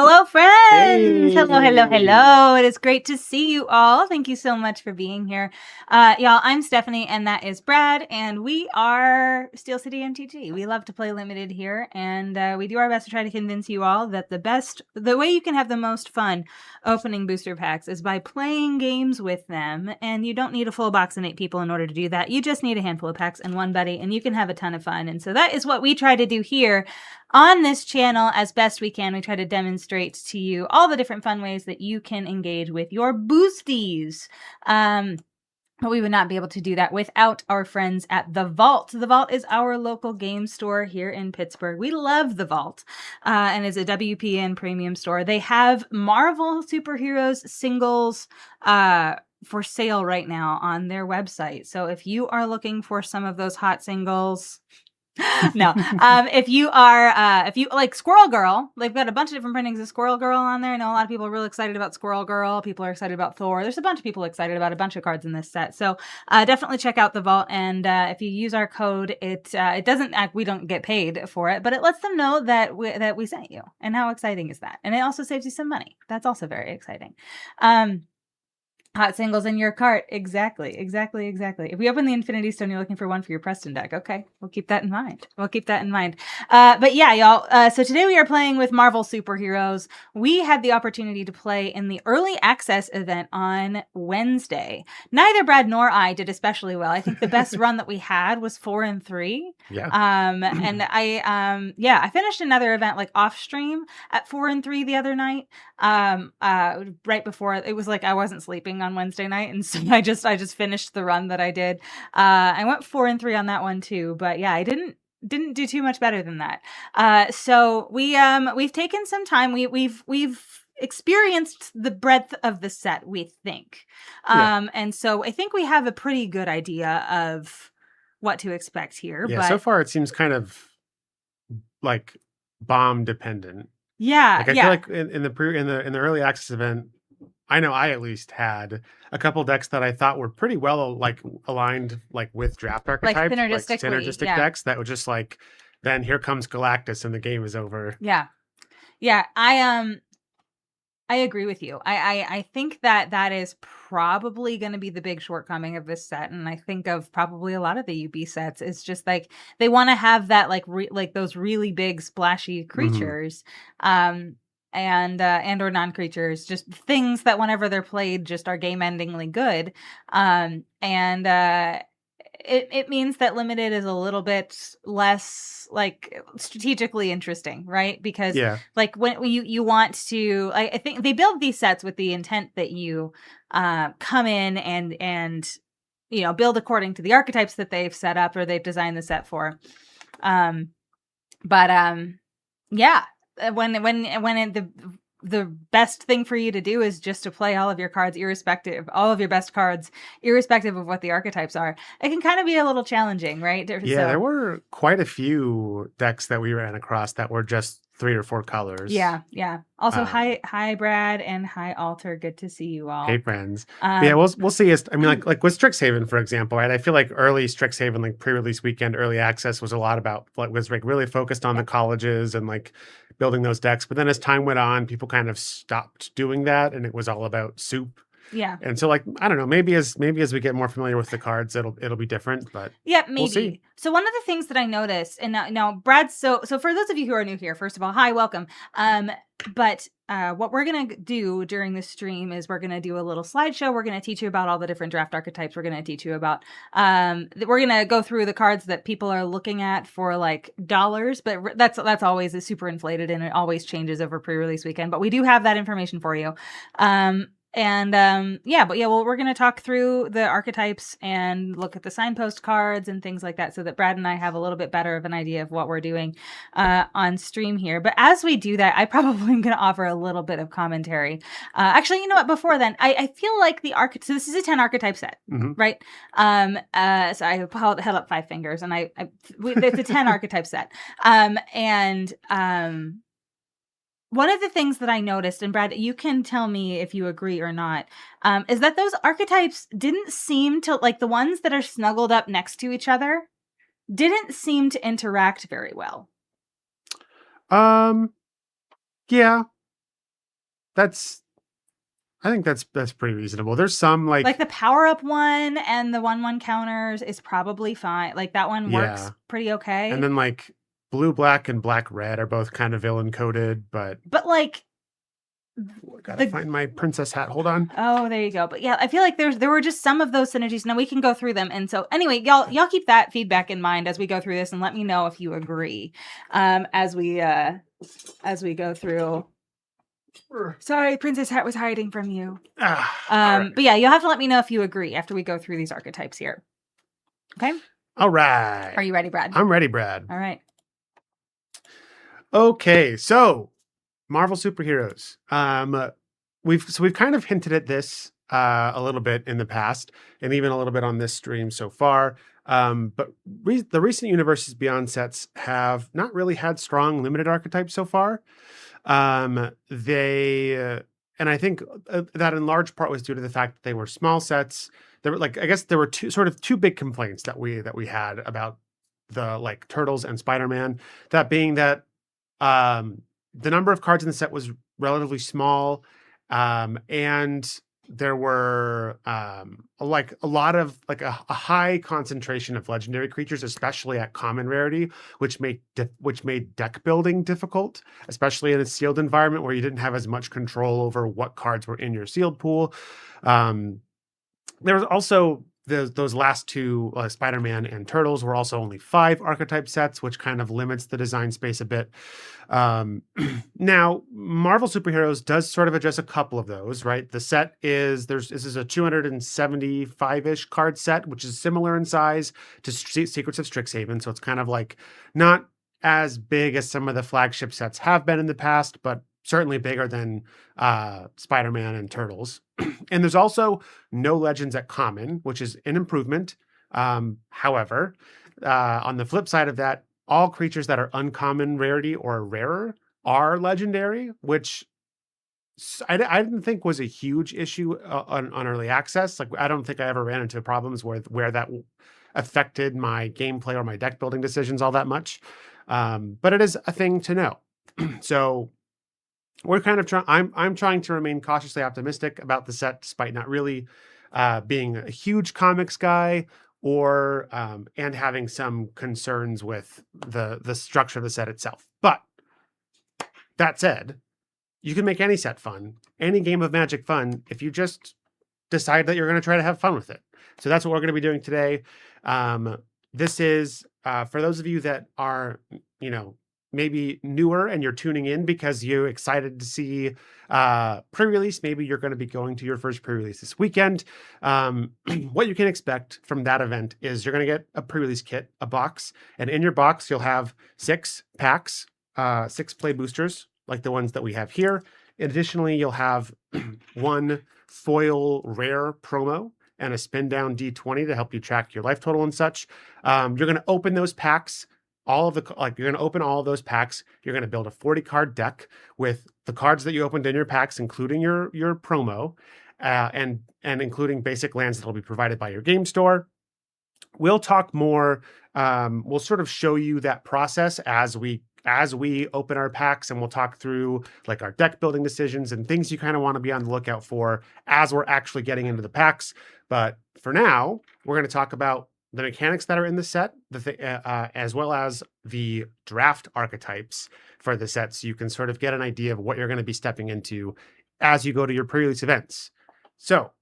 Hello, friends. Hello, hello, Hey. hello. It is great to see you all. Thank you so much for being here. Y'all, I'm Stephanie, and that is Brad, and we are Steel City MTG. We love to play limited here, and we do our best to try to convince you all that the way you can have the most fun opening booster packs is by playing games with them, and you don't need a full box and 8 people in order to do that. You just need a handful of packs and one buddy, and you can have a ton of fun. And so that is what we try to do here on this channel as best we can. We try to demonstrate to you all the different fun ways that you can engage with your boosties. But we would not be able to do that without our friends at The Vault. The Vault is our local game store here in Pittsburgh. We love The Vault, and is a WPN premium store. They have Marvel superheroes singles for sale right now on their website. So if you are looking for some of those hot singles... No. If you like Squirrel Girl, they've got a bunch of different printings of Squirrel Girl on there. I know a lot of people are really excited about Squirrel Girl. People are excited about Thor. There's a bunch of people excited about a bunch of cards in this set. So definitely check out the Vault. And if you use our code, it doesn't we don't get paid for it, but it lets them know that we sent you. And how exciting is that? And it also saves you some money. That's also very exciting. Hot singles in your cart. Exactly. If we open the Infinity Stone, you're looking for one for your Preston deck. Okay, we'll keep that in mind. But yeah, y'all. So today we are playing with Marvel superheroes. We had the opportunity to play in the early access event on Wednesday. Neither Brad nor I did especially well. I think the best run that we had was 4-3. Yeah. And I finished another event like off stream at 4-3 the other night. Right before it was like I wasn't sleeping on Wednesday night, and so I just finished the run that I did. I went 4-3 on that one too, but yeah, I didn't do too much better than that. So we've taken some time. We've experienced the breadth of the set, we think. And so I think we have a pretty good idea of what to expect here. Yeah, but so far it seems kind of like bomb dependent. yeah, Like I feel like in the early access event, I know I at least had a couple decks that I thought were pretty well like aligned like with draft archetypes, like synergistic decks that were just like, then here comes Galactus and the game is over. Yeah. I agree with you. I think that is probably going to be the big shortcoming of this set, and I think of probably a lot of the UB sets. It's just like they want to have that like those really big splashy creatures, and or non-creatures, just things that whenever they're played just are game-endingly good, It means that limited is a little bit less like strategically interesting, right? Because like when you want to, I think they build these sets with the intent that you come in and build according to the archetypes that they've set up or they've designed the set for. The best thing for you to do is just to play all of your cards all of your best cards, irrespective of what the archetypes are. It can kind of be a little challenging, right? Yeah, there were quite a few decks that we ran across that were just 3 or 4 colors. Yeah. Also, hi, Brad, and hi, Alter. Good to see you all. Hey, friends. Yeah, we'll see. I mean, like with Strixhaven, for example, right? I feel like early Strixhaven, like pre-release weekend, early access was a lot about was like really focused on the colleges and like building those decks. But then as time went on, people kind of stopped doing that, and it was all about soup. Yeah. And so like, I don't know, maybe as we get more familiar with the cards, it'll be different, but yeah, maybe. We'll see. So one of the things that I noticed, and now Brad, so for those of you who are new here, first of all, hi, welcome. But what we're going to do during the stream is we're going to do a little slideshow. We're going to teach you about all the different draft archetypes. We're going to teach you about, we're going to go through the cards that people are looking at for like dollars, but that's always super inflated and it always changes over pre-release weekend, but we do have that information for you. We're going to talk through the archetypes and look at the signpost cards and things like that so that Brad and I have a little bit better of an idea of what we're doing on stream here. But as we do that, I probably am going to offer a little bit of commentary. Actually, you know what? Before then, I feel like so this is a 10 archetype set, right? So I held up 5 fingers and it's a 10 archetype set. One of the things that I noticed, and Brad, you can tell me if you agree or not, is that those archetypes didn't seem to, like the ones that are snuggled up next to each other, didn't seem to interact very well. Yeah. I think that's pretty reasonable. There's some like the power up one and the 1/1 counters is probably fine. Like that one works pretty okay. And then like blue black and black red are both kind of villain coded, but like gotta find my princess hat. Hold on. Oh, there you go. But yeah, I feel like there were just some of those synergies. Now we can go through them. And so anyway, y'all keep that feedback in mind as we go through this, and let me know if you agree as we go through. Sorry, Princess Hat was hiding from you. Right. But yeah, you'll have to let me know if you agree after we go through these archetypes here. Okay? All right. Are you ready, Brad? I'm ready, Brad. All right. Okay, so Marvel superheroes. We've kind of hinted at this a little bit in the past, and even a little bit on this stream so far. But the recent Universes Beyond sets have not really had strong limited archetypes so far. And I think that in large part was due to the fact that they were small sets. There were I guess there were two big complaints that we had about the Turtles and Spider-Man. That being that the number of cards in the set was relatively small, and there were a lot of a high concentration of legendary creatures, especially at common rarity, which made deck building difficult, especially in a sealed environment where you didn't have as much control over what cards were in your sealed pool. There was also those last two, Spider-Man and Turtles, were also only 5 archetype sets, which kind of limits the design space a bit. Now, Marvel Superheroes does sort of address a couple of those, right? The set this is a 275-ish card set, which is similar in size to Secrets of Strixhaven. So it's kind of not as big as some of the flagship sets have been in the past, but certainly bigger than Spider-Man and Turtles. And there's also no legends at common, which is an improvement. However, on the flip side of that, all creatures that are uncommon rarity or rarer are legendary, which I didn't think was a huge issue on early access. I don't think I ever ran into problems where that affected my gameplay or my deck building decisions all that much. But it is a thing to know. So we're kind of I'm trying to remain cautiously optimistic about the set, despite not really being a huge comics guy or and having some concerns with the structure of the set itself. But that said, you can make any set fun, any game of Magic fun, if you just decide that you're going to try to have fun with it. So that's what we're going to be doing today. This is for those of you that are, maybe newer and you're tuning in because you're excited to see pre-release. Maybe you're going to be going to your first pre-release this weekend. What you can expect from that event is you're going to get a pre-release kit, a box, and in your box you'll have 6 packs, 6 play boosters like the ones that we have here. Additionally, you'll have 1 foil rare promo and a spin down D20 to help you track your life total and such. You're going to open those packs. You're going to open all of those packs. You're going to build a 40 card deck with the cards that you opened in your packs, including your promo, and including basic lands that will be provided by your game store. We'll talk more. We'll sort of show you that process as we open our packs, and we'll talk through our deck building decisions and things you kind of want to be on the lookout for as we're actually getting into the packs. But for now, we're going to talk about the mechanics that are in the set, as well as the draft archetypes for the set, so you can sort of get an idea of what you're going to be stepping into as you go to your pre-release events. So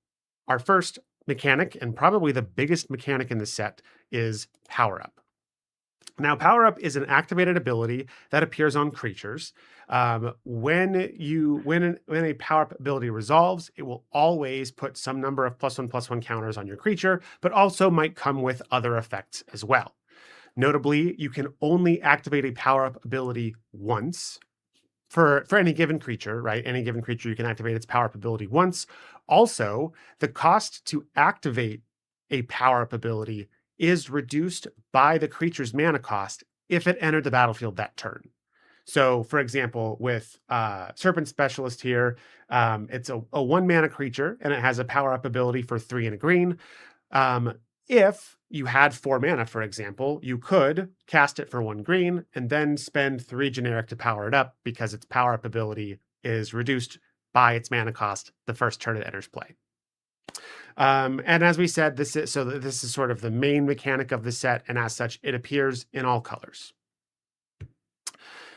our first mechanic, and probably the biggest mechanic in the set, is Power Up. Now, Power Up is an activated ability that appears on creatures. When a Power Up ability resolves, it will always put some number of +1/+1 counters on your creature, but also might come with other effects as well. Notably, you can only activate a Power Up ability once for any given creature, right? Any given creature, you can activate its Power Up ability once. Also, the cost to activate a Power Up ability is reduced by the creature's mana cost if it entered the battlefield that turn. So, for example, with Serpent Specialist here, it's a 1 mana creature, and it has a power-up ability for 3 and a green. If you had 4 mana, for example, you could cast it for 1 green, and then spend 3 generic to power it up, because its power-up ability is reduced by its mana cost the first turn it enters play. And as we said, this is sort of the main mechanic of the set, and as such, it appears in all colors.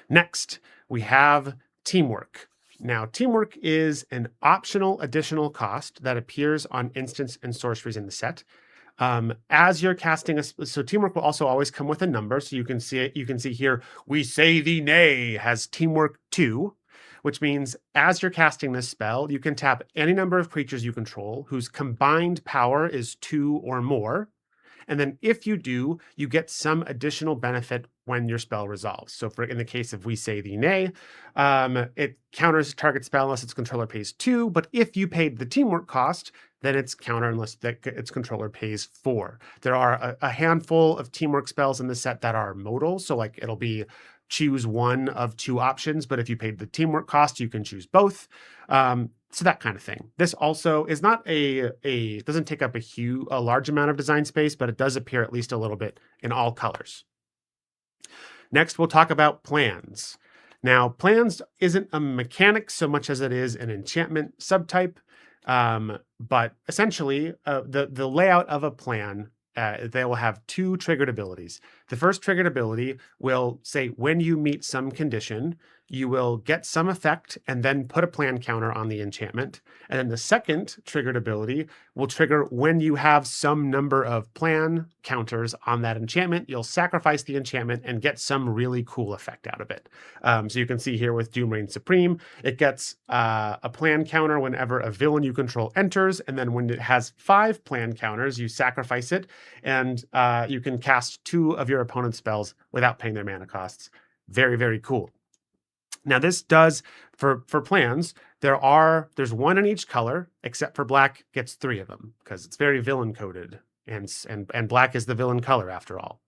Next, we have Teamwork. Now, Teamwork is an optional additional cost that appears on instants and sorceries in the set. As you're casting so Teamwork will also always come with a number. So you can see it. You can see here, We Say Thee Nay has Teamwork 2, which means as you're casting this spell, you can tap any number of creatures you control whose combined power is 2 or more. And then if you do, you get some additional benefit when your spell resolves. So in the case of We Say Thee Nay, it counters a target spell unless its controller pays 2. But if you paid the Teamwork cost, then it's counter unless its controller pays 4. There are a handful of Teamwork spells in the set that are modal. So like it'll be choose one of 2 options, but if you paid the Teamwork cost, you can choose both. So that kind of thing. This also is not doesn't take up a large amount of design space, but it does appear at least a little bit in all colors. Next, we'll talk about plans. Now, plans isn't a mechanic so much as it is an enchantment subtype, but essentially the layout of a plan, they will have 2 triggered abilities. The first triggered ability will say when you meet some condition, you will get some effect and then put a plan counter on the enchantment. And then the second triggered ability will trigger when you have some number of plan counters on that enchantment. You'll sacrifice the enchantment and get some really cool effect out of it. So you can see here with Doom Reign Supreme, it gets a plan counter whenever a villain you control enters. And then when it has 5 plan counters, you sacrifice it and you can cast 2 of your opponent's spells without paying their mana costs. Very, very cool. Now this does, for plans, there's 1 in each color, except for black gets 3 of them, because it's very villain coded, and black is the villain color after all.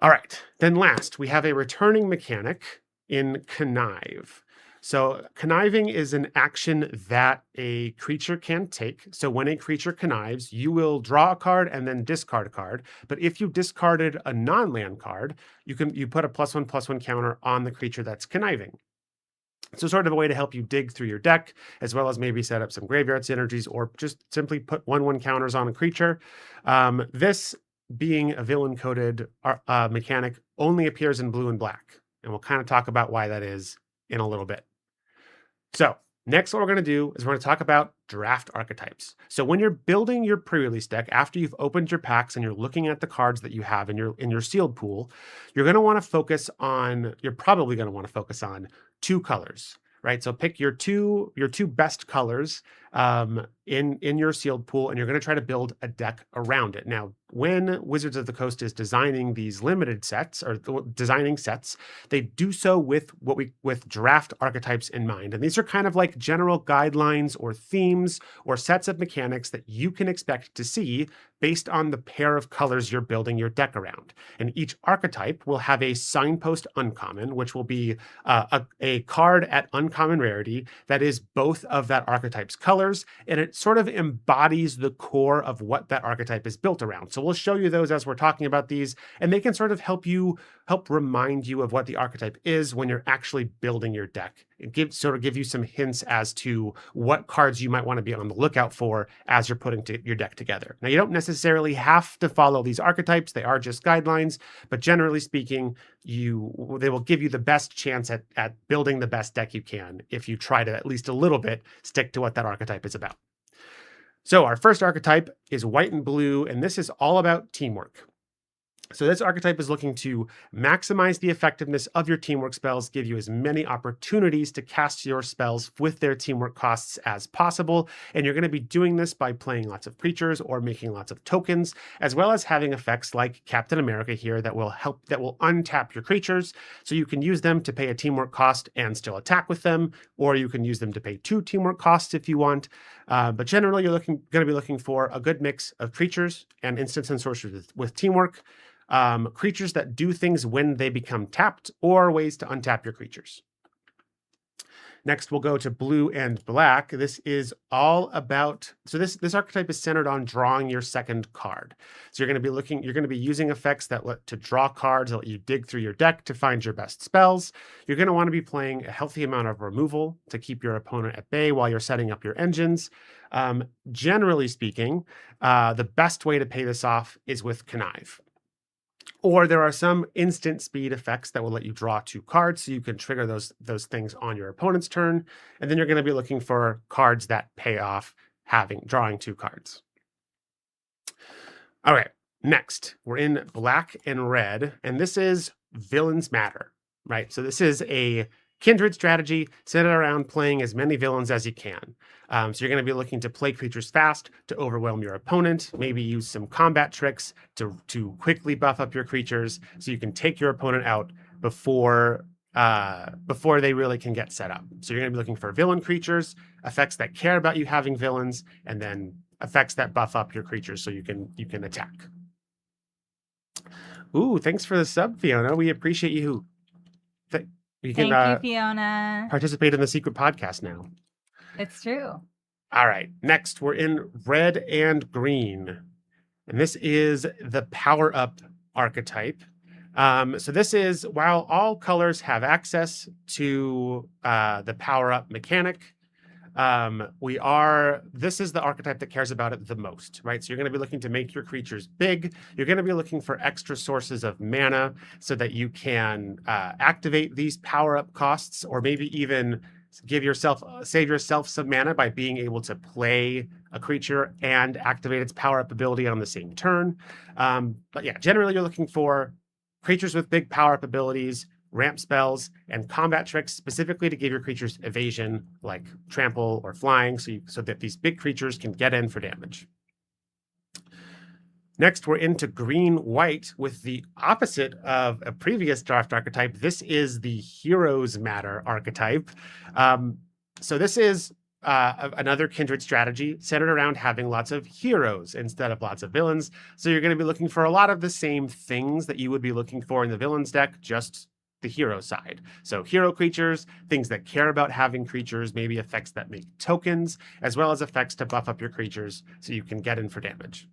All right, then last, we have a returning mechanic in Connive. So conniving is an action that a creature can take. So when a creature connives, you will draw a card and then discard a card. But if you discarded a non-land card, you put a +1/+1 counter on the creature that's conniving. So sort of a way to help you dig through your deck, as well as maybe set up some graveyard synergies, or just simply put 1/1 counters on a creature. This, being a villain-coded mechanic, only appears in blue and black. And we'll kind of talk about why that is in a little bit. So next, what we're going to do is we're going to talk about draft archetypes. So when you're building your pre-release deck, after you've opened your packs and you're looking at the cards that you have in your sealed pool, you're probably going to want to focus on 2 colors, right? So pick your two best colors in your sealed pool, and you're going to try to build a deck around it. Now, when Wizards of the Coast is designing these limited sets or designing sets, they do so with draft archetypes in mind. And these are kind of like general guidelines or themes or sets of mechanics that you can expect to see based on the pair of colors you're building your deck around. And each archetype will have a signpost uncommon, which will be a card at uncommon rarity that is both of that archetype's colors, and it sort of embodies the core of what that archetype is built around. So we'll show you those as we're talking about these, and they can sort of help remind you of what the archetype is when you're actually building your deck. It give you some hints as to what cards you might want to be on the lookout for as you're putting your deck together. Now, you don't necessarily have to follow these archetypes. They are just guidelines, but generally speaking, they will give you the best chance at building the best deck you can if you try to at least a little bit stick to what that archetype is about. So our first archetype is white and blue, and this is all about teamwork. So this archetype is looking to maximize the effectiveness of your teamwork spells, give you as many opportunities to cast your spells with their teamwork costs as possible. And you're going to be doing this by playing lots of creatures or making lots of tokens, as well as having effects like Captain America here that will untap your creatures. So you can use them to pay a teamwork cost and still attack with them, or you can use them to pay 2 teamwork costs if you want. But generally, you're going to be looking for a good mix of creatures and instants and sorceries with teamwork. Creatures that do things when they become tapped, or ways to untap your creatures. Next, we'll go to blue and black. This is all about, so this archetype is centered on drawing your second card. So you're going to be using effects that let to draw cards, that let you dig through your deck to find your best spells. You're going to want to be playing a healthy amount of removal to keep your opponent at bay while you're setting up your engines. Generally speaking, the best way to pay this off is with Connive. Or there are some instant speed effects that will let you draw 2 cards, so you can trigger those things on your opponent's turn. And then you're going to be looking for cards that pay off drawing 2 cards. All right, next we're in black and red, and this is Villains Matter, right? So this is a Kindred strategy centered around playing as many villains as you can. So you're going to be looking to play creatures fast to overwhelm your opponent, maybe use some combat tricks to quickly buff up your creatures so you can take your opponent out before they really can get set up. So you're going to be looking for villain creatures, effects that care about you having villains, and then effects that buff up your creatures so you can attack. Ooh, thanks for the sub, Fiona. We appreciate you. You can Thank you, Fiona. Participate in the secret podcast now. It's true. All right. Next, we're in red and green. And this is the Power Up archetype. So this is, while all colors have access to the Power Up mechanic, this is the archetype that cares about it the most, right? So you're going to be looking to make your creatures big. You're going to be looking for extra sources of mana so that you can activate these power up costs, or maybe even save yourself some mana by being able to play a creature and activate its power up ability on the same turn. But yeah, generally you're looking for creatures with big power up abilities, ramp spells, and combat tricks specifically to give your creatures evasion, like trample or flying, so that these big creatures can get in for damage. Next, we're into green-white with the opposite of a previous draft archetype. This is the Heroes Matter archetype. So this is another Kindred strategy centered around having lots of heroes instead of lots of villains. So you're going to be looking for a lot of the same things that you would be looking for in the villains deck, just the hero side. So hero creatures, things that care about having creatures, maybe effects that make tokens, as well as effects to buff up your creatures so you can get in for damage.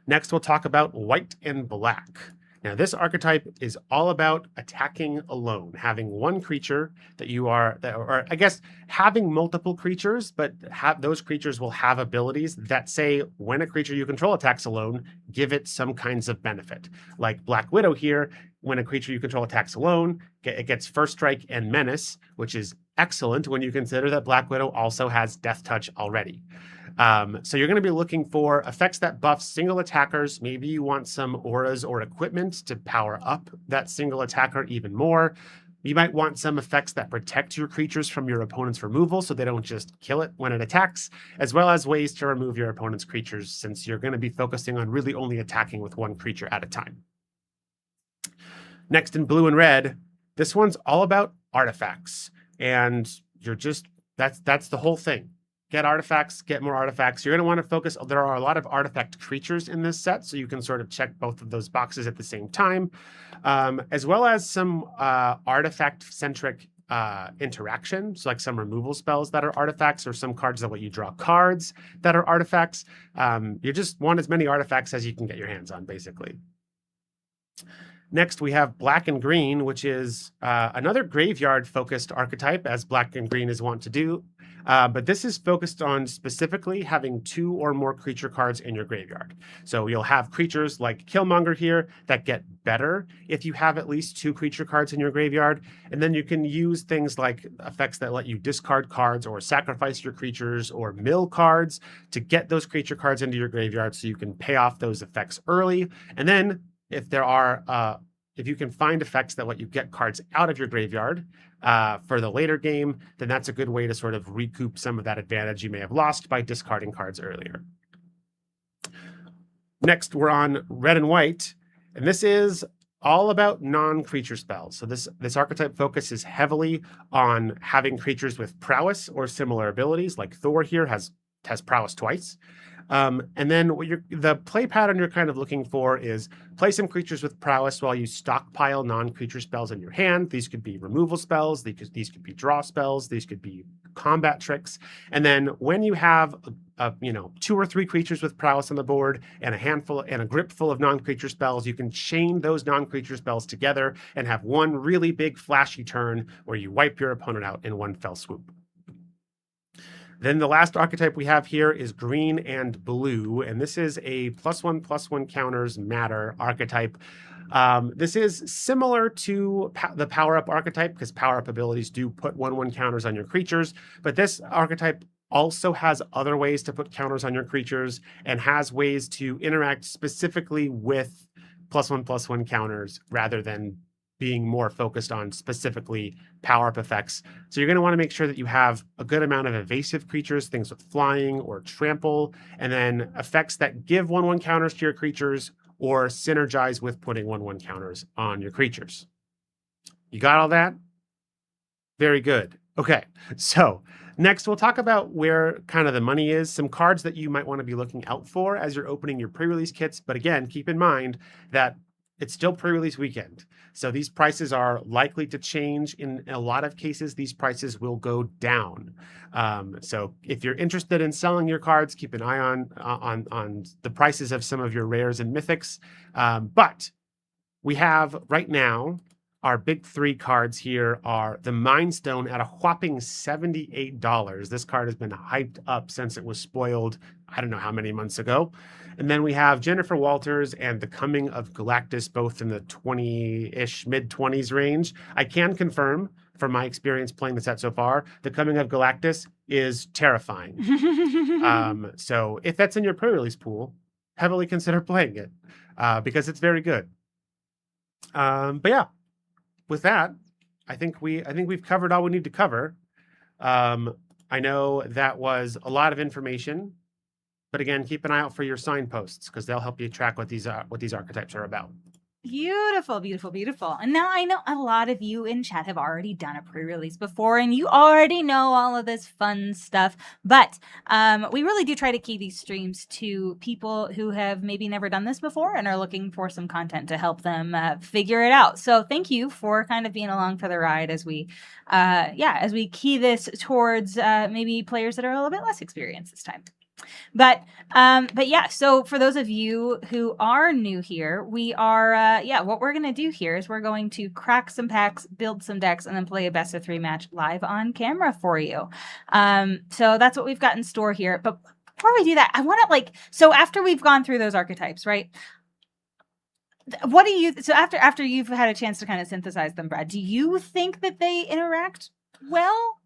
Next, we'll talk about white and black. Now, this archetype is all about attacking alone, having one creature or I guess having multiple creatures, but those creatures will have abilities that say when a creature you control attacks alone, give it some kinds of benefit. Like Black Widow here, when a creature you control attacks alone, it gets First Strike and Menace, which is excellent when you consider that Black Widow also has Death Touch already. So you're going to be looking for effects that buff single attackers. Maybe you want some auras or equipment to power up that single attacker even more. You might want some effects that protect your creatures from your opponent's removal so they don't just kill it when it attacks, as well as ways to remove your opponent's creatures, since you're going to be focusing on really only attacking with one creature at a time. Next, in blue and red, this one's all about artifacts. And that's the whole thing. Get artifacts, get more artifacts. You're going to want to focus. There are a lot of artifact creatures in this set, so you can sort of check both of those boxes at the same time, as well as some artifact-centric interaction. So like some removal spells that are artifacts, or some cards that let you draw cards that are artifacts. You just want as many artifacts as you can get your hands on, basically. Next, we have black and green, which is another graveyard-focused archetype, as black and green is wont to do. But this is focused on specifically having 2 or more creature cards in your graveyard. So you'll have creatures like Killmonger here that get better if you have at least 2 creature cards in your graveyard. And then you can use things like effects that let you discard cards or sacrifice your creatures or mill cards to get those creature cards into your graveyard so you can pay off those effects early. And then if you can find effects that let you get cards out of your graveyard for the later game, then that's a good way to sort of recoup some of that advantage you may have lost by discarding cards earlier. Next, we're on red and white, and this is all about non-creature spells. So this archetype focuses heavily on having creatures with prowess or similar abilities, like Thor here has has prowess twice. And then the play pattern you're kind of looking for is play some creatures with prowess while you stockpile non-creature spells in your hand. These could be removal spells, these could be draw spells, these could be combat tricks. And then when you have 2 or 3 creatures with prowess on the board and a grip full of non-creature spells, you can chain those non-creature spells together and have one really big flashy turn where you wipe your opponent out in one fell swoop. Then the last archetype we have here is green and blue, and this is a +1/+1 counters matter archetype. This is similar to the power-up archetype because power-up abilities do put 1/1 counters on your creatures, but this archetype also has other ways to put counters on your creatures and has ways to interact specifically with +1/+1 counters rather than being more focused on specifically power-up effects. So you're going to want to make sure that you have a good amount of evasive creatures, things with flying or trample, and then effects that give 1/1 counters to your creatures or synergize with putting 1/1 counters on your creatures. You got all that? Very good. Okay, so next we'll talk about where kind of the money is, some cards that you might want to be looking out for as you're opening your pre-release kits. But again, keep in mind that it's still pre-release weekend. So these prices are likely to change. In a lot of cases, these prices will go down. So if you're interested in selling your cards, keep an eye on the prices of some of your rares and mythics. But we have right now, our big 3 cards here are the Mind Stone at a whopping $78. This card has been hyped up since it was spoiled, I don't know how many months ago. And then we have Jennifer Walters and The Coming of Galactus, both in the 20-ish, mid-20s range. I can confirm from my experience playing the set so far, The Coming of Galactus is terrifying. So if that's in your pre-release pool, heavily consider playing it because it's very good. But yeah, with that, I think we've covered all we need to cover. I know that was a lot of information. But again, keep an eye out for your signposts because they'll help you track what these archetypes are about. Beautiful, beautiful, beautiful. And now I know a lot of you in chat have already done a pre-release before and you already know all of this fun stuff. But we really do try to key these streams to people who have maybe never done this before and are looking for some content to help them figure it out. So thank you for kind of being along for the ride as we key this towards maybe players that are a little bit less experienced this time. But yeah, so for those of you who are new here, we are, what we're going to do here is we're going to crack some packs, build some decks, and then play a best of 3 match live on camera for you. So that's what we've got in store here. But before we do that, I want to so after we've gone through those archetypes, right? What do you, so after you've had a chance to kind of synthesize them, Brad, do you think that they interact well?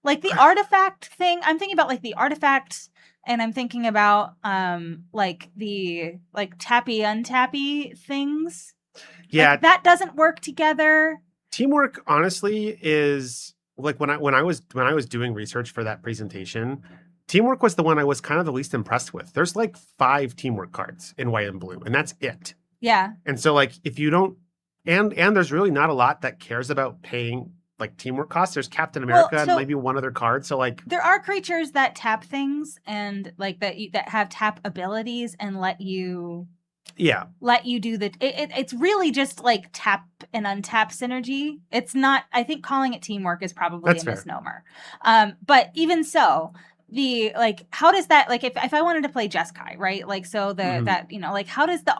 Like the artifact thing, I'm thinking about the artifacts. And I'm thinking about the tappy untappy things. Yeah, that doesn't work together. Teamwork, honestly, is when I was doing research for that presentation. Teamwork was the one I was kind of the least impressed with. There's 5 teamwork cards in white and blue, and that's it. Yeah. And so if you don't, and there's really not a lot that cares about paying teamwork costs. There's Captain America and maybe one other card. So there are creatures that tap things and that have tap abilities and let you do it's really just tap and untap synergy. It's not, I think calling it teamwork is probably a misnomer. But even so, the how does that if I wanted to play Jeskai, right?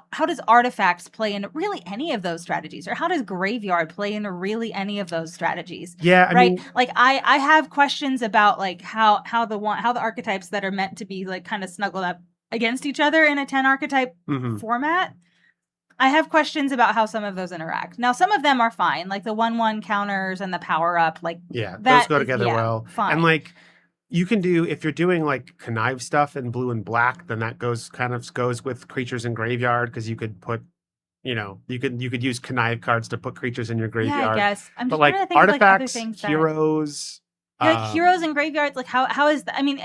How does artifacts play into really any of those strategies, or how does graveyard play into really any of those strategies? Yeah, I mean, I have questions about how the archetypes that are meant to be kind of snuggled up against each other in a 10 archetype format. I have questions about how some of those interact. Now, some of them are fine, the 1/1 counters and the power up. Those go together well. Fine. And you can do, if you're doing connive stuff in blue and black, then that goes with creatures in graveyard because you could put, you could use connive cards to put creatures in your graveyard. Yeah, I guess. I'm just trying to think artifacts, of other things heroes. Heroes and graveyards. How is that? I mean,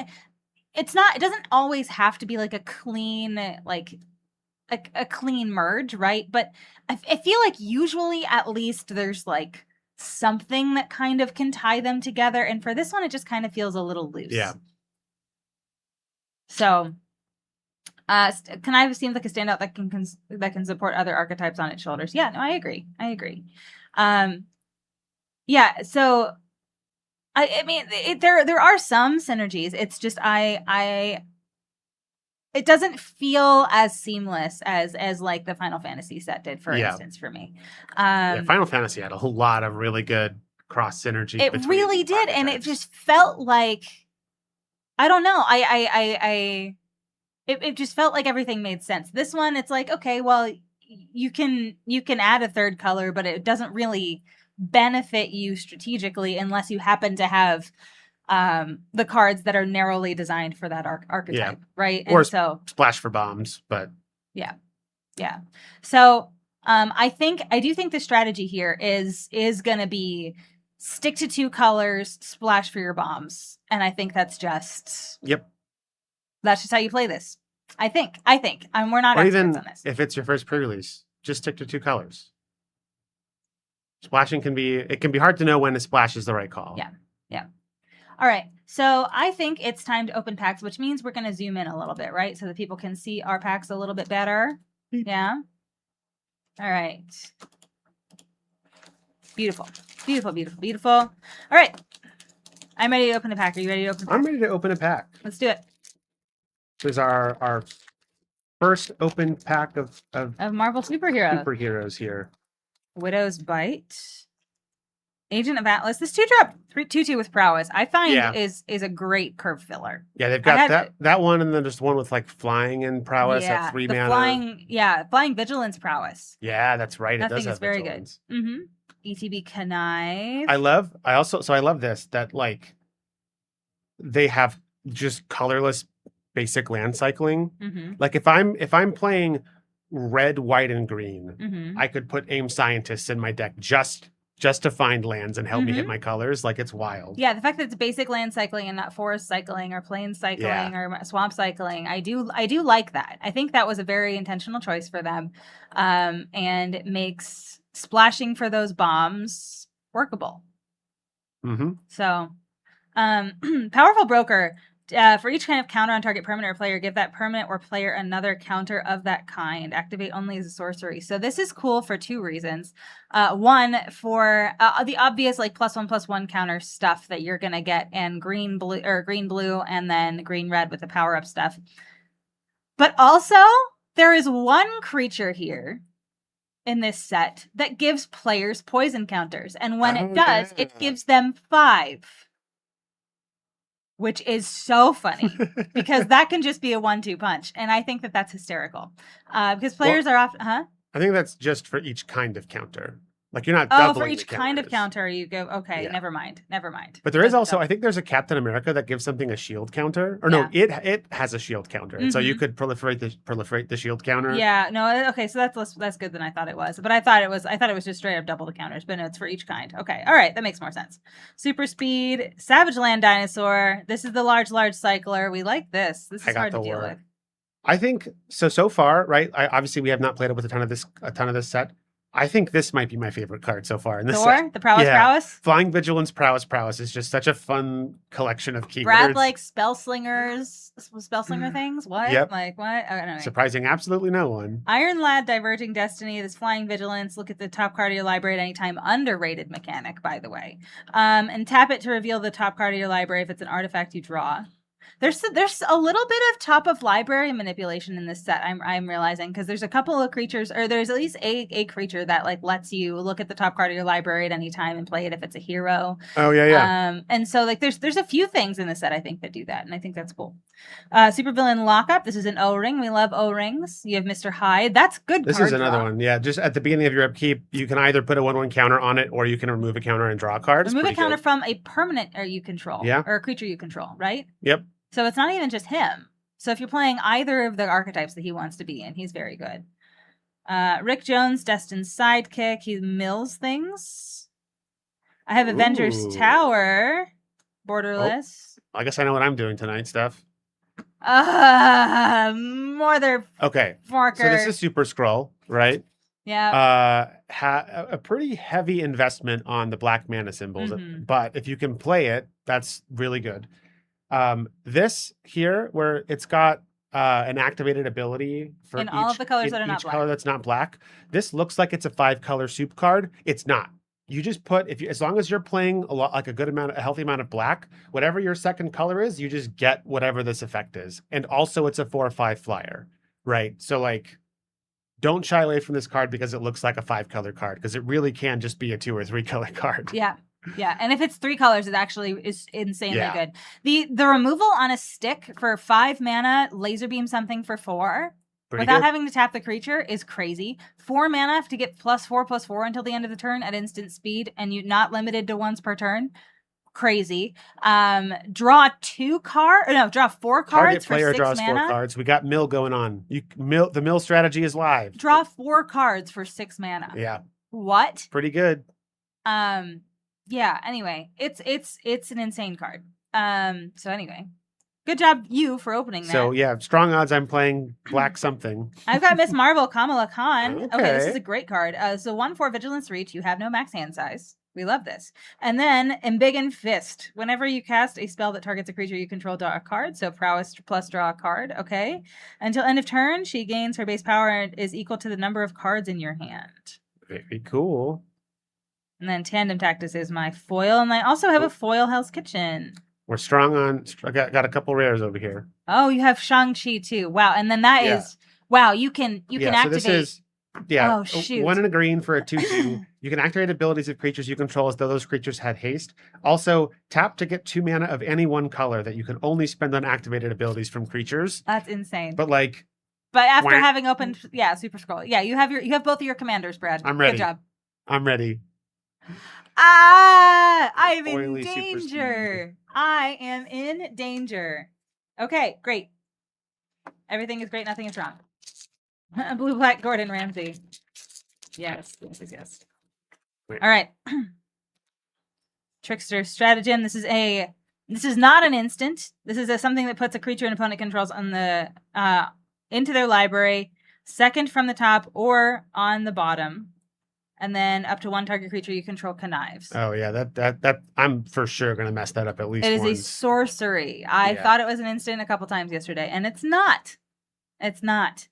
it doesn't always have to be a clean, a clean merge, right? But I feel usually at least there's something that kind of can tie them together, and for this one it just kind of feels a little loose. Yeah. So, Connive seems like a standout that can support other archetypes on its shoulders. Yeah, no, I agree. Yeah, so I mean, there are some synergies. It's just it doesn't feel as seamless as like the Final Fantasy set did, for instance, for me. Final Fantasy had a whole lot of really good cross synergy. It really did, and it just felt like, I don't know. It just felt like everything made sense. This one, it's like, okay, well, you can add a third color, but it doesn't really benefit you strategically unless you happen to have the cards that are narrowly designed for that archetype, right? Or so splash for bombs, but yeah. So I do think the strategy here is going to be stick to 2 colors, splash for your bombs, and I think that's just that's just how you play this. I think we're not experts on this. If it's your first pre-release, just stick to 2 colors. Splashing can be hard to know when a splash is the right call. Yeah. All right. So I think it's time to open packs, which means we're going to zoom in a little bit, right? So that people can see our packs a little bit better. Yeah. All right. Beautiful. All right. I'm ready to open a pack. Are you ready to open a pack? I'm ready to open a pack. Let's do it. This is our first open pack of Marvel superheroes here. Widow's Bite. Agent of Atlas. This 2-drop 2/2 with prowess, I find is a great curve filler. Yeah, they've got that one, and then just one with like flying and prowess at 3 mana. Flying vigilance prowess. Yeah, that's right. That thing is very good. ETB Connive. I love this, that like they have just colorless basic land cycling. Like if I'm playing red, white, and green, I could put AIM Scientists in my deck just to find lands and help me hit my colors. Like, it's wild. Yeah, the fact that it's basic land cycling and not forest cycling or plain cycling or swamp cycling, I do like that. I think that was a very intentional choice for them, and it makes splashing for those bombs workable. So, Powerful Broker. For each kind of counter on target permanent or player, give that permanent or player another counter of that kind. Activate only as a sorcery. So this is cool for 2 reasons. One, for the obvious like +1/+1 counter stuff that you're gonna get in green blue and then green red with the power up stuff. But also, there is one creature here in this set that gives players poison counters, and when it does, it gives them 5. Which is so funny because that can just be a 1-2 punch. And I think that that's hysterical because players are often, I think that's just for each kind of counter. Like, you're not doubling for each kind of counter you go, okay, never mind. But there is also, I think there's a Captain America that gives something a shield counter. Or no, it has a shield counter. And so you could proliferate the shield counter. Yeah, no, okay, so that's good than I thought it was. But I thought it was just straight up double the counters, but no, it's for each kind. Okay, all right, that makes more sense. Super Speed, Savage Land Dinosaur. This is the large cycler. We like this. This is hard to deal with. I think so far, right? Obviously we have not played it with a ton of this set. I think this might be my favorite card so far. In this Thor, the prowess. Flying Vigilance, prowess is just such a fun collection of keywords. Brad likes spellslinger things. What? Yep. Like what? Oh, no, surprising absolutely no one. Iron Lad, Diverging Destiny. This Flying Vigilance. Look at the top card of your library at any time. Underrated mechanic, by the way. And tap it to reveal the top card of your library if it's an artifact you draw. There's a little bit of top of library manipulation in this set. I'm realizing, because there's a couple of creatures, or there's at least a creature that like lets you look at the top card of your library at any time and play it if it's a hero. Oh yeah. And so like there's a few things in this set I think that do that, and I think that's cool. Supervillain Lockup. This is an O-ring. We love O-rings. You have Mr. Hyde. That's good. This is another one. Yeah, just at the beginning of your upkeep, you can either put a 1/1 counter on it, or you can remove a counter and draw a card. Remove a counter from a permanent or you control, or a creature you control, right? Yep. So it's not even just him. So if you're playing either of the archetypes that he wants to be in, he's very good. Rick Jones, Destin's sidekick. He mills things. I have Avengers Tower, borderless. Oh, I guess I know what I'm doing tonight, Steph. Mother. Okay. Forker. So this is Super Skrull, right? Yeah. A pretty heavy investment on the black mana symbols, but if you can play it, that's really good. This here, where it's got an activated ability for In all of the colors in that are not each black. color that's not black. This looks like it's a 5-color soup card. It's not. You just put as long as you're playing a lot, like a healthy amount of black, whatever your second color is, you just get whatever this effect is. And also, it's a 4/5 flyer, right? So like, don't shy away from this card because it looks like a 5-color card, because it really can just be a 2 or 3-color card. Yeah. Yeah, and if it's 3 colors, it actually is insanely Yeah. good. The removal on a stick for 5 mana, laser beam something for 4, Pretty without good. having to tap the creature is crazy. 4 mana to get +4/+4 until the end of the turn at instant speed, and you're not limited to once per turn. Crazy. Draw 4 cards Target for player 6 draws mana. 4 cards. We got mill going on. The mill strategy is live. Draw 4 cards for 6 mana. Yeah, What? pretty good. Yeah, anyway, it's an insane card. So anyway, good job you for opening that. So yeah, strong odds I'm playing black something. I've got Miss Marvel Kamala Khan. Okay, this Okay. is a great card. So 1/4 Vigilance Reach. You have no max hand size. We love this. And then Embiggen Fist. Whenever you cast a spell that targets a creature you control, draw a card. So prowess plus draw a card. Okay. Until end of turn, she gains her base power and is equal to the number of cards in your hand. Very cool. And then Tandem Tactus is my foil. And I also have a foil Hell's Kitchen. We're strong on. I got a couple rares over here. Oh, you have Shang-Chi too. Wow. And then that is wow, you can activate. So this is Oh, shoot. 1 and a green for a 2/2. You can activate abilities of creatures you control as though those creatures had haste. Also, tap to get 2 mana of any one color that you can only spend on activated abilities from creatures. That's insane. But like, But after Wah. having opened, Super Scroll. Yeah, you have both of your commanders, Brad. I'm ready. Good job. I'm ready. I'm in Oily super danger. I am in danger. Okay, great. Everything is great. Nothing is wrong. Blue Black Gordon Ramsay. Yes. Wait. All right. Trickster Stratagem. This is not an instant. This is something that puts a creature an opponent controls on the into their library, second from the top or on the bottom, and then up to 1 target creature you control connives. Oh yeah, that I'm for sure gonna mess that up at least It is once. a sorcery. I thought it was an instant a couple times yesterday, and it's not. It's not.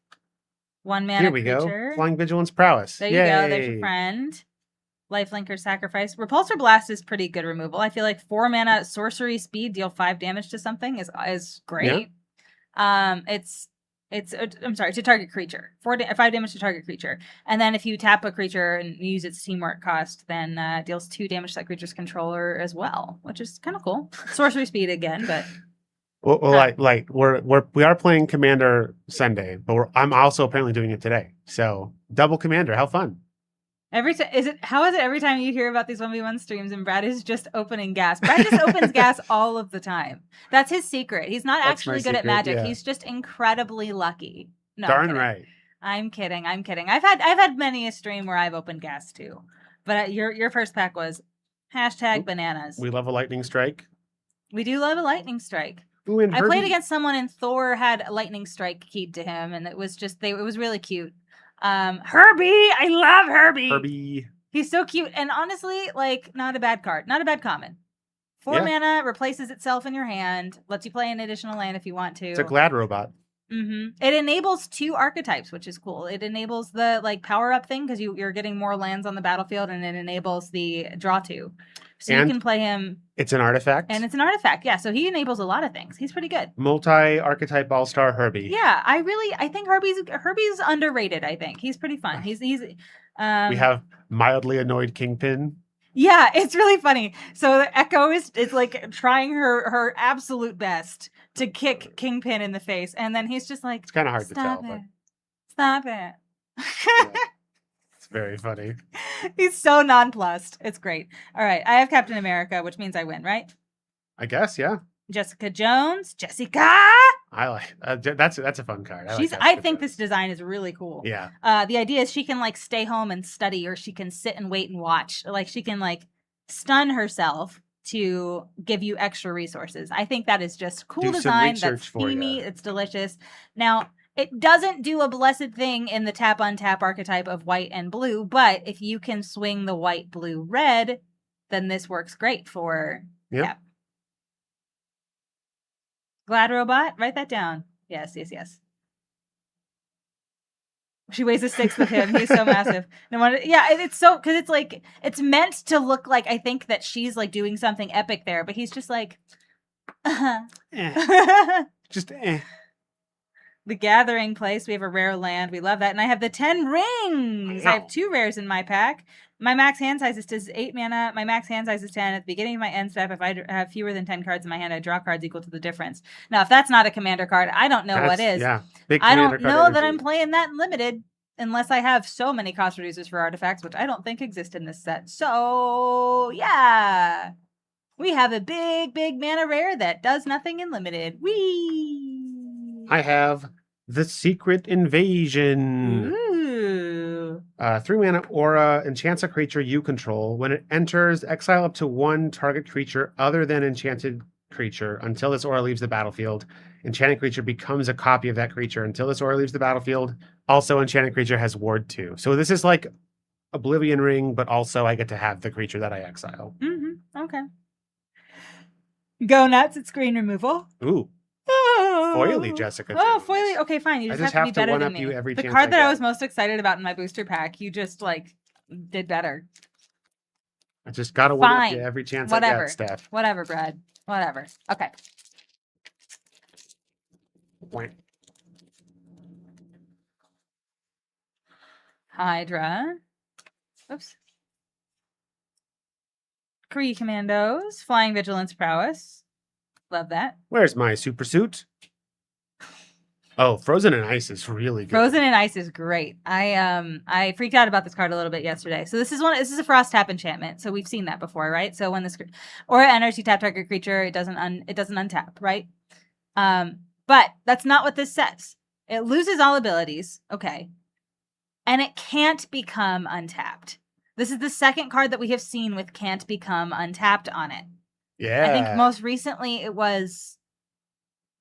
1 mana Here we creature. go. Flying Vigilance Prowess. There you go. There's your friend. Lifelinker Sacrifice. Repulsor Blast is pretty good removal. I feel like 4 mana sorcery speed, deal 5 damage to something is great. I'm sorry, to target creature. 5 damage to target creature. And then if you tap a creature and use its teamwork cost, then deals 2 damage to that creature's controller as well, which is kind of cool. Sorcery speed again, but Well, we are playing Commander Sunday, but I'm also apparently doing it today. So double Commander, how fun! how is it every time you hear about these 1v1 streams and Brad is just opening gas? Brad just opens gas all of the time. That's his secret. He's not That's actually my good at secret, magic. yeah. He's just incredibly lucky. No, I'm Darn kidding. right. I'm kidding. I've had many a stream where I've opened gas too, but your first pack was #bananas. We love a lightning strike. We do love a lightning strike. Ooh, and I played Herbie. against someone and Thor had a lightning strike keyed to him, and it was really cute. Herbie, I love Herbie. Herbie. He's so cute, and honestly, like, not a bad card, not a bad common. 4 mana, replaces itself in your hand, lets you play an additional land if you want to. It's a Glad Robot. It enables 2 archetypes, which is cool. It enables the power up thing because you're getting more lands on the battlefield, and it enables the draw 2. So And you can play him. It's an artifact. And it's an artifact, yeah. So he enables a lot of things. He's pretty good. Multi-archetype all-star Herbie. Yeah, I think Herbie's underrated. I think he's pretty fun. He's We have mildly annoyed Kingpin. Yeah, it's really funny. So the Echo is like trying her absolute best to kick Kingpin in the face, and then he's just like, It's kind of hard to tell, but Stop it. it's very funny. He's so nonplussed. It's great. All right, I have Captain America, which means I win, right? I guess, yeah. Jessica Jones. Jessica! I like that's a fun card. I think this design is really cool. Yeah. The idea is she can like stay home and study, or she can sit and wait and watch. Like she can like stun herself to give you extra resources. I think that is just cool Do some design. research That's for ya. steamy. It's delicious. Now, it doesn't do a blessed thing in the tap on tap archetype of white and blue, but if you can swing the white, blue, red, then this works great for Yep. tap. Glad Robot, write that down. Yes. She weighs a sixth with him. He's so massive. No wonder. Yeah, it's so because it's like it's meant to look like I think that she's like doing something epic there, but he's just like, Just eh. The Gathering Place. We have a rare land. We love that, and I have the 10 rings. I have 2 rares in my pack. My max hand size is 8 mana. My max hand size is 10. At the beginning of my end step, if I have fewer than 10 cards in my hand, I draw cards equal to the difference. Now, if that's not a commander card, I don't know what is. Yeah, big I commander don't card know energy. that I'm playing that in limited unless I have so many cost reducers for artifacts, which I don't think exist in this set. So, yeah. We have a big mana rare that does nothing in limited. Whee! I have the Secret Invasion. Ooh. 3 mana aura, enchants a creature you control. When it enters, exile up to 1 target creature other than enchanted creature until this aura leaves the battlefield. Enchanted creature becomes a copy of that creature until this aura leaves the battlefield. Also, enchanted creature has ward 2. So this is like Oblivion Ring, but also I get to have the creature that I exile. Okay. Go nuts, it's screen removal. Ooh. Foily Jessica Oh, Jones. Foily. Okay, fine. You I just have to be better than me. you every The chance card I that I get. was most excited about in my booster pack, you just like did better. I just gotta win up Fine. you every chance Whatever. I get, Steph. Whatever, Brad. Whatever. Okay. Wait. Hydra. Oops. Kree Commandos. Flying Vigilance Prowess. Love that. Where's my super suit? Oh, Frozen in Ice is really good. Frozen in Ice is great. I freaked out about this card a little bit yesterday. So this is a Frost Tap enchantment. So we've seen that before, right? So when this aura enters, you tap target creature, it doesn't untap, right? But that's not what this says. It loses all abilities, okay, and it can't become untapped. This is the second card that we have seen with can't become untapped on it. Yeah. I think most recently it was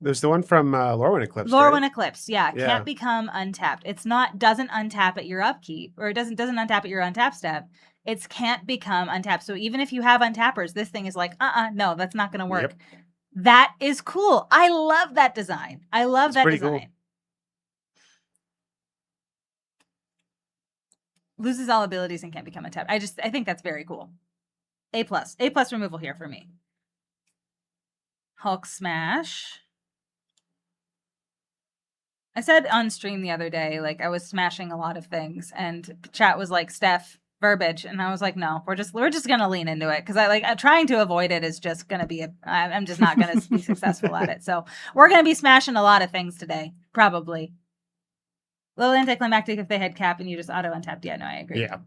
There's the one from Lorwyn Eclipse. Lorwyn right? Eclipse, yeah, can't become untapped. It's not doesn't untap at your upkeep, or it doesn't untap at your untap step. It's can't become untapped. So even if you have untappers, this thing is like, no, that's not going to work. Yep. That is cool. I love that design. I love that pretty design. cool. Loses all abilities and can't become untapped. I think that's very cool. A+. A+ removal here for me. Hulk Smash. I said on stream the other day, like I was smashing a lot of things, and chat was like, Steph, verbiage, and I was like, no, we're just gonna lean into it, because trying to avoid it is just gonna be I'm just not gonna be successful at it. So we're gonna be smashing a lot of things today, probably. A little anticlimactic if they had cap and you just auto untapped. Yeah, no, I agree. Yeah.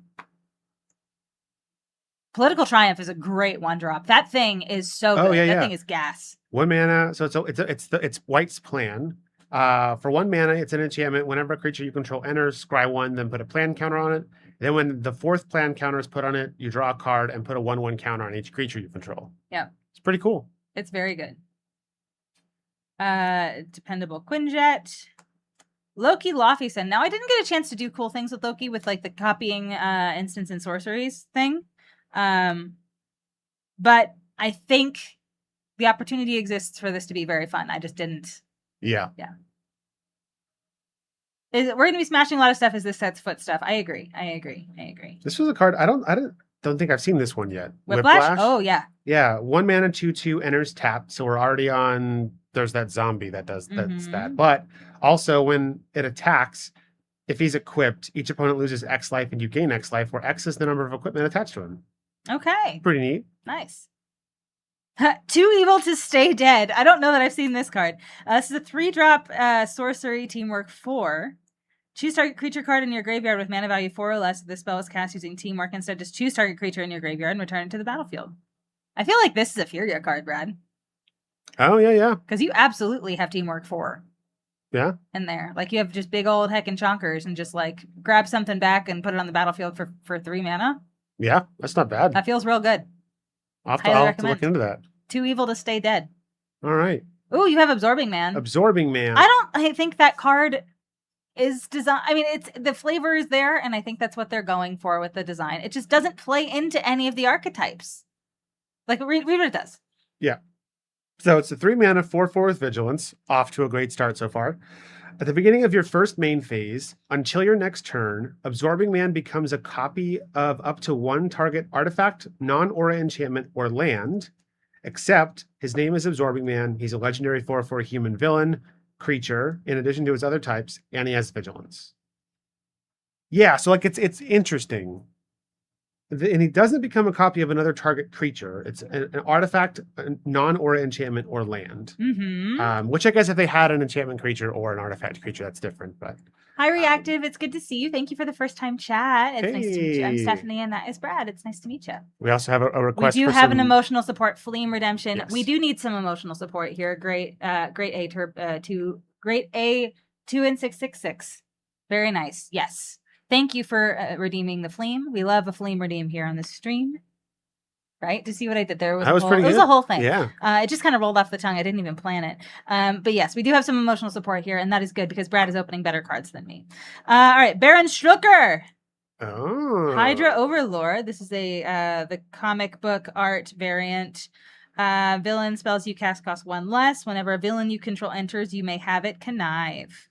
Political Triumph is a great 1-drop. That thing is so good. That thing is gas. 1 mana. So it's White's Plan. For 1 mana, it's an enchantment. Whenever a creature you control enters, scry 1, then put a plan counter on it. Then when the 4th plan counter is put on it, you draw a card and put a 1/1 counter on each creature you control. Yeah. It's pretty cool. It's very good. Dependable Quinjet. Loki Lofison. Now, I didn't get a chance to do cool things with Loki with like the copying instants and sorceries thing. But I think the opportunity exists for this to be very fun. I just didn't. Yeah. Yeah. We're going to be smashing a lot of stuff as this sets foot stuff. I agree. This was a card I don't think I've seen this one yet. Whiplash? Oh, yeah. Yeah. 1 mana 2/2 enters tapped. So we're already on. There's that zombie that does that. But also when it attacks, if he's equipped, each opponent loses X life and you gain X life, where X is the number of equipment attached to him. Okay. Pretty neat. Nice. Too evil to stay dead. I don't know that I've seen this card. This is a 3-drop sorcery teamwork 4. Choose target creature card in your graveyard with mana value 4 or less. If this spell is cast using teamwork, instead just choose target creature in your graveyard and return it to the battlefield. I feel like this is a Furia card, Brad. Oh, yeah. Because you absolutely have teamwork 4. Yeah. In there. Like you have just big old heckin' chonkers and just like grab something back and put it on the battlefield for 3 mana. Yeah, that's not bad. That feels real good. I'll have to look into that. Too evil to stay dead. All right. Ooh, you have Absorbing Man. Absorbing Man. I think that card is designed. I mean, it's the flavor is there, and I think that's what they're going for with the design. It just doesn't play into any of the archetypes. Like read what it does. Yeah. So it's a 3 mana 4/4 with vigilance. Off to a great start so far. At the beginning of your first main phase, until your next turn, Absorbing Man becomes a copy of up to one target artifact, non-aura enchantment, or land, except his name is Absorbing Man. He's a legendary 4/4 human villain creature, in addition to his other types, and he has vigilance. Yeah, so like it's interesting. And he doesn't become a copy of another target creature. It's an artifact, a non-aura enchantment, or land. Which I guess if they had an enchantment creature or an artifact creature, that's different. But Hi, Reactive. It's good to see you. Thank you for the first time chat. It's nice to meet you. I'm Hey. Stephanie, and that is Brad. It's nice to meet you. we also have a We request. do for have an some- emotional support, Fleam Redemption. Yes. We do need some emotional support here. Great A 2 and 666. Very nice. Yes. Thank you for redeeming the Fleam. We love a Fleam redeem here on the stream. Right? To see what I did there was That was pretty it was good. a whole thing. Yeah. It just kind of rolled off the tongue. I didn't even plan it. But yes, we do have some emotional support here, and that is good because Brad is opening better cards than me. All right, Baron Schlucker. Oh. Hydra Overlord. This is the comic book art variant. Villain spells you cast cost 1 less. Whenever a villain you control enters, you may have it connive.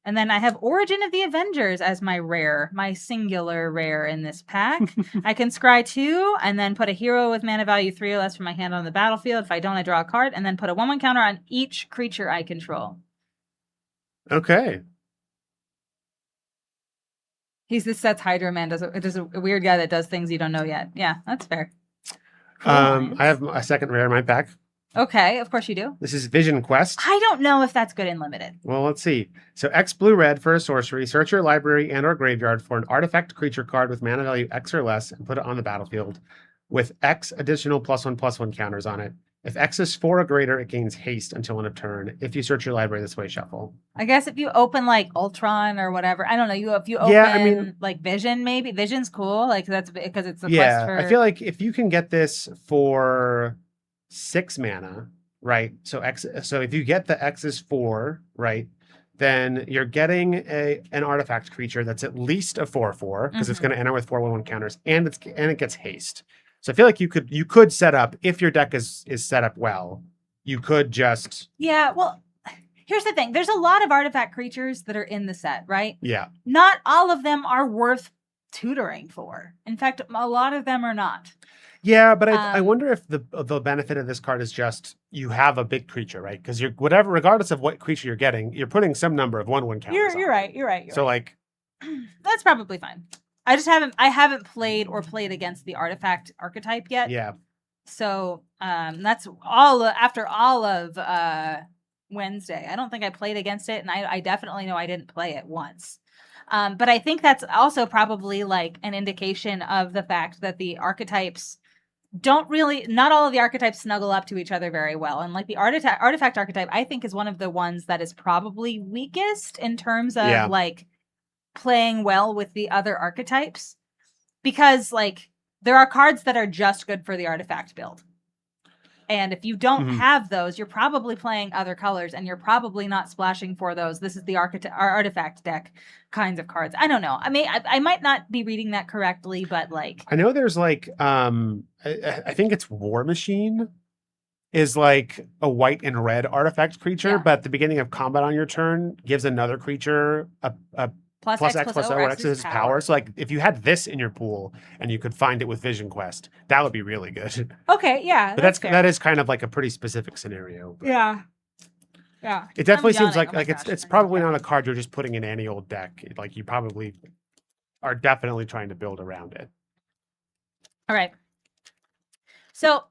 And then I have Origin of the Avengers as my singular rare in this pack. I can scry 2 and then put a hero with mana value 3 or less from my hand on the battlefield. If I don't, I draw a card and then put a 1/1 counter on each creature I control. Okay. He's this set's Hydra Man. Does a weird guy that does things you don't know yet. Yeah, that's fair. I have a second rare in my pack. Okay, of course you do. This is Vision Quest. I don't know if that's good in limited. Well, let's see. So X blue red for a sorcery. Search your library and or graveyard for an artifact creature card with mana value X or less and put it on the battlefield with X additional +1/+1 counters on it. If X is 4 or greater, it gains haste until end of turn. If you search your library this way, shuffle. I guess if you open like Ultron or whatever, I don't know. If you open Yeah, I mean- like Vision, maybe Vision's cool. Like that's because it's the Yeah, quest for. I feel like if you can get this for 6 mana, right? So if you get the X is 4, right? Then you're getting an artifact creature that's at least a 4/4 because it's going to enter with 4/1 counters and it gets haste. So I feel like you could set up, if your deck is set up well, you could just Yeah, well, here's the thing. There's a lot of artifact creatures that are in the set, right? yeah. Not all of them are worth tutoring for. In fact, a lot of them are not. Yeah, but I Um, wonder if the benefit of this card is just you have a big creature, right? Because you're regardless of what creature you're getting, you're putting some number of 1/1 counters. You're on. right. You're right. So like, That's probably fine. I haven't played against the artifact archetype yet. yeah, So that's after all of Wednesday. I don't think I played against it, and I definitely know I didn't play it once. But I think that's also probably like an indication of the fact that the archetypes not all of the archetypes snuggle up to each other very well. And like the artifact archetype, I think is one of the ones that is probably weakest in terms of like playing well with the other archetypes, because like there are cards that are just good for the artifact build. And if you don't have those, you're probably playing other colors and you're probably not splashing for those. This is the artifact deck kinds of cards. I don't know. I mean, I might not be reading that correctly, but like I know there's like I think it's War Machine is like a white and red artifact creature, but at the beginning of combat on your turn gives another creature a plus X plus O or X is power. So like if you had this in your pool and you could find it with Vision Quest, that would be really good. Okay, yeah. But fair. that is kind of like a pretty specific scenario. But Yeah. Yeah. it definitely seems yawning. like Oh my gosh, it's I probably know. not a card you're just putting in any old deck. Like you probably are definitely trying to build around it. All right. So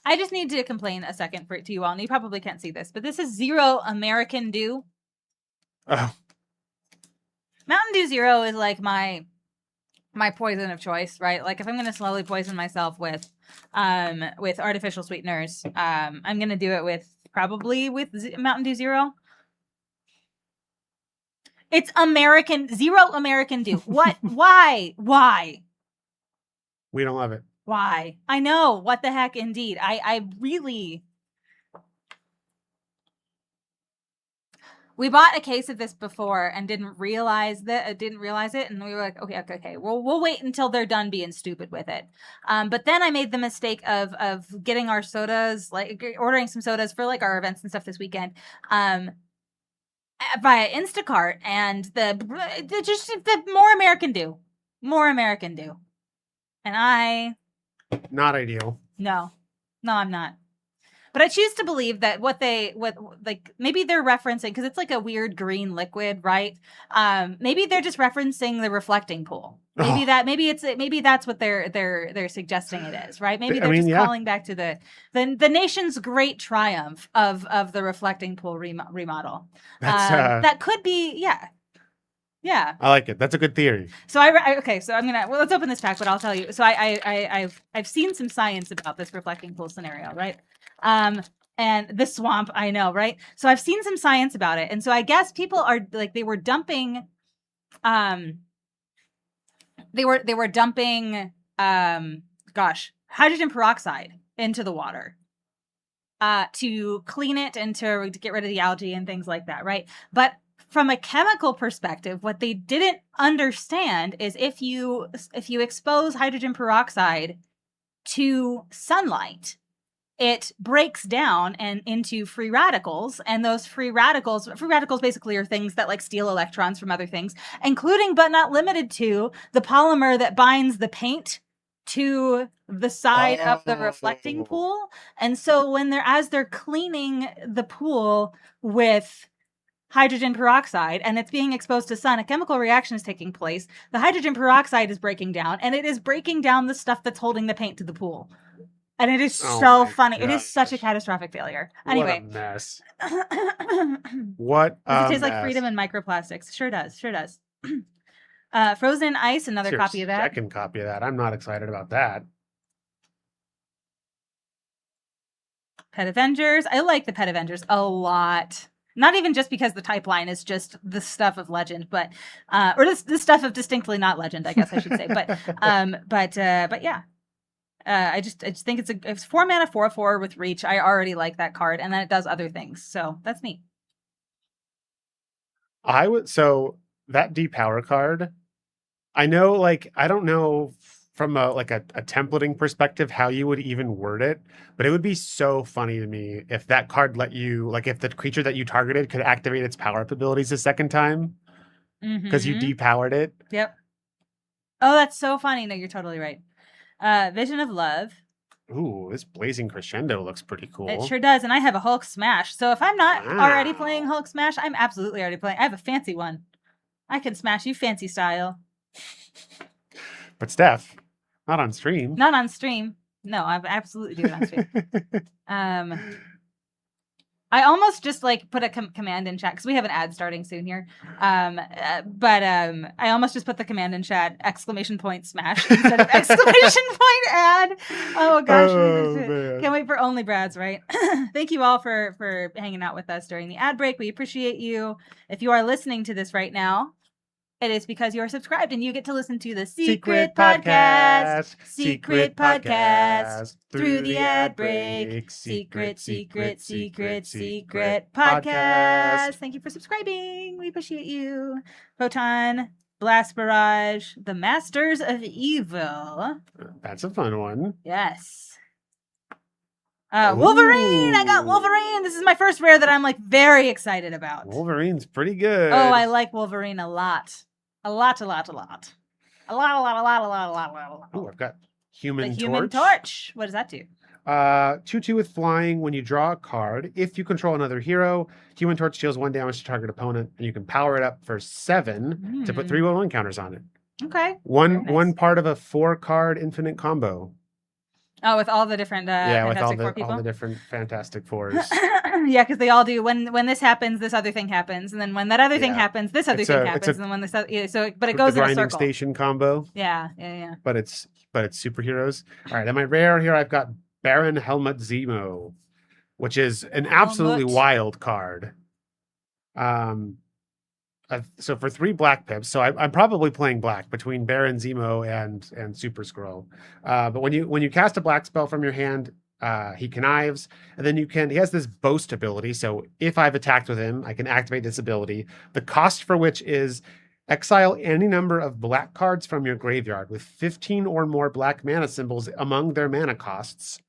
I just need to complain a second to you all, and you probably can't see this, but this is Zero American Dew. Oh, Mountain Dew Zero is like my poison of choice, right? Like if I'm gonna slowly poison myself with artificial sweeteners, I'm gonna do it with Mountain Dew Zero. It's Zero American Dew. What? Why? we don't love it. Why? I know. What the heck, indeed. I really... We bought a case of this before and didn't realize it, and we were like, okay. We'll wait until they're done being stupid with it. But then I made the mistake of getting our sodas, like ordering some sodas for like our events and stuff this weekend, via Instacart, and the more American do, and I Not ideal. no, I'm not. But I choose to believe that what maybe they're referencing, because it's like a weird green liquid, right? Maybe they're just referencing the reflecting pool. Maybe that's what they're suggesting it is, right? Maybe they're calling back to the nation's great triumph of the reflecting pool remodel. That could be, yeah. Yeah, I like it. That's a good theory. So so let's open this pack, but I'll tell you. So I've seen some science about this reflecting pool scenario, right? And the swamp, I know, right? So I've seen some science about it, and so I guess people are like they were dumping hydrogen peroxide into the water to clean it and to get rid of the algae and things like that, right? But from a chemical perspective, what they didn't understand is if you expose hydrogen peroxide to sunlight, it breaks down and into free radicals, and those free radicals basically are things that like steal electrons from other things, including but not limited to the polymer that binds the paint to the side of the reflecting pool. And so as they're cleaning the pool with hydrogen peroxide and it's being exposed to sun, a chemical reaction is taking place. The hydrogen peroxide is breaking down, and it is breaking down the stuff that's holding the paint to the pool. And it is so funny. It is such a catastrophic failure. Anyway. What a mess. What Does it taste like freedom and microplastics? Sure does. Frozen Ice, another copy of that. Second copy of that. I'm not excited about that. Pet Avengers. I like the Pet Avengers a lot. Not even just because the type line is just the stuff of legend, but or the stuff of distinctly not legend, I guess I should say. But yeah. I just think it's 4 mana 4/4 with reach. I already like that card, and then it does other things. So that's neat. So that depower card, I know, like, I don't know from a templating perspective how you would even word it, but it would be so funny to me if that card let you, like, if the creature that you targeted could activate its power up abilities a second time because you depowered it. Yep. Oh, that's so funny. No, you're totally right. Vision of Love. Ooh, this Blazing Crescendo looks pretty cool. It sure does, and I have a Hulk Smash. So if I'm not already playing Hulk Smash, I'm absolutely already playing. I have a fancy one. I can smash you fancy style. But Steph, not on stream. Not on stream. No, I absolutely do it on stream. I almost just like put a command in chat because we have an ad starting soon here. But I almost just put the command in chat !smash instead of ! ad. Oh gosh, can't wait for Only Brads, right? Thank you all for hanging out with us during the ad break. We appreciate you. If you are listening to this right now, it is because you are subscribed and you get to listen to the Secret Podcast through the ad break. Secret Podcast. Thank you for subscribing. We appreciate you. Photon, Blast Barrage, The Masters of Evil. That's a fun one. Yes. Wolverine! I got Wolverine! This is my first rare that I'm like very excited about. Wolverine's pretty good. Oh, I like Wolverine a lot. A lot. Oh, I've got Human Torch. What does that do? 2/2 with flying. When you draw a card, if you control another hero, Human Torch deals 1 damage to target opponent, and you can power it up for 7 to put 3/1 counters on it. Okay. One part of a 4-card infinite combo. Oh, with all the different with all the different Fantastic Fours. Yeah, because they all do. When this happens, this other thing happens, and then when that other thing happens, this other thing happens, and then when this but it goes in a circle. Grinding Station combo. Yeah. But it's superheroes. All right, and my rare here, I've got Baron Helmut Zemo, which is an absolutely wild card. So for 3 black pips, so I'm probably playing black between Baron Zemo and Super Skrull. But when you cast a black spell from your hand, he connives, and then he has this boast ability. So if I've attacked with him, I can activate this ability, the cost for which is exile any number of black cards from your graveyard with 15 or more black mana symbols among their mana costs.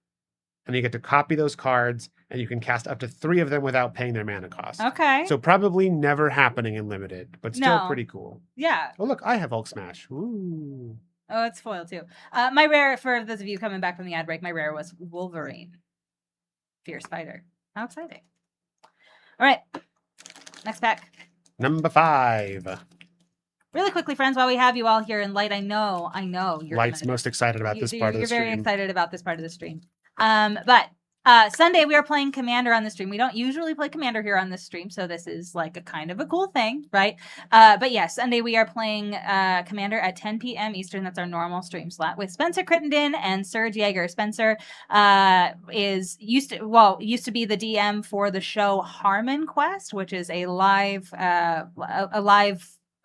And you get to copy those cards, and you can cast up to 3 of them without paying their mana cost. Okay. So probably never happening in limited, but still pretty cool. Yeah. Oh, look, I have Hulk Smash. Ooh. Oh, it's foil too. My rare, for those of you coming back from the ad break, my rare was Wolverine. Fierce Fighter. How exciting. All right. Next pack. Number 5. Really quickly, friends, while we have you all here in Light, I know you're Light's most excited about this part of the stream. You're very excited about this part of the stream. But Sunday we are playing Commander on the stream. We don't usually play Commander here on this stream, so this is like a kind of a cool thing, right? But yes, Sunday we are playing Commander at 10 p.m. Eastern. That's our normal stream slot with Spencer Crittenden and Serge Jaeger. Spencer used to be the DM for the show Harmon Quest, which is a live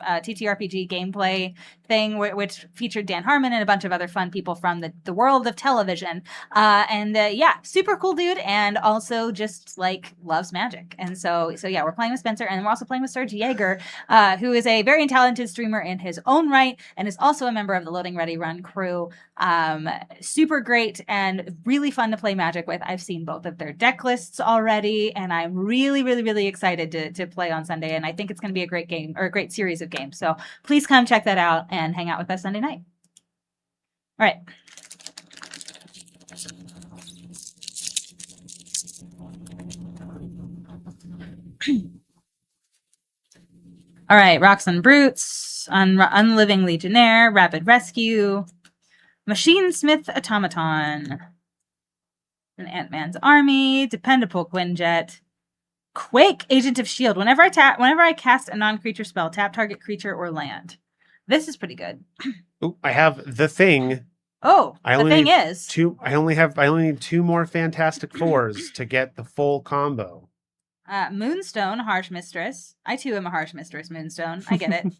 TTRPG gameplay thing, which featured Dan Harmon and a bunch of other fun people from the world of television. Yeah, super cool dude, and also just like loves Magic. And so yeah, we're playing with Spencer, and we're also playing with Serge Jaeger, who is a very talented streamer in his own right, and is also a member of the Loading Ready Run crew. Super great and really fun to play Magic with. I've seen both of their deck lists already, and I'm really, really, really excited to play on Sunday. And I think it's going to be a great game, or a great series of games. So please come check that out and hang out with us Sunday night. All right. All right, Rocks and Brutes, Unliving Legionnaire, Rapid Rescue, Machine Smith Automaton, an Ant-Man's Army, Dependable Quinjet, Quake, Agent of S.H.I.E.L.D. Whenever I cast a non-creature spell, tap target creature or land. This is pretty good. Ooh, I have The Thing. Oh, I only need 2 more Fantastic Fours to get the full combo. Moonstone, Harsh Mistress. I too am a Harsh Mistress, Moonstone. I get it.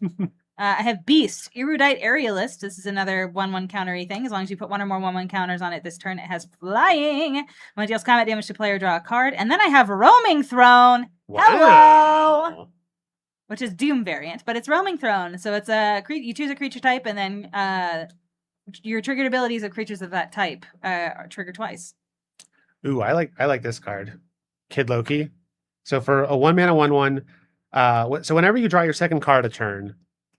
I have Beast, Erudite Aerialist. This is another 1/1 countery thing. As long as you put 1 or more 1/1 counters on it this turn, it has flying. When it deals combat damage to player, draw a card. And then I have Roaming Throne. Wow. Hello! Which is Doom variant, but it's Roaming Throne. So it's you choose a creature type, and then your triggered abilities of creatures of that type are triggered twice. Ooh, I like this card. Kid Loki. So for a 1-mana 1/1, so whenever you draw your second card a turn,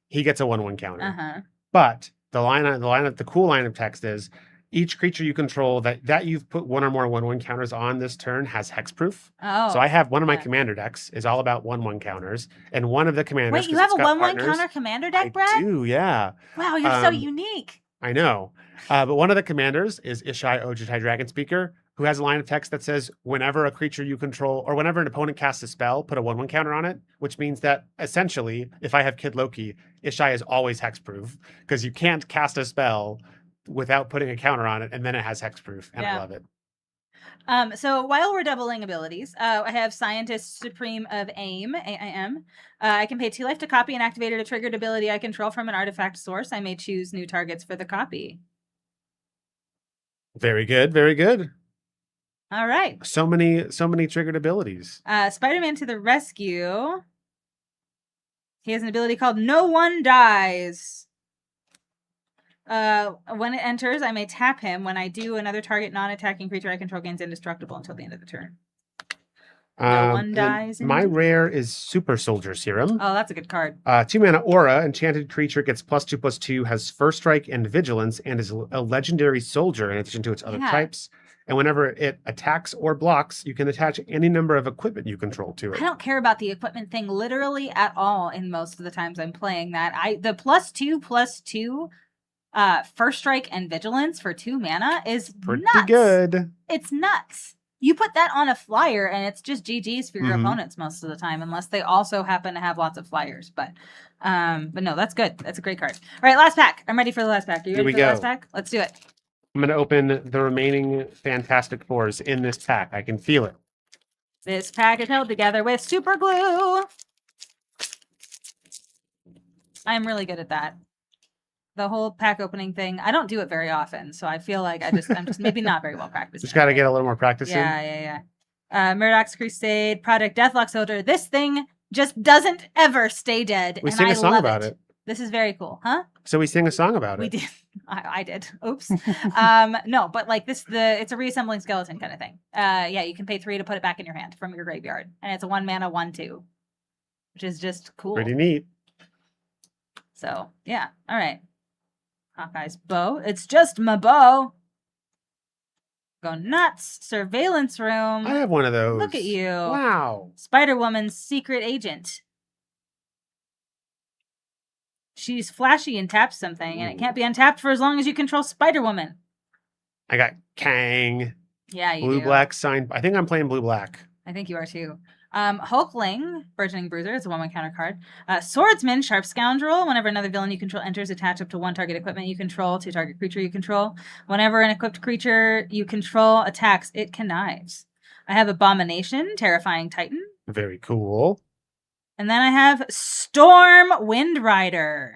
he gets a 1/1 counter. Uh-huh. But the cool line of text is each creature you control that you've put 1 or more 1/1 counters on this turn has hexproof. Oh. So I have one of my commander decks is all about 1/1 counters, and one of the commanders. Wait, you have a 1/1 counter commander deck, Brad? I do, yeah. Wow, you're so unique. I know. But one of the commanders is Ishai Ojutai Dragonspeaker, who has a line of text that says, whenever a creature you control, or whenever an opponent casts a spell, put a 1/1 counter on it, which means that essentially, if I have Kid Loki, Ishai is always hexproof, because you can't cast a spell without putting a counter on it, and then it has hexproof, and I love it. So while we're doubling abilities, I have Scientist Supreme of AIM, AIM. I can pay 2 life to copy and activate a triggered ability I control from an artifact source. I may choose new targets for the copy. Very good, very good. All right. So many triggered abilities. Spider-Man to the rescue. He has an ability called No One Dies. When it enters, I may tap him. When I do, another target non-attacking creature I control gains indestructible until the end of the turn. No one dies. My rare is Super Soldier Serum. Oh, that's a good card. 2 mana aura. Enchanted creature gets +2/+2, has First Strike and Vigilance, and is a legendary soldier in addition to its other types. And whenever it attacks or blocks, you can attach any number of equipment you control to it. I don't care about the equipment thing literally at all in most of the times I'm playing that. The +2/+2 First Strike and Vigilance for 2 mana is pretty nuts. good. It's nuts. You put that on a flyer and it's just GG's for your opponents most of the time, unless they also happen to have lots of flyers. But no, that's good. That's a great card. All right, last pack. I'm ready for the last pack. Are you ready for the last pack? Let's do it. I'm going to open the remaining Fantastic Fours in this pack. I can feel it. This pack is held together with super glue. I'm really good at that. the whole pack opening thing. I don't do it very often, so I feel like I'm just maybe not very well practiced. Just got to get a little more practice in. Yeah. Murdoch's Crusade, Project Deathlock Soldier. This thing just doesn't ever stay dead. We sing a song about it. This is very cool, huh? So we sing a song about it. We did. I did. Oops. No, but like it's a reassembling skeleton kind of thing. Yeah, you can pay 3 to put it back in your hand from your graveyard, and it's a 1 mana 1/2, which is just cool. Pretty neat. So yeah, all right. Hawkeye's bow. It's just my bow. Go nuts. Surveillance room. I have one of those. Look at you. Wow. Spider-Woman's secret agent. She's flashy and taps something, and it can't be untapped for as long as you control Spider-Woman. I got Kang. Yeah, you Blue do. black sign. I think I'm playing blue black. I think you are too. Hulkling, Burgeoning Bruiser, is a 1/1 counter card. Swordsman, Sharp Scoundrel. Whenever another villain you control enters, attach up to 1 target equipment you control to target creature you control. Whenever an equipped creature you control attacks, it connives. I have Abomination, Terrifying Titan. Very cool. And then I have Storm Windrider.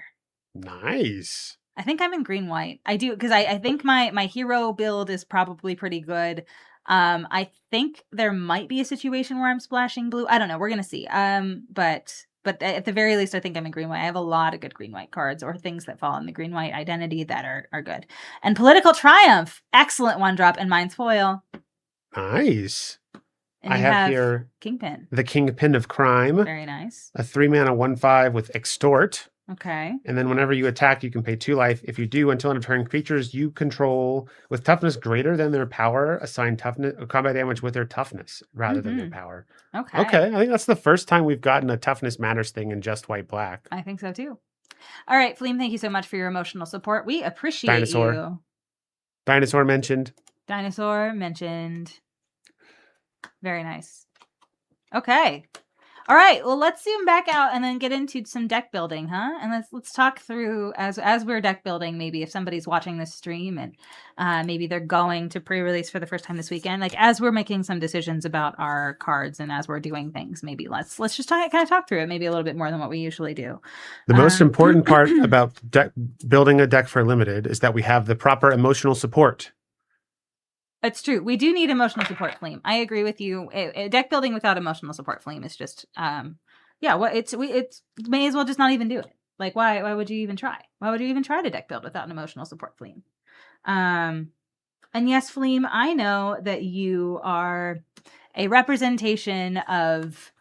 Nice. I think I'm in green-white. I do, because I think my hero build is probably pretty good. I think there might be a situation where I'm splashing blue. I don't know. We're gonna see. But at the very least, I think I'm in green white. I have a lot of good green white cards or things that fall in the green white identity that are good. And Political Triumph, excellent 1-drop, and mine's foil. Nice. And I have here Kingpin. The Kingpin of Crime. Very nice. A 3 mana 1/5 with Extort. Okay. And then whenever you attack, you can pay 2 life. If you do, until end of turn, creatures you control with toughness greater than their power assign toughness or combat damage with their toughness rather than their power. Okay. Okay. I think that's the first time we've gotten a toughness matters thing in just white black. I think so too. All right, Fleem, thank you so much for your emotional support. We appreciate you. Dinosaur mentioned. Very nice. Okay. All right. Well, let's zoom back out and then get into some deck building, huh? And let's talk through as we're deck building. Maybe if somebody's watching this stream and maybe they're going to pre-release for the first time this weekend, like as we're making some decisions about our cards and as we're doing things, maybe let's just kind of talk through it, maybe a little bit more than what we usually do. The most important part about building a deck for limited is that we have the proper emotional support. It's true. We do need emotional support, Fleem. I agree with you. Deck building without emotional support, Fleem, is just, it's may as well just not even do it. Like, why would you even try? Why would you even try to deck build without an emotional support, Fleem? And yes, Fleem, I know that you are a representation of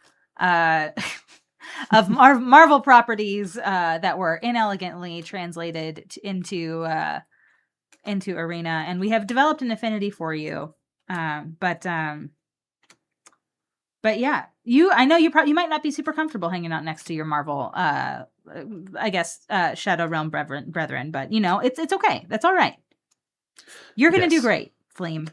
Marvel properties that were inelegantly translated into Arena, and we have developed an affinity for you. But yeah, I know you might not be super comfortable hanging out next to your Marvel, Shadow Realm brethren, but you know, it's okay. That's all right. You're gonna do great, Fleem.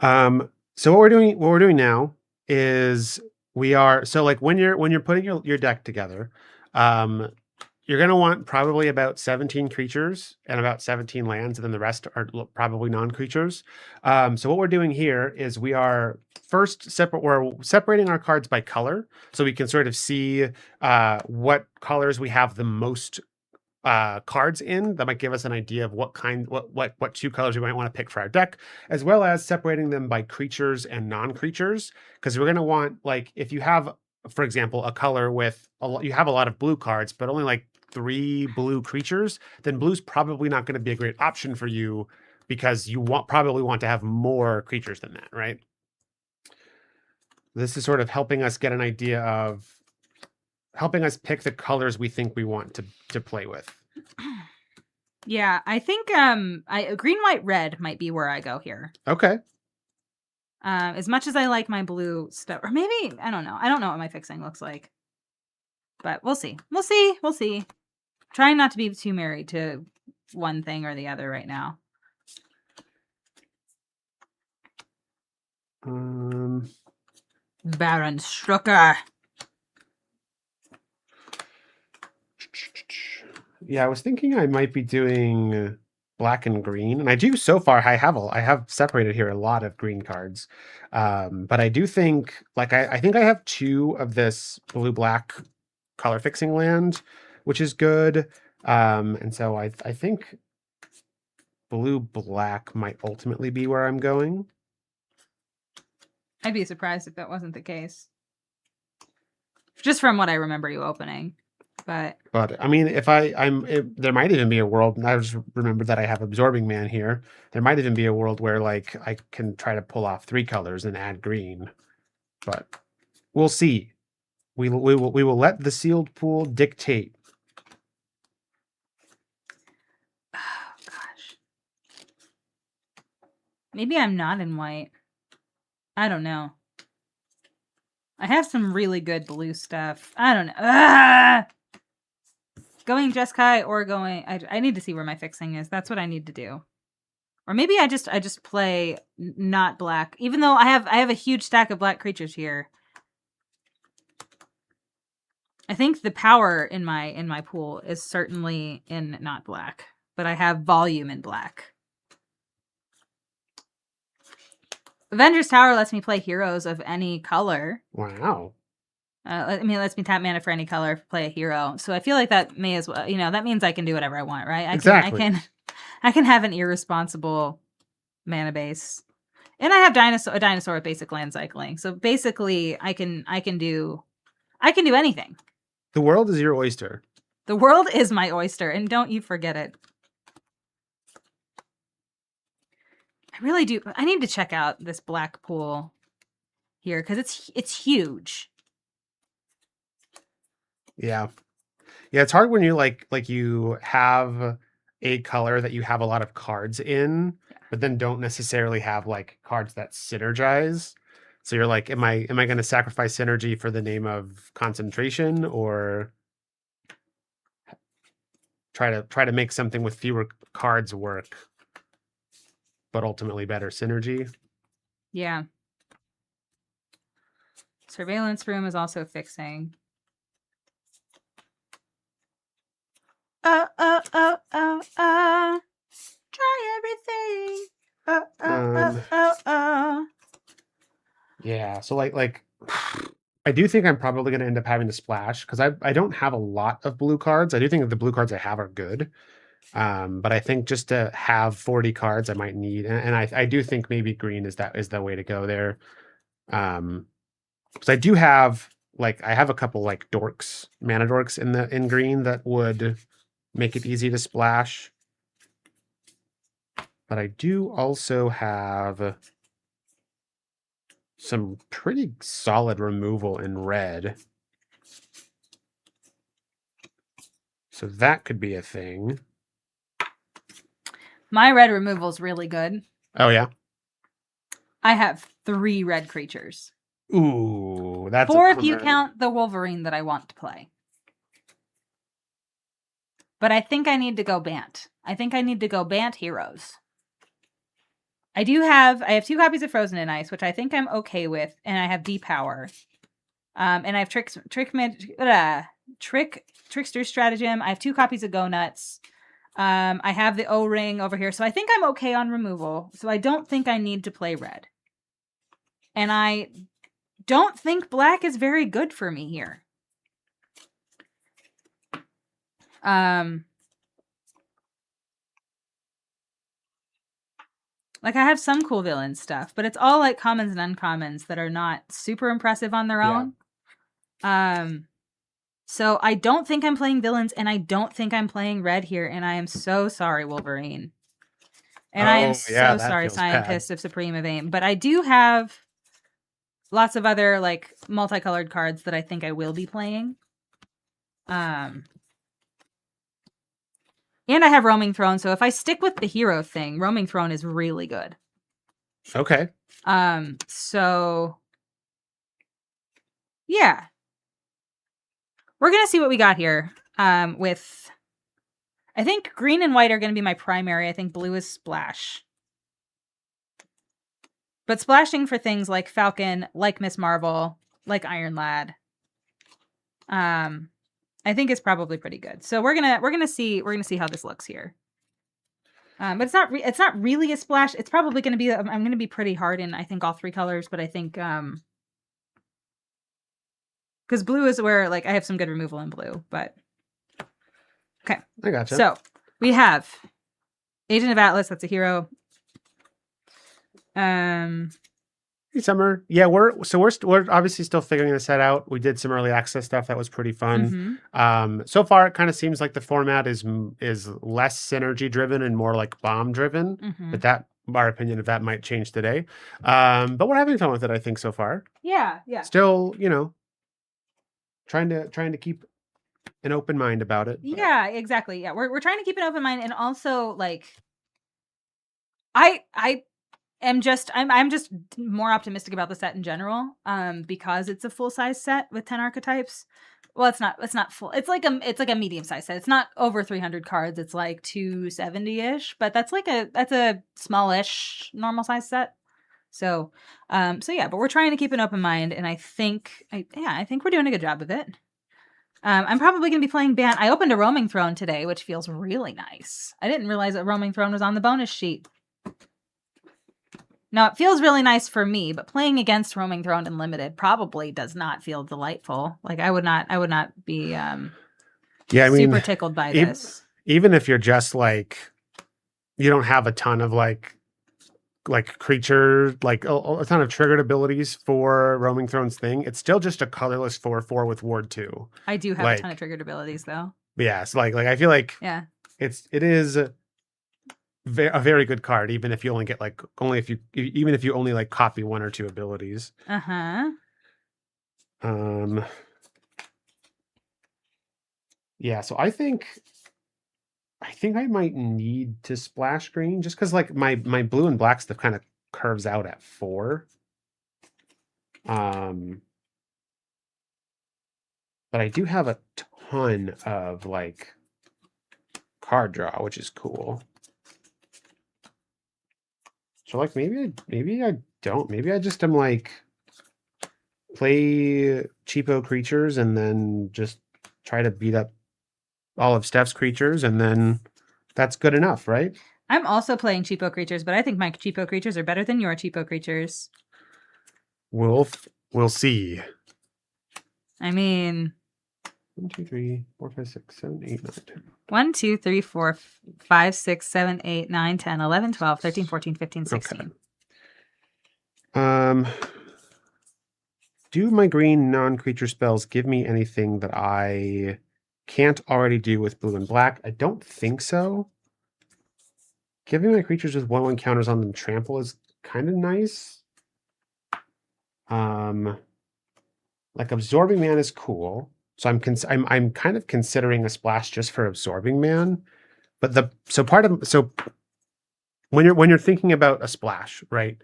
So what we're doing now is when you're putting your deck together, you're going to want probably about 17 creatures and about 17 lands, and then the rest are probably non-creatures. So what we're doing here is we're separating our cards by color, so we can sort of see what colors we have the most cards in. That might give us an idea of what 2 colors we might want to pick for our deck, as well as separating them by creatures and non-creatures, because we're going to want, like, if you have, for example, a color with you have a lot of blue cards, but only like 3 blue creatures, then blue's probably not going to be a great option for you because you probably want to have more creatures than that, right? This is sort of helping us get an idea of helping us pick the colors we think we want to play with. Yeah, I think green, white, red might be where I go here. Okay. As much as I like my blue stuff, or maybe I don't know what my fixing looks like, but we'll see. Trying not to be too married to one thing or the other right now. Baron Strucker. Yeah, I was thinking I might be doing black and green, and I do so far. I have separated here a lot of green cards, but I do think I think I have 2 of this blue black color fixing land, which is good. And so I think blue black might ultimately be where I'm going. I'd be surprised if that wasn't the case. Just from what I remember you opening. But I mean, there might even be a world, and I just remember that I have Absorbing Man here. There might even be a world where like I can try to pull off 3 colors and add green, but we'll see. We will let the sealed pool dictate. oh gosh. Maybe I'm not in white. I don't know. I have some really good blue stuff. I don't know. Ah! Going Jeskai or going... I need to see where my fixing is. That's what I need to do. Or maybe I just play not black. Even though I have a huge stack of black creatures here. I think the power in my pool is certainly in not black. But I have volume in black. Avengers Tower lets me play heroes of any color. Wow. I mean, it lets me tap mana for any color, play a hero. So I feel like that may as well, that means I can do whatever I want, right? Exactly. I can have an irresponsible mana base, and I have a dinosaur with basic land cycling. So basically, I can do anything. The world is your oyster. The world is my oyster, and don't you forget it. I really do. I need to check out this black pool here because it's huge. Yeah. Yeah, it's hard when you like you have a color that you have a lot of cards in, but then don't necessarily have like cards that synergize. So you're like, am I going to sacrifice synergy for the name of concentration, or try to make something with fewer cards work, but ultimately better synergy? Yeah. Surveillance room is also fixing. Try everything. Yeah, so like I do think I'm probably going to end up having to splash because I don't have a lot of blue cards. I do think that the blue cards I have are good. But I think just to have 40 cards I might need, and I do think maybe green is the way to go there. Because I do have I have a couple like mana dorks in green that would make it easy to splash. But I do also have some pretty solid removal in red. So that could be a thing. My red removal is really good. Oh, yeah? I have 3 red creatures. Ooh, that's 4 if you count the Wolverine that I want to play. But I think I need to go Bant. I think I need to go Bant heroes. I have 2 copies of Frozen in Ice, which I think I'm okay with, and I have Depower. And I have Trickster Stratagem. I have 2 copies of Go Nuts. I have the O-Ring over here, so I think I'm okay on removal. So I don't think I need to play red. And I don't think black is very good for me here. Like, I have some cool villain stuff, but it's all like commons and uncommons that are not super impressive on their own. So I don't think I'm playing villains, and I don't think I'm playing red here, and I am so sorry, Wolverine. And I am so sorry, Scientist of Supreme Evade. But I do have lots of other like multicolored cards that I think I will be playing. And I have Roaming Throne, so if I stick with the hero thing, Roaming Throne is really good. Okay. So yeah. We're gonna see what we got here. With I think green and white are gonna be my primary. I think blue is splash. But splashing for things like Falcon, like Miss Marvel, like Iron Lad, I think is probably pretty good. So we're gonna see how this looks here. But it's not really a splash. It's probably gonna be I'm gonna be pretty hard in I think all 3 colors, but I think because blue is where like I have some good removal in blue, but Okay. I gotcha. So we have Agent of Atlas. That's a hero. Hey, Summer. Yeah, we're obviously still figuring this set out. We did some early access stuff that was pretty fun. So far, it kind of seems like the format is less synergy driven and more like bomb driven. But that, our opinion of that might change today. But we're having fun with it, I think, so far. Yeah. Still, trying to keep an open mind about it. Yeah, exactly. Yeah, we're trying to keep an open mind, and also like, I'm just more optimistic about the set in general, because it's a full size set with 10 archetypes. Well, it's not full. It's like a medium size set. It's not over 300 cards. It's like 270-ish, but that's a smallish normal size set. So yeah, but we're trying to keep an open mind, and I think we're doing a good job of it. I'm probably going to be playing Ban. I opened a Roaming Throne today, which feels really nice. I didn't realize that Roaming Throne was on the bonus sheet. Now, it feels really nice for me, but playing against Roaming Throne in Limited probably does not feel delightful. Like, I would not be super tickled by this. Even if you're just like, you don't have a ton of like creature, like a ton of triggered abilities for Roaming Throne's thing, it's still just a colorless 4/4 with Ward 2. I do have a ton of triggered abilities though. Yeah, so like I feel like it is a very good card, even if you only get even if you only like copy 1 or 2 abilities. Yeah, so I think I might need to splash green just because like my blue and black stuff kind of curves out at 4. But I do have a ton of like card draw, which is cool. So like maybe I don't. Maybe I just am like play cheapo creatures and then just try to beat up all of Steph's creatures, and then that's good enough, right? I'm also playing cheapo creatures, but I think my cheapo creatures are better than your cheapo creatures. We'll see. I mean, 1, 2, 3, 4, 5, 6, 7, 8, 9, 10. 1, 2, 3, 4, 5, 6, 7, 8, 9, 10, 11, 12, 13, 14, 15, 16. Okay. Do my green non-creature spells give me anything that I can't already do with blue and black? I don't think so. Giving my creatures with 1/1 counters on them trample is kind of nice. Like Absorbing Man is cool. So I'm kind of considering a splash just for Absorbing Man. But when you're thinking about a splash, right?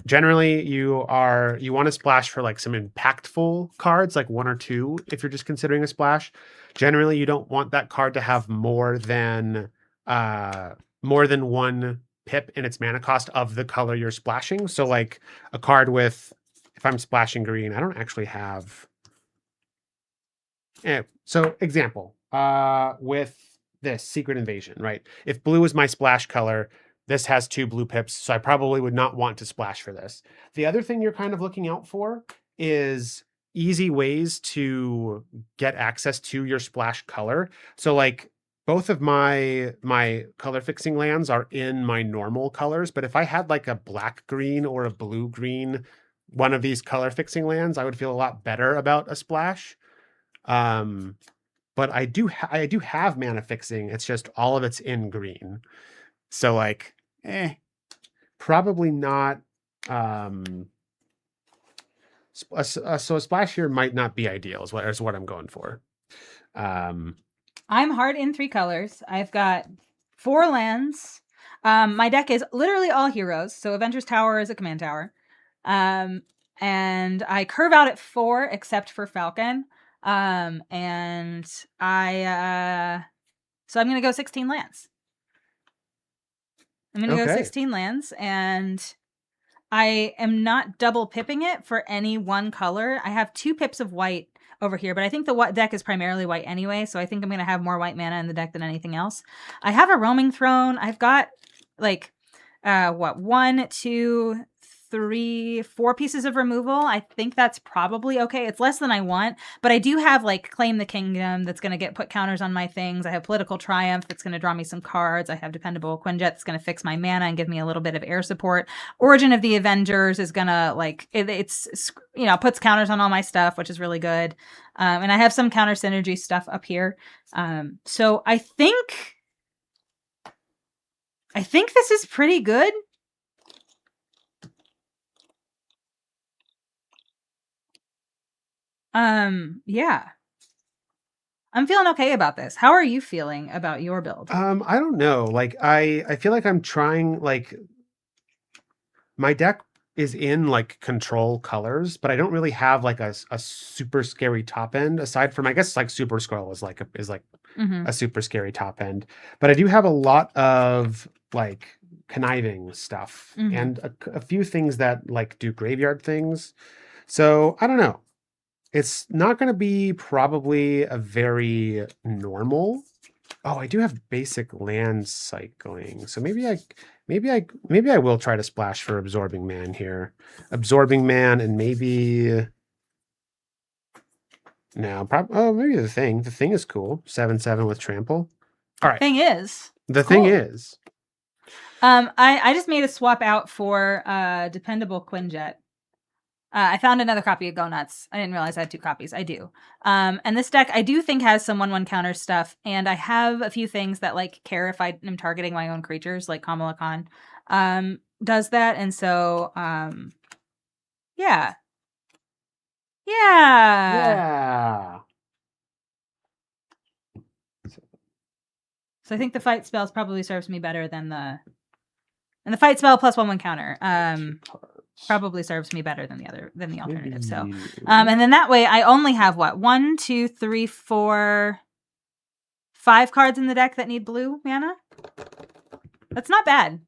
Generally you want to splash for like some impactful cards, like 1 or 2, if you're just considering a splash. Generally, you don't want that card to have more than 1 pip in its mana cost of the color you're splashing. So like a card with, if I'm splashing green, I don't actually have. So example, with this Secret Invasion, right? If blue is my splash color, this has 2 blue pips, so I probably would not want to splash for this. The other thing you're kind of looking out for is easy ways to get access to your splash color. So like both of my color fixing lands are in my normal colors, but if I had like a black green or a blue green, one of these color fixing lands, I would feel a lot better about a splash. But I do have mana fixing. It's just all of it's in green. So like, probably not. So a splash here might not be ideal. Is what I'm going for. I'm hard in 3 colors. I've got 4 lands. My deck is literally all heroes. So Avengers Tower is a command tower. And I curve out at 4 except for Falcon. And so I'm gonna go 16 lands. I'm gonna go 16 lands, and I am not double pipping it for any one color. I have 2 pips of white over here, but I think the deck is primarily white anyway, so I think I'm gonna have more white mana in the deck than anything else. I have a Roaming Throne. I've got like 1, 2, 4 pieces of removal. I think that's probably okay. It's less than I want, but I do have like Claim the Kingdom that's going to put counters on my things. I have Political Triumph that's going to draw me some cards. I have Dependable Quinjet that's going to fix my mana and give me a little bit of air support. Origin of the Avengers is going to like, it's, you know, puts counters on all my stuff, which is really good. And I have some counter synergy stuff up here. So I think this is pretty good. Yeah. I'm feeling okay about this. How are you feeling about your build? I don't know. Like I feel like I'm trying, like my deck is in like control colors, but I don't really have like a super scary top end aside from, I guess, like Super Scroll is like a super scary top end. But I do have a lot of like conniving stuff and a few things that like do graveyard things. So I don't know. It's not going to be probably a very normal. Oh, I do have basic land cycling. So maybe I will try to splash for Absorbing Man here. Absorbing Man and maybe no, maybe the thing. The thing is cool. 7/7 with trample. All right. Thing is. The thing is. I just made a swap out for Dependable Quinjet. I found another copy of Go Nuts. I didn't realize I had 2 copies. I do. And this deck I do think has some 1/1 counter stuff, and I have a few things that like care if I am targeting my own creatures, like Kamala Khan does that, and so yeah. Yeah. So I think the fight spells probably serves me better than the fight spell plus 1/1 counter. Probably serves me better than the alternative. So, and then that way I only have what 1, 2, 3, 4, 5 cards in the deck that need blue mana. That's not bad.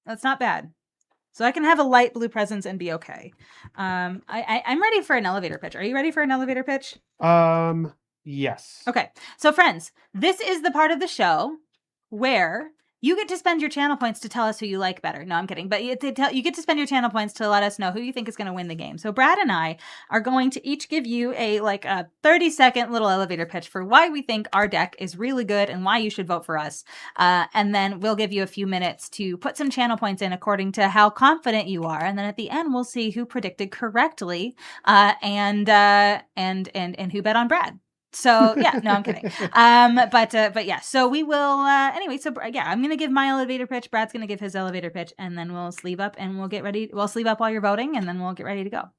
That's not bad. So I can have a light blue presence and be okay. I'm ready for an elevator pitch. Are you ready for an elevator pitch? Yes. Okay. So friends, this is the part of the show where you get to spend your channel points to tell us who you like better. No, I'm kidding. But you get to spend your channel points to let us know who you think is going to win the game. So Brad and I are going to each give you a 30-second little elevator pitch for why we think our deck is really good and why you should vote for us. And then we'll give you a few minutes to put some channel points in according to how confident you are. And then at the end, we'll see who predicted correctly and who bet on Brad. So yeah, no, I'm kidding. But yeah, so we will, anyway, so yeah, I'm going to give my elevator pitch. Brad's going to give his elevator pitch, and then we'll sleeve up and we'll get ready. We'll sleeve up while you're voting, and then we'll get ready to go. All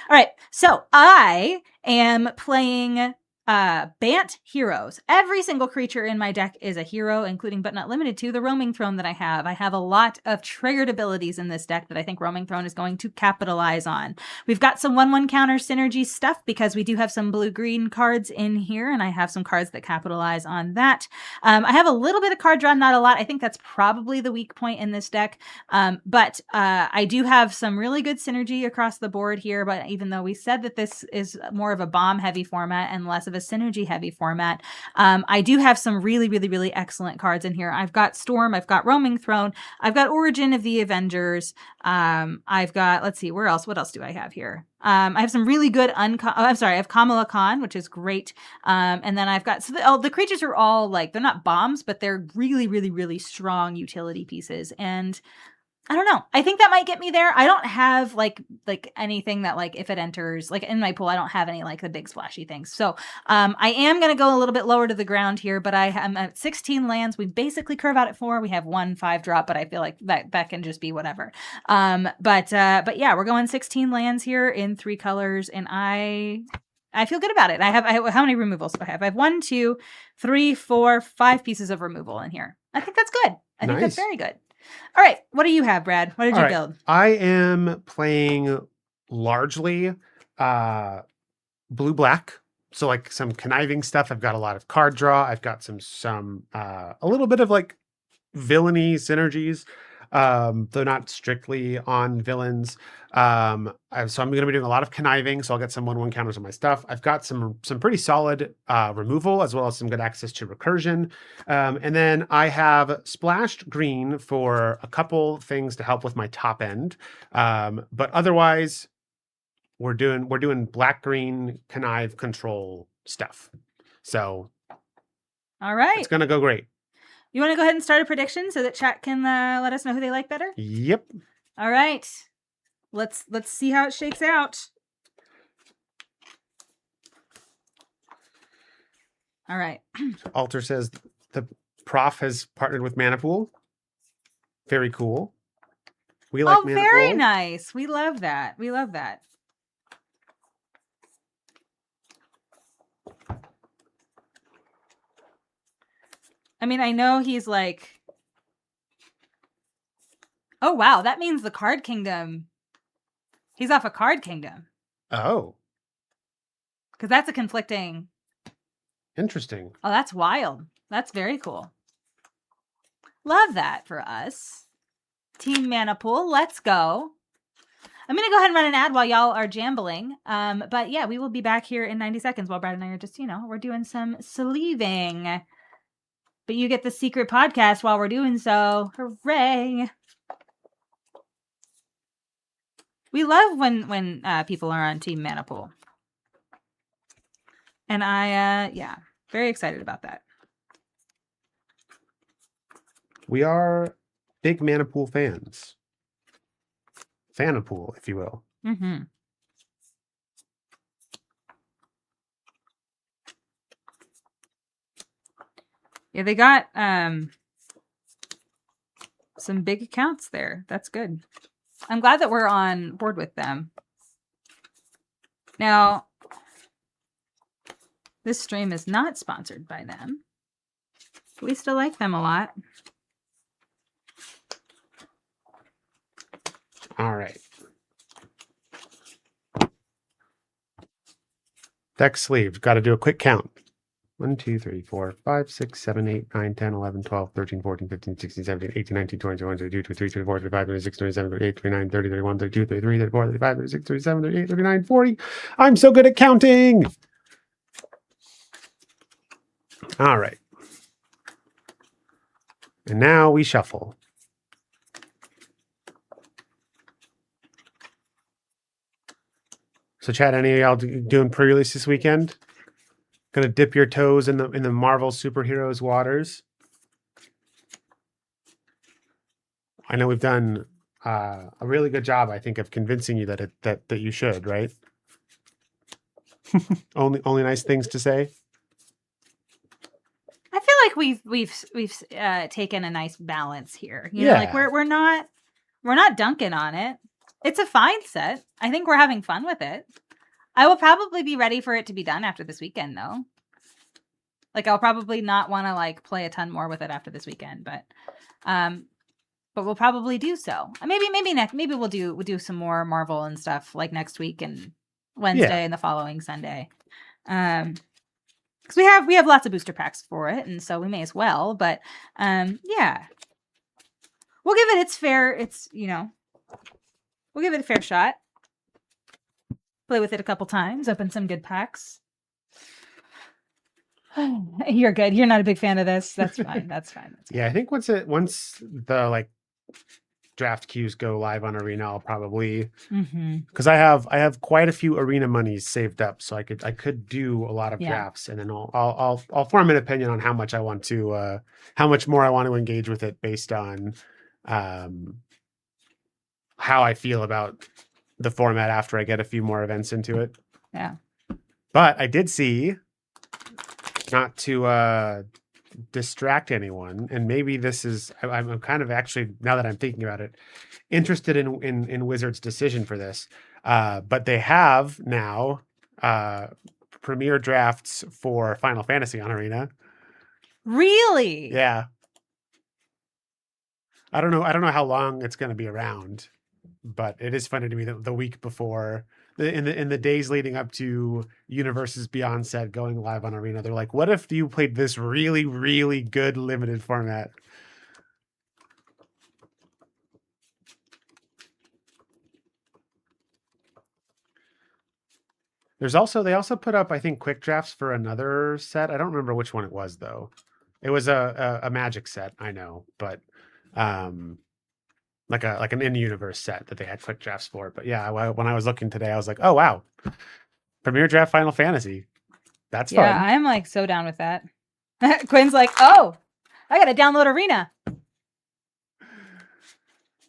right. So I am playing Bant Heroes. Every single creature in my deck is a hero, including but not limited to the Roaming Throne that I have. I have a lot of triggered abilities in this deck that I think Roaming Throne is going to capitalize on. We've got some 1/1 counter synergy stuff because we do have some blue-green cards in here, and I have some cards that capitalize on that. I have a little bit of card draw, not a lot. I think that's probably the weak point in this deck. But I do have some really good synergy across the board here, but even though we said that this is more of a bomb-heavy format and less of a synergy heavy format, I do have some really, really, really excellent cards in here. I've got Storm, I've got Roaming Throne, I've got Origin of the Avengers, I've got, let's see, what else do I have here? I have some really good I have Kamala Khan, which is great. And then I've got, so the creatures are all like, they're not bombs, but they're really, really, really strong utility pieces. And I don't know. I think that might get me there. I don't have like anything that like if it enters like in my pool, I don't have any like the big splashy things. So I am going to go a little bit lower to the ground here, but I'm at 16 lands. We basically curve out at 4. We have 1 5-drop, but I feel like that can just be whatever. But yeah, we're going 16 lands here in 3 colors, and I feel good about it. I have how many removals do I have? I have 1, 2, 3, 4, 5 pieces of removal in here. I think that's good. I think that's very good. All right. What do you have, Brad? What did you build? I am playing largely blue-black. So like some conniving stuff. I've got a lot of card draw. I've got some a little bit of like villainy synergies. though not strictly on villains. So I'm going to be doing a lot of conniving, so I'll get some 1/1 counters on my stuff. I've got some pretty solid removal, as well as some good access to recursion. And then I have splashed green for a couple things to help with my top end. But otherwise, we're doing black green connive control stuff. So All right. it's gonna go great. You want to go ahead and start a prediction so that chat can let us know who they like better? Yep. All right. Let's see how it shakes out. All right. Alter says the prof has partnered with Manapool. Very cool. We like Manapool. Very nice. We love that. We love that. I mean, I know he's like, oh, wow. That means the Card Kingdom. He's off a Card Kingdom. Oh. Because that's a conflicting. Interesting. Oh, that's wild. That's very cool. Love that for us. Team Manapool, let's go. I'm going to go ahead and run an ad while y'all are jambling. But yeah, we will be back here in 90 seconds while Brad and I are just, we're doing some sleeving. But you get the secret podcast while we're doing so. Hooray. We love when people are on Team Manapool. And I, very excited about that. We are big Manapool fans. Fanapool, if you will. Mm-hmm. Yeah, they got some big accounts there. That's good. I'm glad that we're on board with them. Now, this stream is not sponsored by them. We still like them a lot. All right. Deck sleeve. Got to do a quick count. 1, 2, 3, 4, 5, 6, 7, 8, 9, 10, 11, 12, 13, 14, 15, 16, 17, 18, 19, 20, 21, 22, 23, 24, 25, 26, 27, 28, 29, 30, 31, 32, 33, 34, 35, 36, 37, 38, 39, 40. I'm so good at counting. All right. And now we shuffle. So, Chad, any of y'all doing pre-release this weekend? Gonna dip your toes in the Marvel superheroes waters. I know we've done a really good job, I think, of convincing you that you should, right? only nice things to say. I feel like we've taken a nice balance here. You know, like we're not dunking on it. It's a fine set. I think we're having fun with it. I will probably be ready for it to be done after this weekend, though. Like, I'll probably not want to like play a ton more with it after this weekend, but we'll probably do so. Maybe we'll do some more Marvel and stuff like next week and Wednesday and the following Sunday. Because we have lots of booster packs for it, and so we may as well. But we'll give it its fair. We'll give it a fair shot. Play with it a couple times. Open some good packs. You're good. You're not a big fan of this. That's fine. That's fine. Yeah, I think once the like draft queues go live on Arena, I'll probably because I have quite a few Arena monies saved up, so I could do a lot of drafts, and then I'll form an opinion on how much I want to how much more I want to engage with it based on how I feel about the format after I get a few more events into it. Yeah. But I did see, not to distract anyone, and maybe this is, I'm kind of actually, now that I'm thinking about it, interested in Wizards' decision for this. But they have now premier drafts for Final Fantasy on Arena. Really? Yeah. I don't know how long it's going to be around, but it is funny to me that the week before, in the days leading up to Universes Beyond set going live on Arena, they're like, what if you played this really, really good limited format? They also put up, I think, quick drafts for another set. I don't remember which one it was though. It was a magic set, I know, but like an in-universe set that they had quick drafts for. But yeah, when I was looking today, I was like, oh wow, Premier Draft Final Fantasy. That's fun. Yeah, I'm like so down with that. Quinn's like, oh, I gotta download Arena.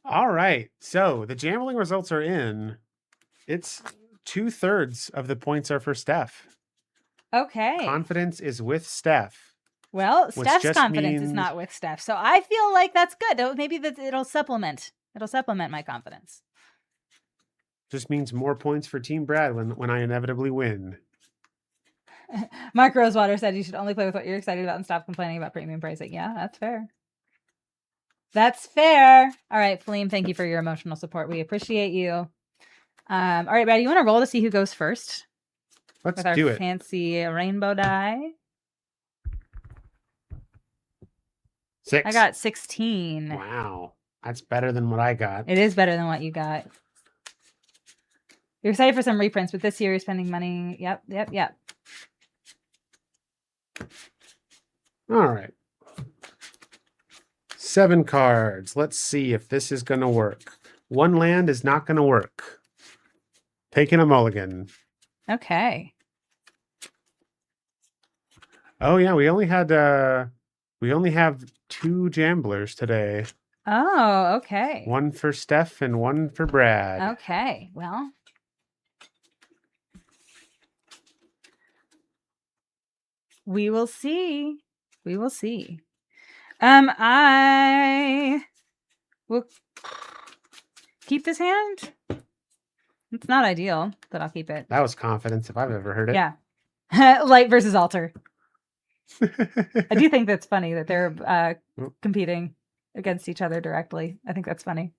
All right, so the Jambling results are in. It's 2/3 of the points are for Steph. Okay. Confidence is with Steph. Well, which Steph's just confidence is means- not with Steph, so I feel like that's good. Maybe it'll supplement. It'll supplement my confidence. Just means more points for Team Brad when I inevitably win. Mark Rosewater said you should only play with what you're excited about and stop complaining about premium pricing. Yeah, that's fair. That's fair. All right, Fleem, thank you for your emotional support. We appreciate you. All right, Brad, you want to roll to see who goes first? Let's with our do it. fancy rainbow die. 6. I got 16. Wow. That's better than what I got. It is better than what you got. You're excited for some reprints, but this year you're spending money. Yep. All right. 7 cards. Let's see if this is going to work. 1 land is not going to work. Taking a mulligan. Okay. Oh yeah, we only have 2 Jamblers today. Oh, okay. 1 for Steph and 1 for Brad. Okay. Well, we will see. We will see. I will keep this hand. It's not ideal, but I'll keep it. That was confidence if I've ever heard it. Yeah. Light versus altar. I do think that's funny that they're competing against each other directly. I think that's funny.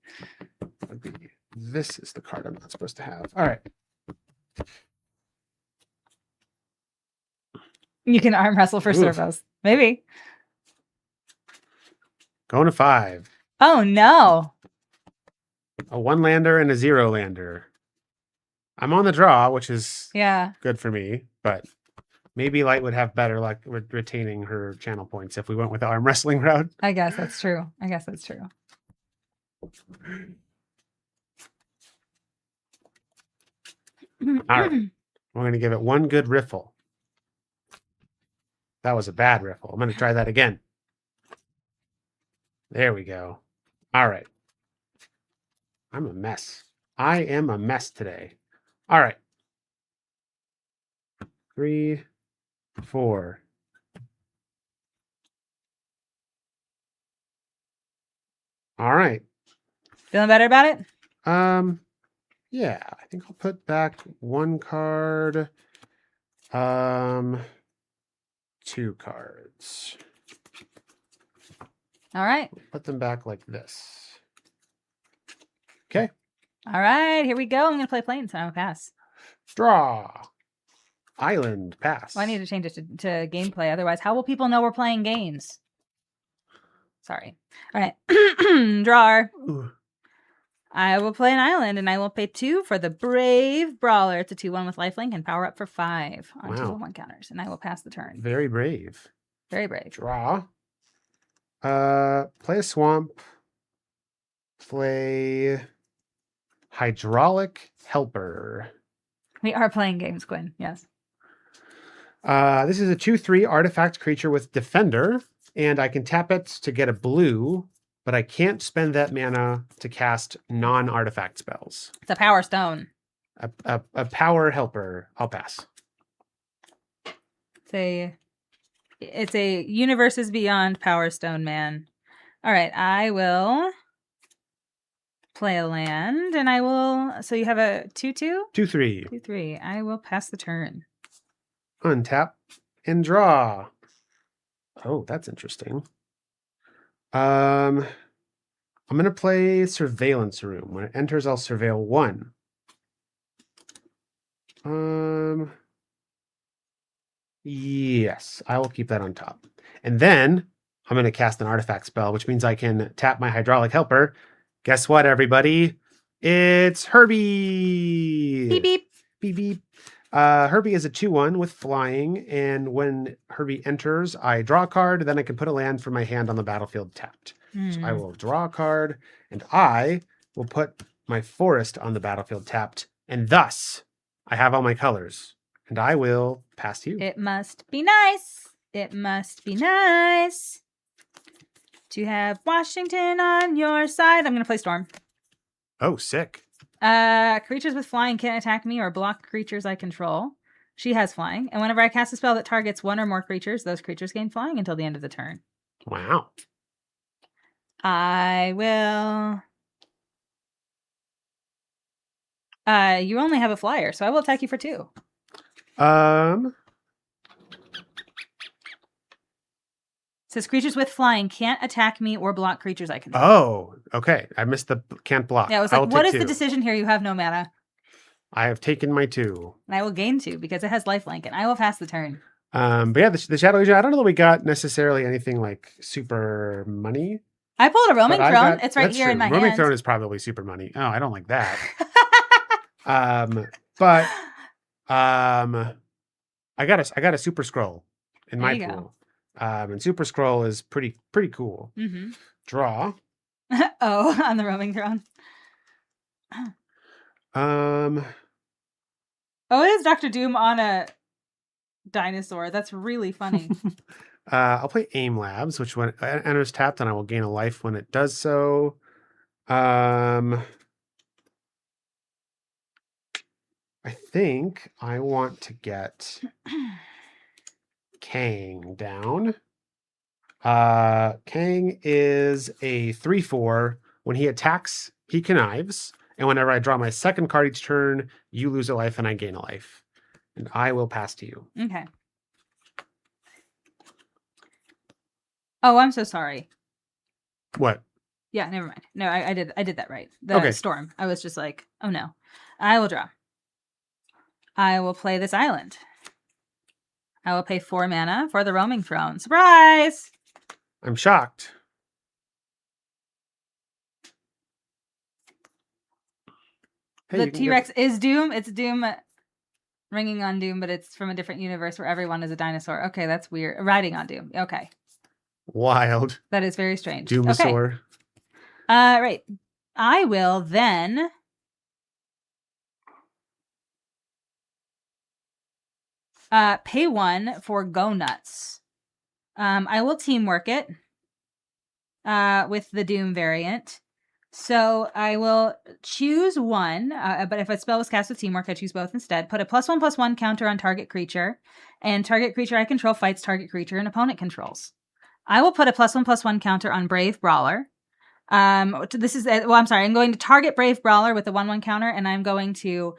This is the card I'm not supposed to have. All right. You can arm wrestle for servos. Maybe. Going to 5. Oh, no. A 1 lander and a 0 lander. I'm on the draw, which is good for me, but maybe Light would have better luck retaining her channel points if we went with the arm wrestling route. I guess that's true. All right. We're going to give it 1 good riffle. That was a bad riffle. I'm going to try that again. There we go. All right. I'm a mess. I am a mess today. All right. 3, 4. All right. Feeling better about it? Yeah, I think I'll put back 1 card. 2 cards. All right. Put them back like this. Okay. All right, here we go. I'm going to play planes. I'll pass. Draw. Island. Pass. Well, I need to change it to gameplay. Otherwise, how will people know we're playing games? Sorry. All right. Drawer. Ooh. I will play an island, and I will pay 2 for the Brave Brawler. It's a 2/1 with lifelink and power up for 5 on 2/1 counters, and I will pass the turn. Very brave. Very brave. Draw. Play a swamp. Play Hydraulic Helper. We are playing games, Quinn. Yes. This is a 2/3 artifact creature with Defender, and I can tap it to get a blue, but I can't spend that mana to cast non-artifact spells. It's a power stone. A power helper. I'll pass. It's a Universes Beyond Power Stone man. All right, I will play a land, and I will. So you have a 2/2? 2/3. 2/3. I will pass the turn. Untap and draw. Oh, that's interesting. I'm gonna play Surveillance Room. When it enters, I'll surveil 1. Yes, I will keep that on top. And then I'm gonna cast an artifact spell, which means I can tap my Hydraulic Helper. Guess what, everybody? It's Herbie. Beep beep. Beep beep. Herbie is a 2/1 with flying, and when Herbie enters, I draw a card, then I can put a land from my hand on the battlefield tapped. So I will draw a card, and I will put my forest on the battlefield tapped, and thus I have all my colors. And I will pass to you. It must be nice. It must be nice to have Washington on your side. I'm going to play Storm. Oh, sick. Creatures with flying can't attack me or block creatures I control. She has flying. And whenever I cast a spell that targets one or more creatures, those creatures gain flying until the end of the turn. Wow. I will... you only have a flyer, so I will attack you for 2. It says creatures with flying can't attack me or block creatures I control. Oh, okay. I missed the can't block. Yeah, I was like, what is the decision here? You have no mana. I have taken my 2. And I will gain 2 because it has lifelink, and I will pass the turn. But yeah, the Shadow Legion, I don't know that we got necessarily anything like super money. I pulled a Roaming Throne. It's right here in my hand. Roaming Throne is probably super money. Oh, I don't like that. But I got a Super Scroll in my pool. And Super Scroll is pretty cool. Mm-hmm. Draw. Oh, on the Roaming Throne. Oh, it is Dr. Doom on a dinosaur. That's really funny. I'll play Aim Labs, which when it enters tapped, and I will gain a life when it does so. I think I want to get Kang down. Kang is a 3/4. When he attacks, he connives. And whenever I draw my second card each turn, you lose a life and I gain a life. And I will pass to you. Okay. Oh, I'm so sorry. What? Yeah, never mind. No, I did that right. The Storm. I was just like, oh no. I will draw. I will play this island. I will pay 4 mana for the Roaming Throne. Surprise! I'm shocked. Hey, the T-Rex is Doom. It's Doom ringing on Doom, but it's from a different universe where everyone is a dinosaur. Okay, that's weird. Riding on Doom. Okay. Wild. That is very strange. Doomasaur. Okay. Right. I will then... pay 1 for Go Nuts. I will teamwork it with the Doom variant. So I will choose 1, but if a spell was cast with teamwork, I choose both instead. Put a +1/+1 counter on target creature, and target creature I control fights target creature an opponent controls. I will put a +1/+1 counter on Brave Brawler. This is I'm sorry. I'm going to target Brave Brawler with a 1/1 counter, and I'm going to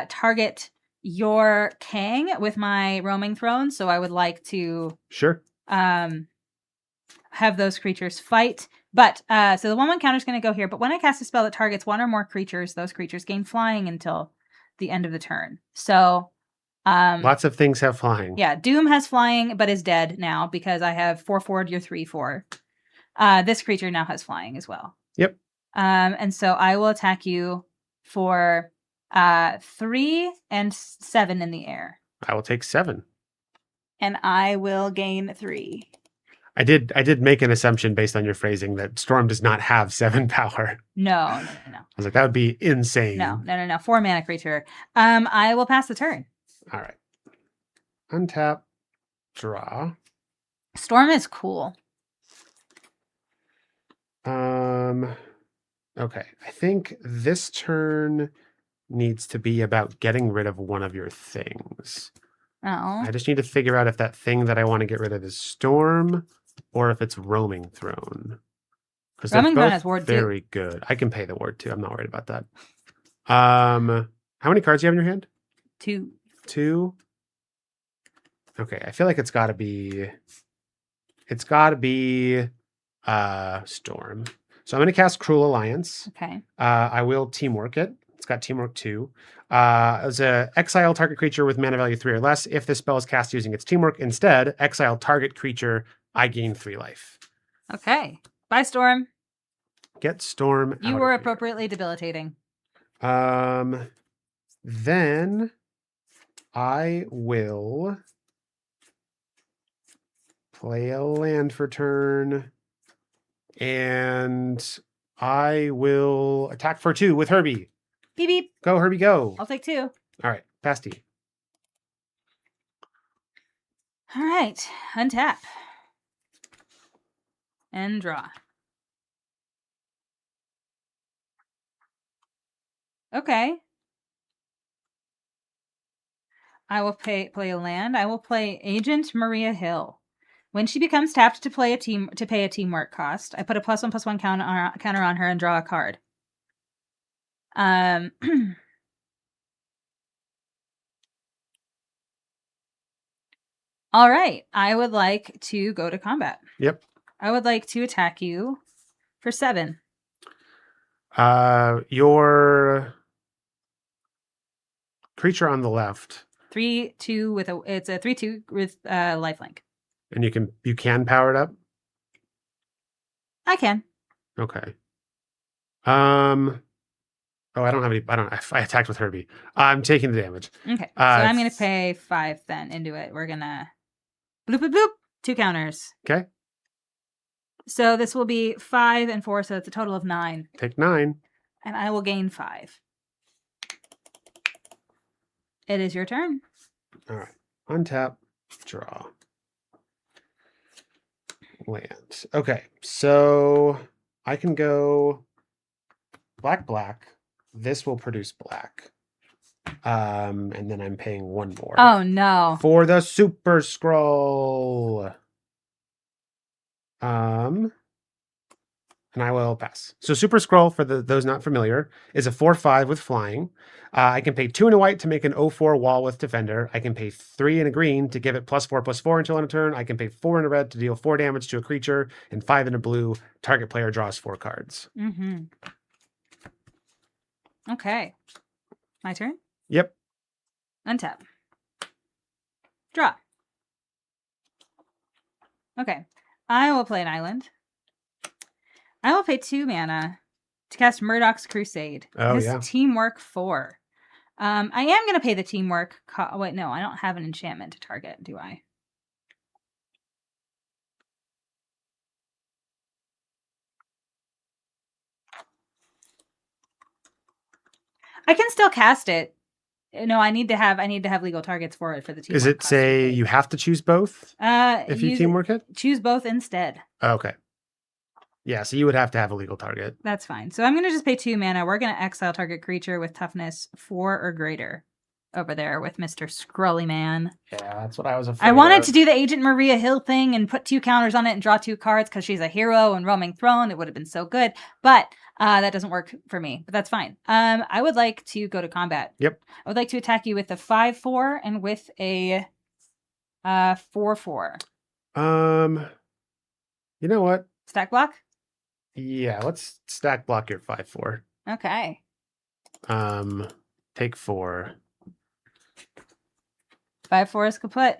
target your Kang with my Roaming Throne. So I would like to have those creatures fight. But so the 1/1 counter is going to go here. But when I cast a spell that targets 1 or more creatures, those creatures gain flying until the end of the turn. So lots of things have flying. Yeah, Doom has flying, but is dead now because I have 4/4, you're 3/4. This creature now has flying as well. Yep. And so I will attack you for 3 and 7 in the air. I will take 7. And I will gain 3. I did make an assumption based on your phrasing that Storm does not have 7 power. No. I was like, that would be insane. No. 4 mana creature. I will pass the turn. All right. Untap, draw. Storm is cool. Okay. I think this turn needs to be about getting rid of one of your things. Oh. I just need to figure out if that thing that I want to get rid of is Storm or if it's Roaming Throne. Because they're both very good. I can pay the ward too. I'm not worried about that. How many cards do you have in your hand? 2. 2? Okay, I feel like it's got to be Storm. So I'm going to cast Cruel Alliance. Okay. I will teamwork it. It's got teamwork 2. As a exile target creature with mana value 3 or less. If this spell is cast using its teamwork, instead exile target creature. I gain 3 life. Okay. Bye, Storm. Get Storm. You were appropriately debilitating. Then I will play a land for turn, and I will attack for 2 with Herbie. Beep beep. Go, Herbie, go. I'll take 2. All right, Pasty. All right, untap. And draw. Okay. I will play a land. I will play Agent Maria Hill. When she becomes tapped to pay a teamwork cost, I put a +1/+1 counter on her and draw a card. All right. I would like to go to combat. Yep. I would like to attack you for 7. Your creature on the left. 3/2 with it's a 3/2 with lifelink. And you can power it up? I can. Okay. Oh, I don't have any. I attacked with Herbie. I'm taking the damage. Okay. So I'm gonna pay 5 then into it. We're gonna bloop bloop bloop. 2 counters. Okay. So this will be 5 and 4, so it's a total of 9. Take 9. And I will gain 5. It is your turn. All right. Untap, draw. Land. Okay. So I can go black. This will produce black. And then I'm paying 1 more. Oh no. For the Super Scroll. And I will pass. So Super Scroll, for those not familiar, is a 4/5 with flying. I can pay 2 and a white to make an 0/4 wall with Defender. I can pay 3 and a green to give it +4/+4 until end of turn. I can pay 4 and a red to deal 4 damage to a creature, and 5 and a blue. Target player draws 4 cards. Mm-hmm. Okay. My turn? Yep. Untap. Draw. Okay. I will play an island. I will pay 2 mana to cast Murdoch's Crusade. Oh, yeah. Teamwork 4. I am going to pay the teamwork. Wait, no, I don't have an enchantment to target, do I? I can still cast it. No, I need to have legal targets for it for the teamwork. Does it say you have to choose both if you teamwork it? Choose both instead. Okay. Yeah, so you would have to have a legal target. That's fine. So I'm going to just pay 2 mana. We're going to exile target creature with toughness 4 or greater over there with Mr. Scrolly Man. Yeah, that's what I was afraid I wanted of. to do the Agent Maria Hill thing and put 2 counters on it and draw 2 cards because she's a hero and roaming throne. It would have been so good. But that doesn't work for me. But that's fine. I would like to go to combat. Yep. I would like to attack you with a 5/4 and with a 4/4. You know what? Stack block? Yeah, let's stack block your 5/4. Okay. Take 4. 5/4 is kaput.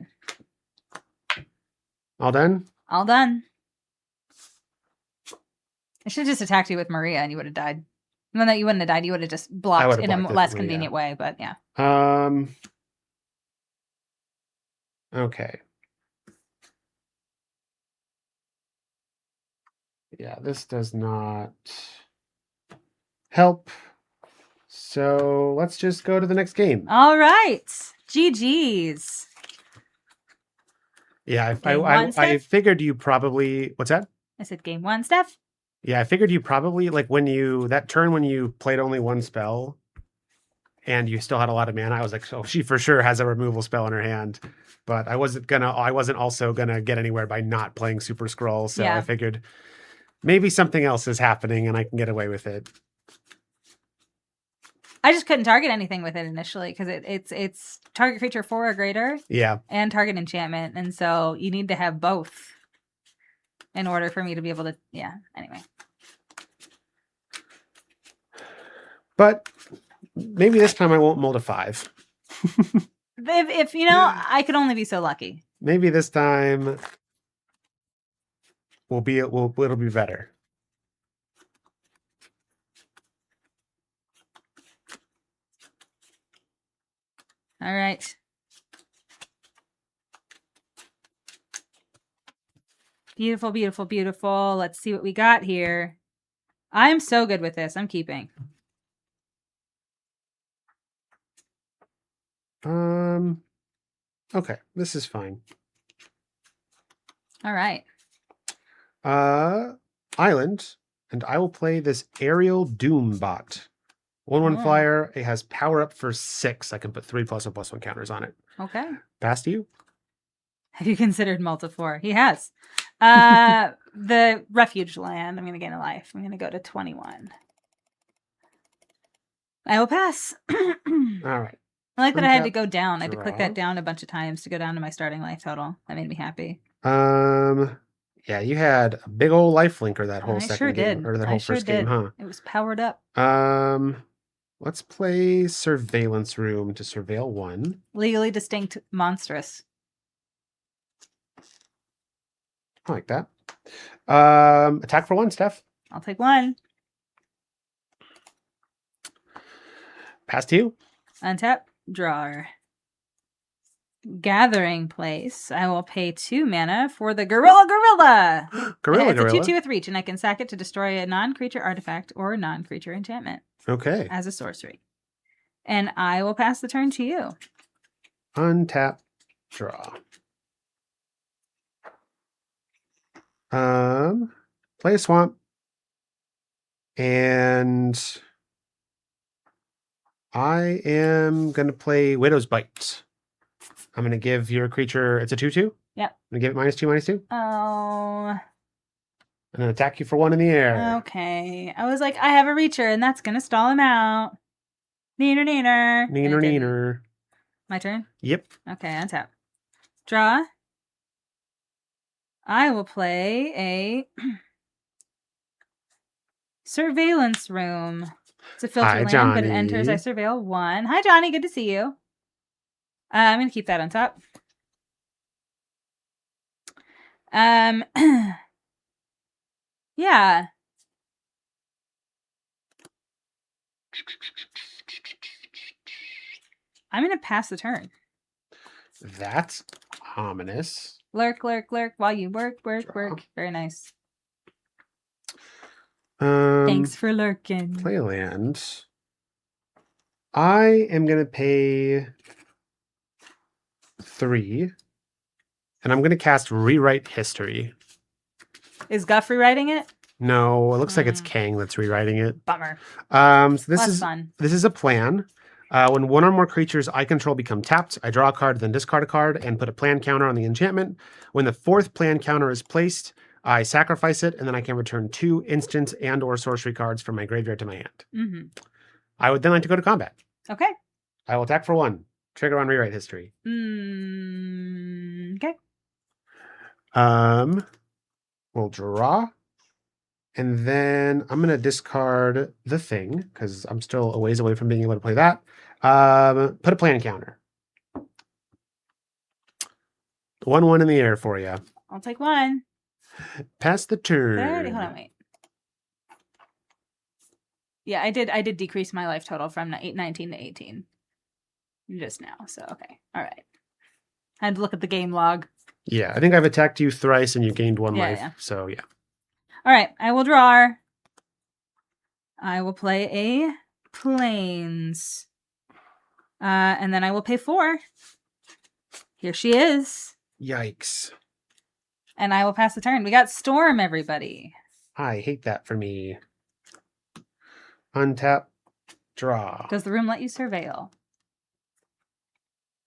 All done? All done. I should have just attacked you with Maria and you would have died. No, that you wouldn't have died. You would have just blocked in a less convenient way, but yeah. Okay. Yeah, this does not help. So let's just go to the next game. All right. GG's. Yeah, I figured you probably... What's that? I said game 1, Steph. Yeah, I figured you probably, like, that turn when you played only 1 spell and you still had a lot of mana, I was like, oh, she for sure has a removal spell in her hand. But I wasn't also gonna get anywhere by not playing Super Scroll, so yeah. I figured maybe something else is happening and I can get away with it. I just couldn't target anything with it initially because it's target creature 4 or greater. Yeah. And target enchantment. And so you need to have both in order for me to be able to, anyway. But maybe this time I won't mold a 5. if I could only be so lucky. Maybe this time it'll be better. All right. Beautiful, beautiful, beautiful. Let's see what we got here. I'm so good with this. I'm keeping. Okay, this is fine. All right. Island, and I will play this Aerial Doombot. 1/1 Oh. flyer. It has power up for 6. I can put 3+1/+1 counters on it. Okay. Pass to you. Have you considered Multifor? He has. The refuge land. I'm going to gain a life. I'm going to go to 21. I will pass. All right. I like that I had to go down. I had to click Draw. that down a bunch of times to go down to my starting life total. That made me happy. Yeah, you had a big old life linker that whole I second sure game, did. or that I whole sure first game, did. huh? It was powered up. Let's play Surveillance Room to surveil 1. Legally distinct monstrous. I like that. Attack for 1, Steph. I'll take 1. Pass to you. Untap. Drawer. Gathering Place. I will pay 2 mana for the Gorilla. It's a 2/2 with reach, and I can sack it to destroy a non-creature artifact or non-creature enchantment. Okay. As a sorcery. And I will pass the turn to you. Untap. Draw. Play a swamp. And I am going to play Widow's Bite. I'm going to give your creature, it's a 2/2? Yep. I'm going to give it -2/-2. Oh. And then attack you for 1 in the air. Okay. I was like, I have a reacher, and that's going to stall him out. Neener, neener. Neener, neener. My turn? Yep. Okay, untap. Draw. I will play a Surveillance Room. It's a filter Hi, land, but it Johnny. enters. I surveil 1. Hi, Johnny. Good to see you. I'm going to keep that on top. Yeah. I'm going to pass the turn. That's ominous. Lurk, lurk, lurk while you work. Draw. Very nice. Thanks Thanks for lurking. Play a land. I am going to pay 3. And I'm going to cast Rewrite History. Is Guff rewriting it? No, it looks like it's Kang that's rewriting it. Bummer. So this Less is fun. This is a plan. When 1 or more creatures I control become tapped, I draw a card, then discard a card, and put a plan counter on the enchantment. When the 4th plan counter is placed, I sacrifice it, and then I can return 2 instant and or sorcery cards from my graveyard to my hand. Mm-hmm. I would then like to go to combat. Okay. I will attack for 1. Trigger on Rewrite History. Okay. We'll draw. And then I'm going to discard the thing, because I'm still a ways away from being able to play that. Put a plan counter. 1/1 in the air for you. I'll take 1. Pass the turn. 30. Hold on, wait. Yeah, I did decrease my life total from 19 to 18 just now. So okay, all right. I had to look at the game log. Yeah, I think I've attacked you thrice and you gained 1 life. Yeah. So yeah. All right, I will draw. I will play a Plains. And then I will pay 4. Here she is. Yikes. And I will pass the turn. We got Storm, everybody. I hate that for me. Untap. Draw. Does the room let you surveil?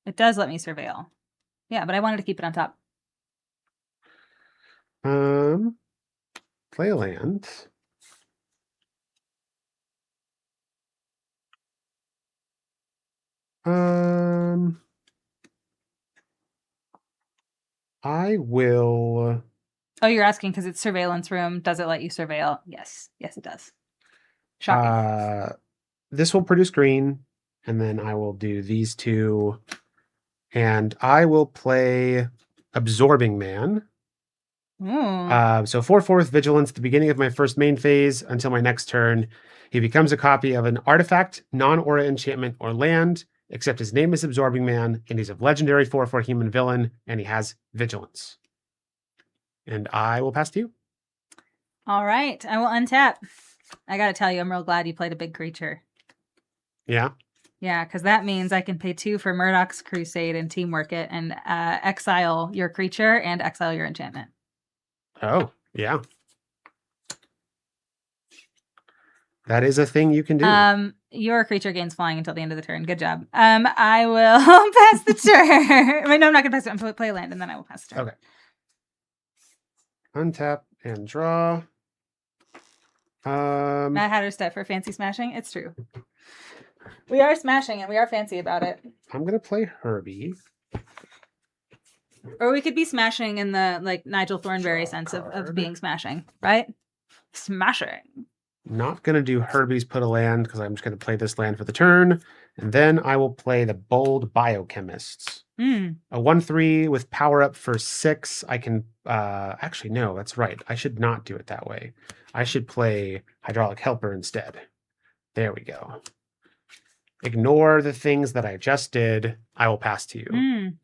It does let me surveil. Yeah, but I wanted to keep it on top. Play a land. I will. Oh, you're asking because it's surveillance room. Does it let you surveil? Yes. Yes, it does. Shocking. This will produce green, and then I will do these 2. And I will play Absorbing Man. So 4/4 vigilance at the beginning of my first main phase until my next turn. He becomes a copy of an artifact, non-aura enchantment, or land, except his name is Absorbing Man, and he's a legendary 4/4 human villain, and he has vigilance. And I will pass to you. All right. I will untap. I got to tell you, I'm real glad you played a big creature. Yeah. Yeah, because that means I can pay 2 for Murdoch's Crusade and teamwork it and exile your creature and exile your enchantment. Oh, yeah. That is a thing you can do. Your creature gains flying until the end of the turn. Good job. I will pass the turn. Wait, no, I'm not going to pass it. I'm going to play land, and then I will pass the turn. Okay. Untap and draw. Matt Hatterstedt for fancy smashing. It's true. We are smashing, and we are fancy about it. I'm going to play Herbie. Or we could be smashing in the like Nigel Thornberry sense of being smashing, right? Smashing. Not going to do Herbie's put a land because I'm just going to play this land for the turn. And then I will play the Bold Biochemists. A 1/3 with power up for 6. I can actually, no, that's right. I should not do it that way. I should play Hydraulic Helper instead. There we go. Ignore the things that I just did. I will pass to you.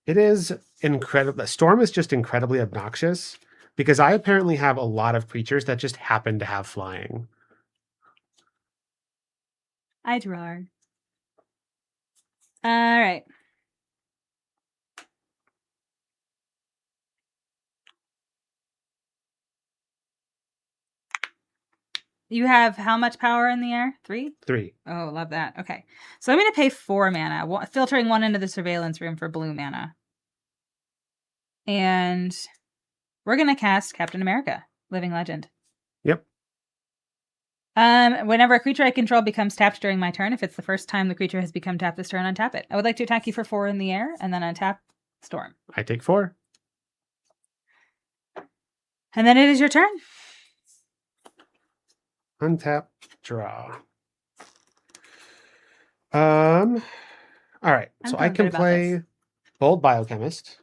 It is incredible. Storm is just incredibly obnoxious because I apparently have a lot of creatures that just happen to have flying. I draw. All right. You have how much power in the air? 3? 3. Oh, love that. Okay. So I'm going to pay 4 mana, filtering 1 into the surveillance room for blue mana. And we're going to cast Captain America, Living Legend. Yep. Whenever a creature I control becomes tapped during my turn, if it's the first time the creature has become tapped this turn, untap it. I would like to attack you for 4 in the air, and then untap Storm. I take 4. And then it is your turn. Untap, draw. All right. So I can play Bold Biochemist.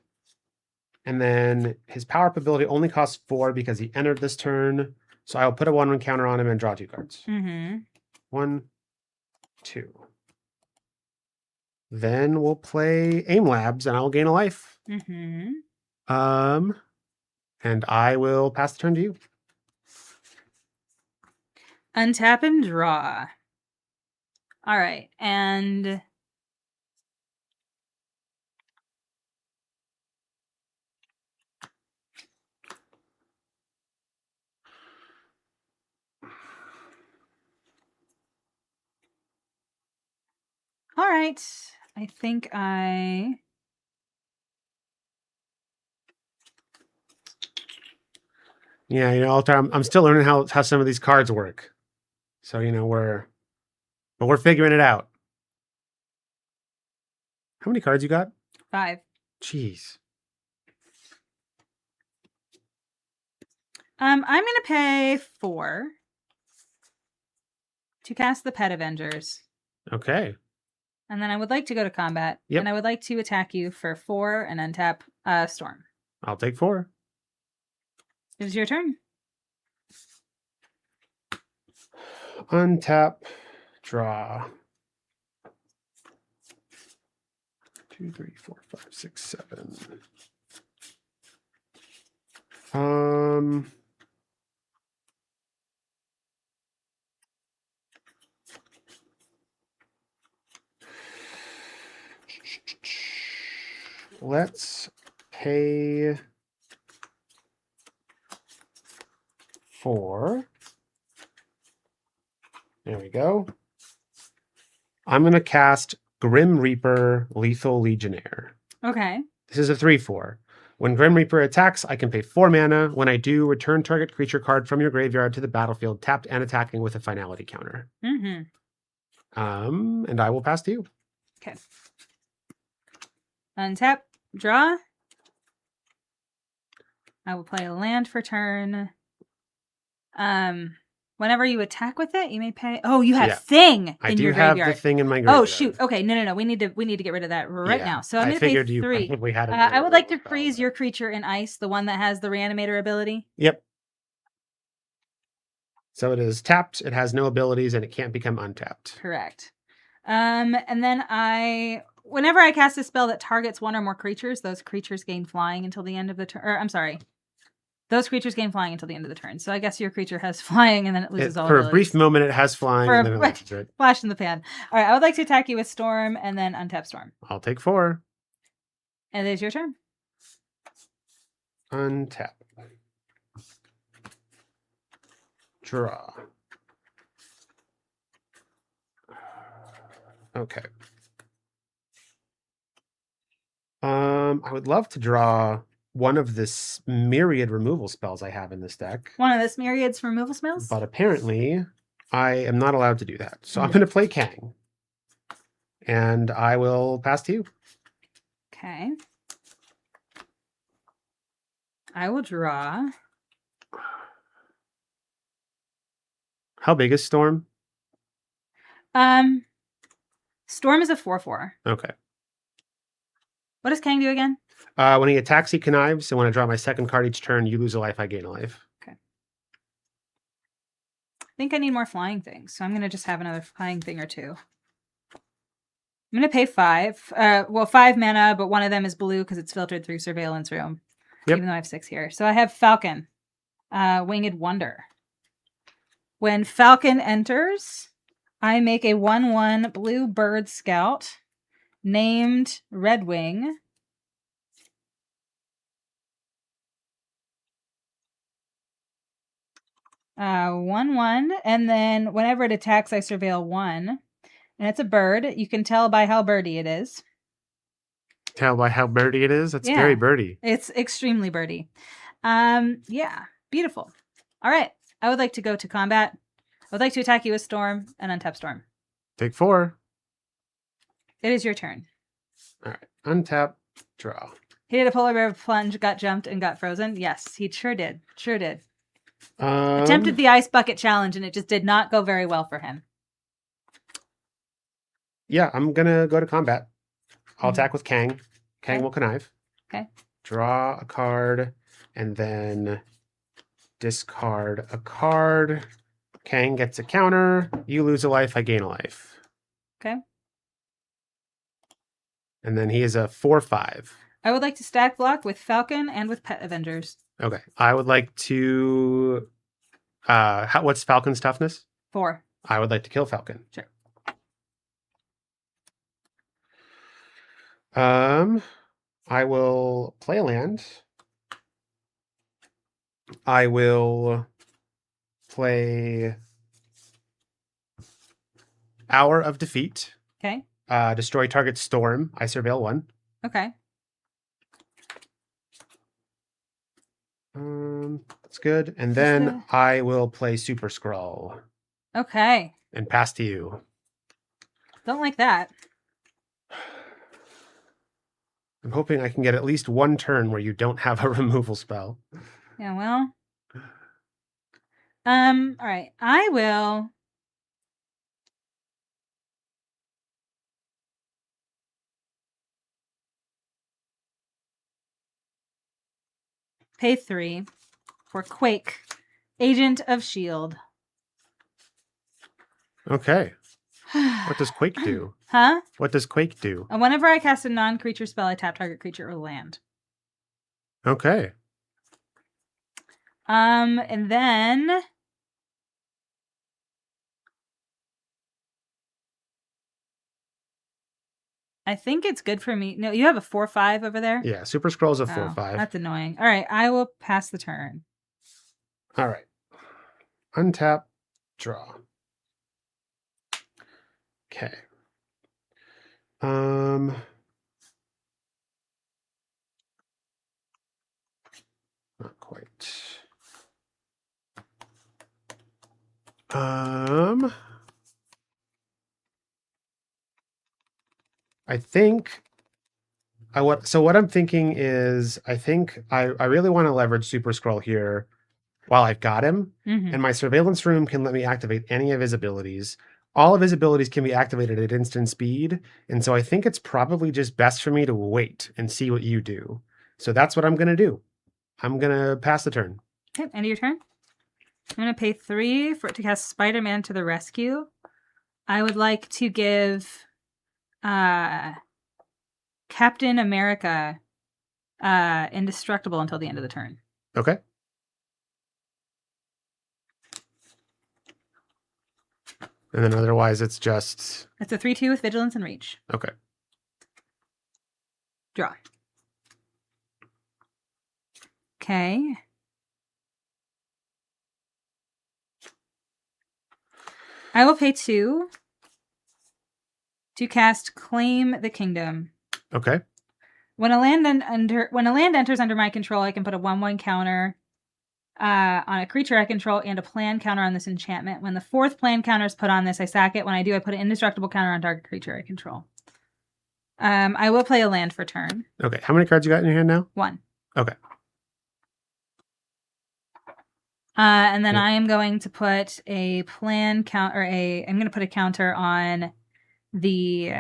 And then his power up ability only costs 4 because he entered this turn. So I'll put a 1/1 counter on him and draw 2 cards. 1, 2. Then we'll play Aim Labs and I'll gain a life. And I will pass the turn to you. Untap and draw. All right. And all right. I think Yeah, Altar, I'm still learning how some of these cards work. So, we're figuring it out. How many cards you got? 5. Jeez. I'm going to pay 4 to cast the Pet Avengers. Okay. And then I would like to go to combat. Yep. And I would like to attack you for 4 and untap Storm. I'll take 4. It is your turn. Untap, draw. 2, 3, 4, 5, 6, 7. Let's pay 4. There we go. I'm going to cast Grim Reaper, Lethal Legionnaire. Okay. This is a 3/4. When Grim Reaper attacks, I can pay 4 mana. When I do, return target creature card from your graveyard to the battlefield, tapped and attacking with a finality counter. And I will pass to you. Okay. Untap, draw. I will play a land for turn. Whenever you attack with it, you may pay. Oh, you have Thing in your graveyard. I do have the Thing in my graveyard. Oh shoot! Okay, no. We need to get rid of that right now. So I'm going to pay 3. Probably had I would like to freeze your creature in ice, the one that has the Reanimator ability. Yep. So it is tapped. It has no abilities, and it can't become untapped. Correct. And then I whenever I cast a spell that targets one or more creatures, those creatures gain flying until the end of the turn. I'm sorry. Those creatures gain flying until the end of the turn. So I guess your creature has flying and then it loses all For abilities. a brief moment, it has flying For and then it loses it. Flash in the pan. All right, I would like to attack you with Storm and then untap Storm. I'll take 4. And it is your turn. Untap. Draw. Okay. I would love to draw one of this myriad removal spells I have in this deck. One of this myriad's removal spells? But apparently, I am not allowed to do that. So I'm going to play Kang. And I will pass to you. Okay. I will draw. How big is Storm? Storm is a 4/4. Okay. What does Kang do again? When he attacks, he connives, and when I draw my second card each turn, you lose a life, I gain a life. Okay. I think I need more flying things, so I'm going to just have another flying thing or two. I'm going to pay 5. 5 mana, but one of them is blue because it's filtered through Surveillance Room. Yep. Even though I have 6 here. So I have Falcon. Winged Wonder. When Falcon enters, I make a 1/1 blue bird scout named Redwing. Uh, 1/1, and then whenever it attacks, I surveil 1. And it's a bird. You can tell by how birdie it is. Tell by how birdie it is? That's Yeah. very birdie. It's extremely birdie. Yeah, beautiful. All right, I would like to go to combat. I would like to attack you with Storm and untap Storm. Take 4. It is your turn. All right. Untap. Draw. He did a polar bear plunge, got jumped, and got frozen. Yes, he sure did. Sure did. Attempted the ice bucket challenge, and it just did not go very well for him. Yeah, I'm going to go to combat. I'll attack with Kang. Kang will connive. Okay. Draw a card, and then discard a card. Kang gets a counter. You lose a life, I gain a life. Okay. And then he is a 4/5. I would like to stack block with Falcon and with Pet Avengers. Okay. I would like to... what's Falcon's toughness? 4. I would like to kill Falcon. Sure. I will play a land. I will play Hour of Defeat. Okay. Destroy target storm. I surveil 1. Okay. That's good. And then I will play Super Skrull. Okay. And pass to you. Don't like that. I'm hoping I can get at least one turn where you don't have a removal spell. Yeah, well. All right. I will. Pay 3 for Quake, Agent of S.H.I.E.L.D. Okay. What does Quake do? Huh? What does Quake do? Whenever I cast a non-creature spell, I tap target creature or land. Okay. And then I think it's good for me. No, you have a 4/5 over there? Yeah, Super Skrull's a Oh, 4/5. that's annoying. All right, I will pass the turn. All right. Untap, draw. Okay. Not quite. I think what I'm thinking is I think I really want to leverage Super Skrull here while I've got him. Mm-hmm. And my surveillance room can let me activate any of his abilities. All of his abilities can be activated at instant speed. And so I think it's probably just best for me to wait and see what you do. So that's what I'm going to do. I'm going to pass the turn. Okay, end of your turn. I'm going to pay 3 for it to cast Spider-Man to the rescue. I would like to give Captain America, indestructible until the end of the turn. Okay. And then otherwise, it's just... It's a 3/2 with vigilance and reach. Okay. Draw. Okay. I will pay 2 to cast Claim the Kingdom. Okay. When a land enters under my control, I can put a 1/1 counter on a creature I control and a plan counter on this enchantment. When the 4th plan counter is put on this, I sack it. When I do, I put an indestructible counter on target creature I control. I will play a land for turn. Okay. How many cards you got in your hand now? 1. Okay. And then I am going to put a plan counter, I'm going to put a counter on the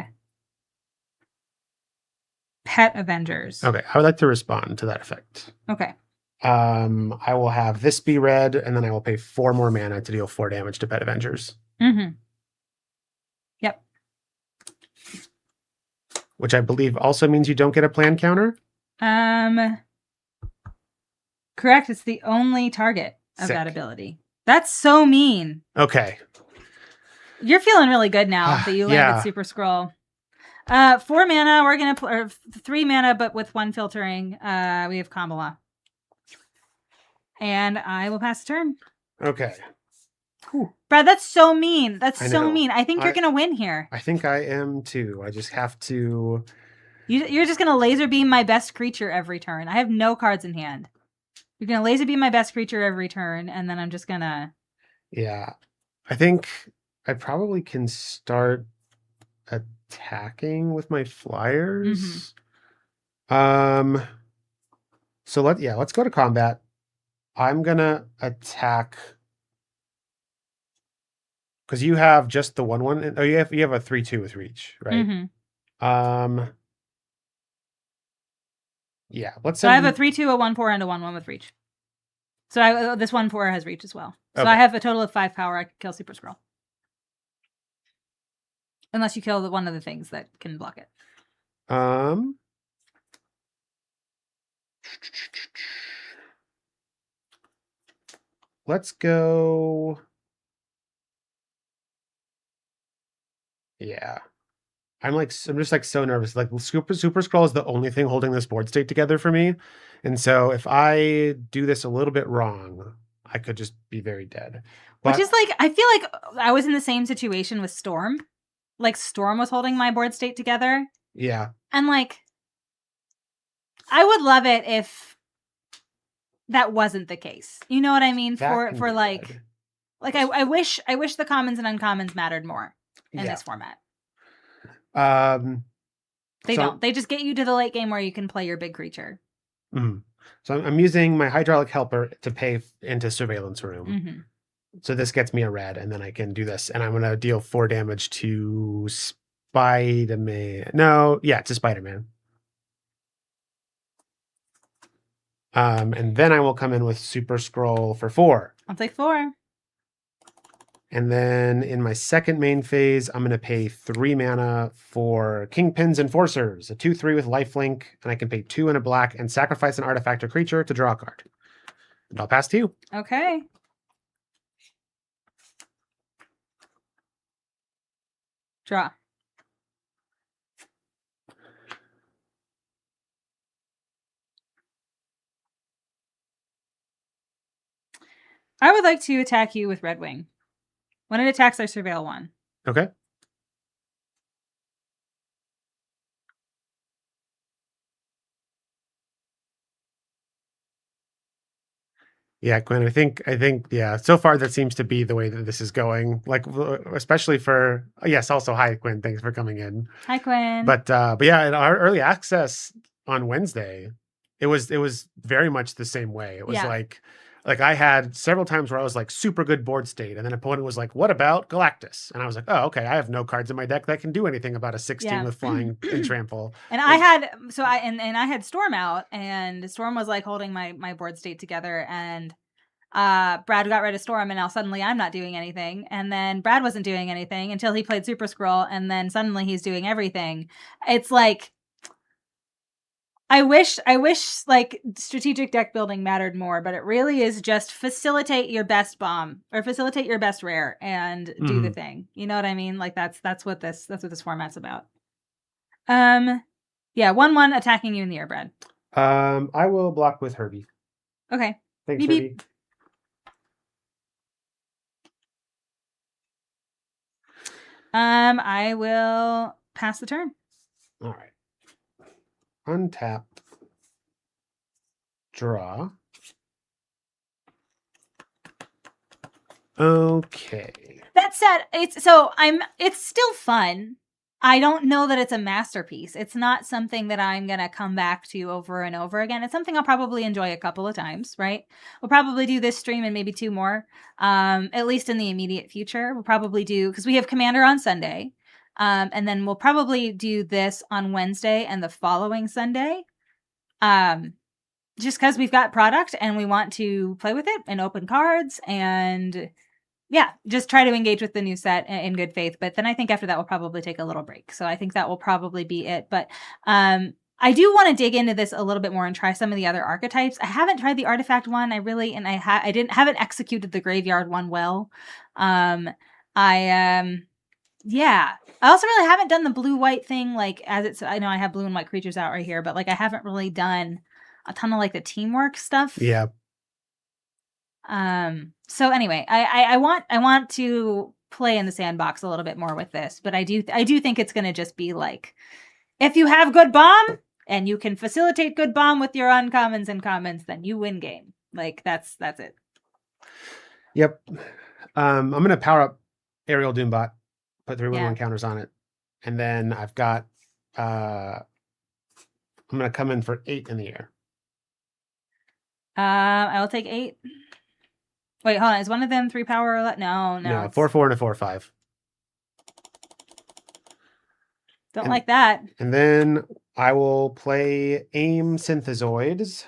Pet Avengers. Okay. I would like to respond to that effect. Okay. I will have this be red, and then I will pay 4 more mana to deal 4 damage to Pet Avengers. Mm-hmm. Yep. Which I believe also means you don't get a plan counter. Correct. It's the only target of Sick. that ability. That's so mean. Okay. You're feeling really good now that you landed Yeah. Super Scroll. 4 mana. We're gonna or 3 mana, but with 1 filtering. We have Kamala. And I will pass the turn. Okay. Whew. Brad, that's so mean. That's I so know. mean. I think you're gonna win here. I think I am too. I just have to... You're just gonna laser beam my best creature every turn. I have no cards in hand. You're gonna laser beam my best creature every turn, and then I'm just gonna... Yeah. I think I probably can start attacking with my flyers. So let's go to combat. I'm gonna attack because you have just the 1/1. Oh, you have a 3/2 with reach, right? Mm-hmm. Yeah. Let's. So I have a 3/2, a 1/4, and a 1/1 with reach. So this 1/4 has reach as well. So Okay. I have a total of 5 power. I could kill Super Scroll, unless you kill one of the things that can block it. Let's go. Yeah. I'm just like so nervous. Like Super Scroll is the only thing holding this board state together for me. And so if I do this a little bit wrong, I could just be very dead. But, Which is like, I feel like I was in the same situation with Storm. Like Storm was holding my board state together. yeah. And like, I would love it if that wasn't the case. You know what I mean? That can For be like, good. like I wish the commons and uncommons mattered more in Yeah. this format. They So- don't. They just get you to the late game where you can play your big creature. Mhm. So I'm using my Hydraulic Helper to pay into Surveillance Room. Mm-hmm. So this gets me a red, and then I can do this, and I'm going to deal 4 damage to Spider-Man. No, yeah, to Spider-Man. And then I will come in with Super Scroll for 4. I'll take 4. And then in my second main phase, I'm going to pay 3 mana for Kingpin's Enforcers, a 2/3 with lifelink, and I can pay 2 and a black and sacrifice an artifact or creature to draw a card. And I'll pass to you. Okay. Draw. I would like to attack you with Red Wing. When it attacks, I surveil 1. Okay. Yeah, Quinn, I think, yeah, so far that seems to be the way that this is going. Like, especially for, yes, also, hi, Quinn, thanks for coming in. Hi, Quinn. But yeah, in our early access on Wednesday, it was very much the same way. It was like I had several times where I was like super good board state, and then an opponent was like, "What about Galactus?" And I was like, "Oh, okay, I have no cards in my deck that can do anything about a 16 with flying and trample." And I had I had Storm out, and Storm was like holding my board state together, and Brad got rid of Storm, and now suddenly I'm not doing anything, and then Brad wasn't doing anything until he played Super Scroll, and then suddenly he's doing everything. It's like I wish like strategic deck building mattered more, but it really is just facilitate your best bomb or facilitate your best rare and do the thing. You know what I mean? Like that's what this format's about. Yeah, 1/1 attacking you in the air, Brad. I will block with Herbie. Okay. Thanks, Beep, Herbie. beep. I will pass the turn. All right. Untap. Draw. Okay. That said, it's still fun. I don't know that it's a masterpiece. It's not something that I'm going to come back to over and over again. It's something I'll probably enjoy a couple of times, right? We'll probably do this stream and maybe 2 more, at least in the immediate future. We'll probably do, because we have Commander on Sunday, and then we'll probably do this on Wednesday and the following Sunday, just because we've got product and we want to play with it and open cards and... yeah, just try to engage with the new set in good faith. But then I think after that, we'll probably take a little break. So I think that will probably be it. But I do want to dig into this a little bit more and try some of the other archetypes. I haven't tried the artifact one. I haven't executed the graveyard one well. Yeah. I also really haven't done the blue-white thing. Like I know I have blue and white creatures out right here, but like I haven't really done a ton of like the teamwork stuff. Yeah. So anyway, I want to play in the sandbox a little bit more with this, but I do think it's going to just be like, if you have good bomb and you can facilitate good bomb with your uncommons and commons, then you win game. Like that's it. Yep. I'm going to power up Aerial Doombot, put 3/1/1 counters on it. And then I've got, I'm going to come in for 8 in the air. I will take 8. Wait, hold on. Is one of them 3 power? No. 4/4 and a 4/5. Don't like that. And then I will play Aim Synthezoids.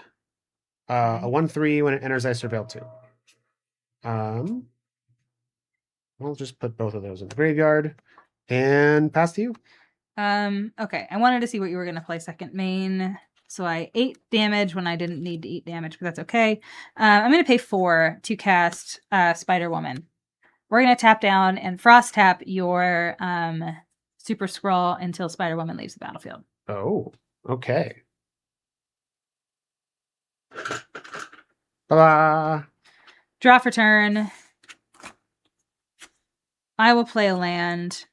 A 1/3 when it enters I Surveil 2. I'll just put both of those in the graveyard and pass to you. Okay. I wanted to see what you were going to play second main. So I 8 damage when I didn't need to eat damage, but that's okay. I'm going to pay 4 to cast Spider-Woman. We're going to tap down and frost tap your Super Scroll until Spider-Woman leaves the battlefield. Oh, okay. Blah. Draw for turn. I will play a land.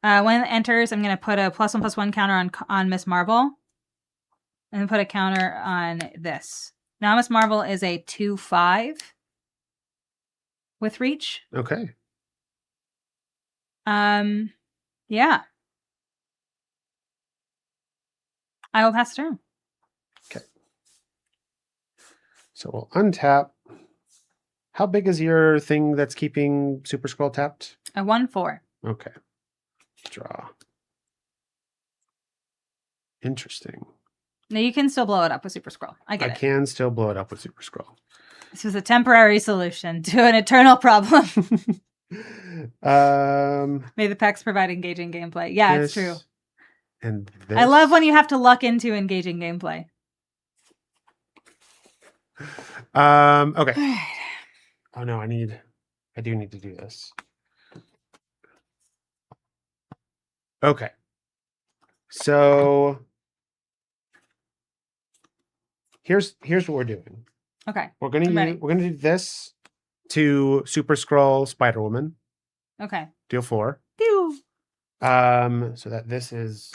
When it enters, I'm going to put a +1/+1 counter on Miss Marvel. And then put a counter on this. Now Miss Marvel is a 2/5 with reach. Okay. Yeah. I will pass turn. Okay. So we'll untap. How big is your thing that's keeping Super Scroll tapped? A 1/4. Okay. Draw. Interesting. No, you can still blow it up with Super Scroll. I can still blow it up with Super Scroll. This was a temporary solution to an eternal problem. May the Pex provide engaging gameplay. Yeah, it's true. And this. I love when you have to luck into engaging gameplay. Okay. Oh no, I do need to do this. Okay. So here's what we're doing. Okay. We're gonna do this to Super Scroll Spider-Woman. Okay. Deal 4. Pew. So that this is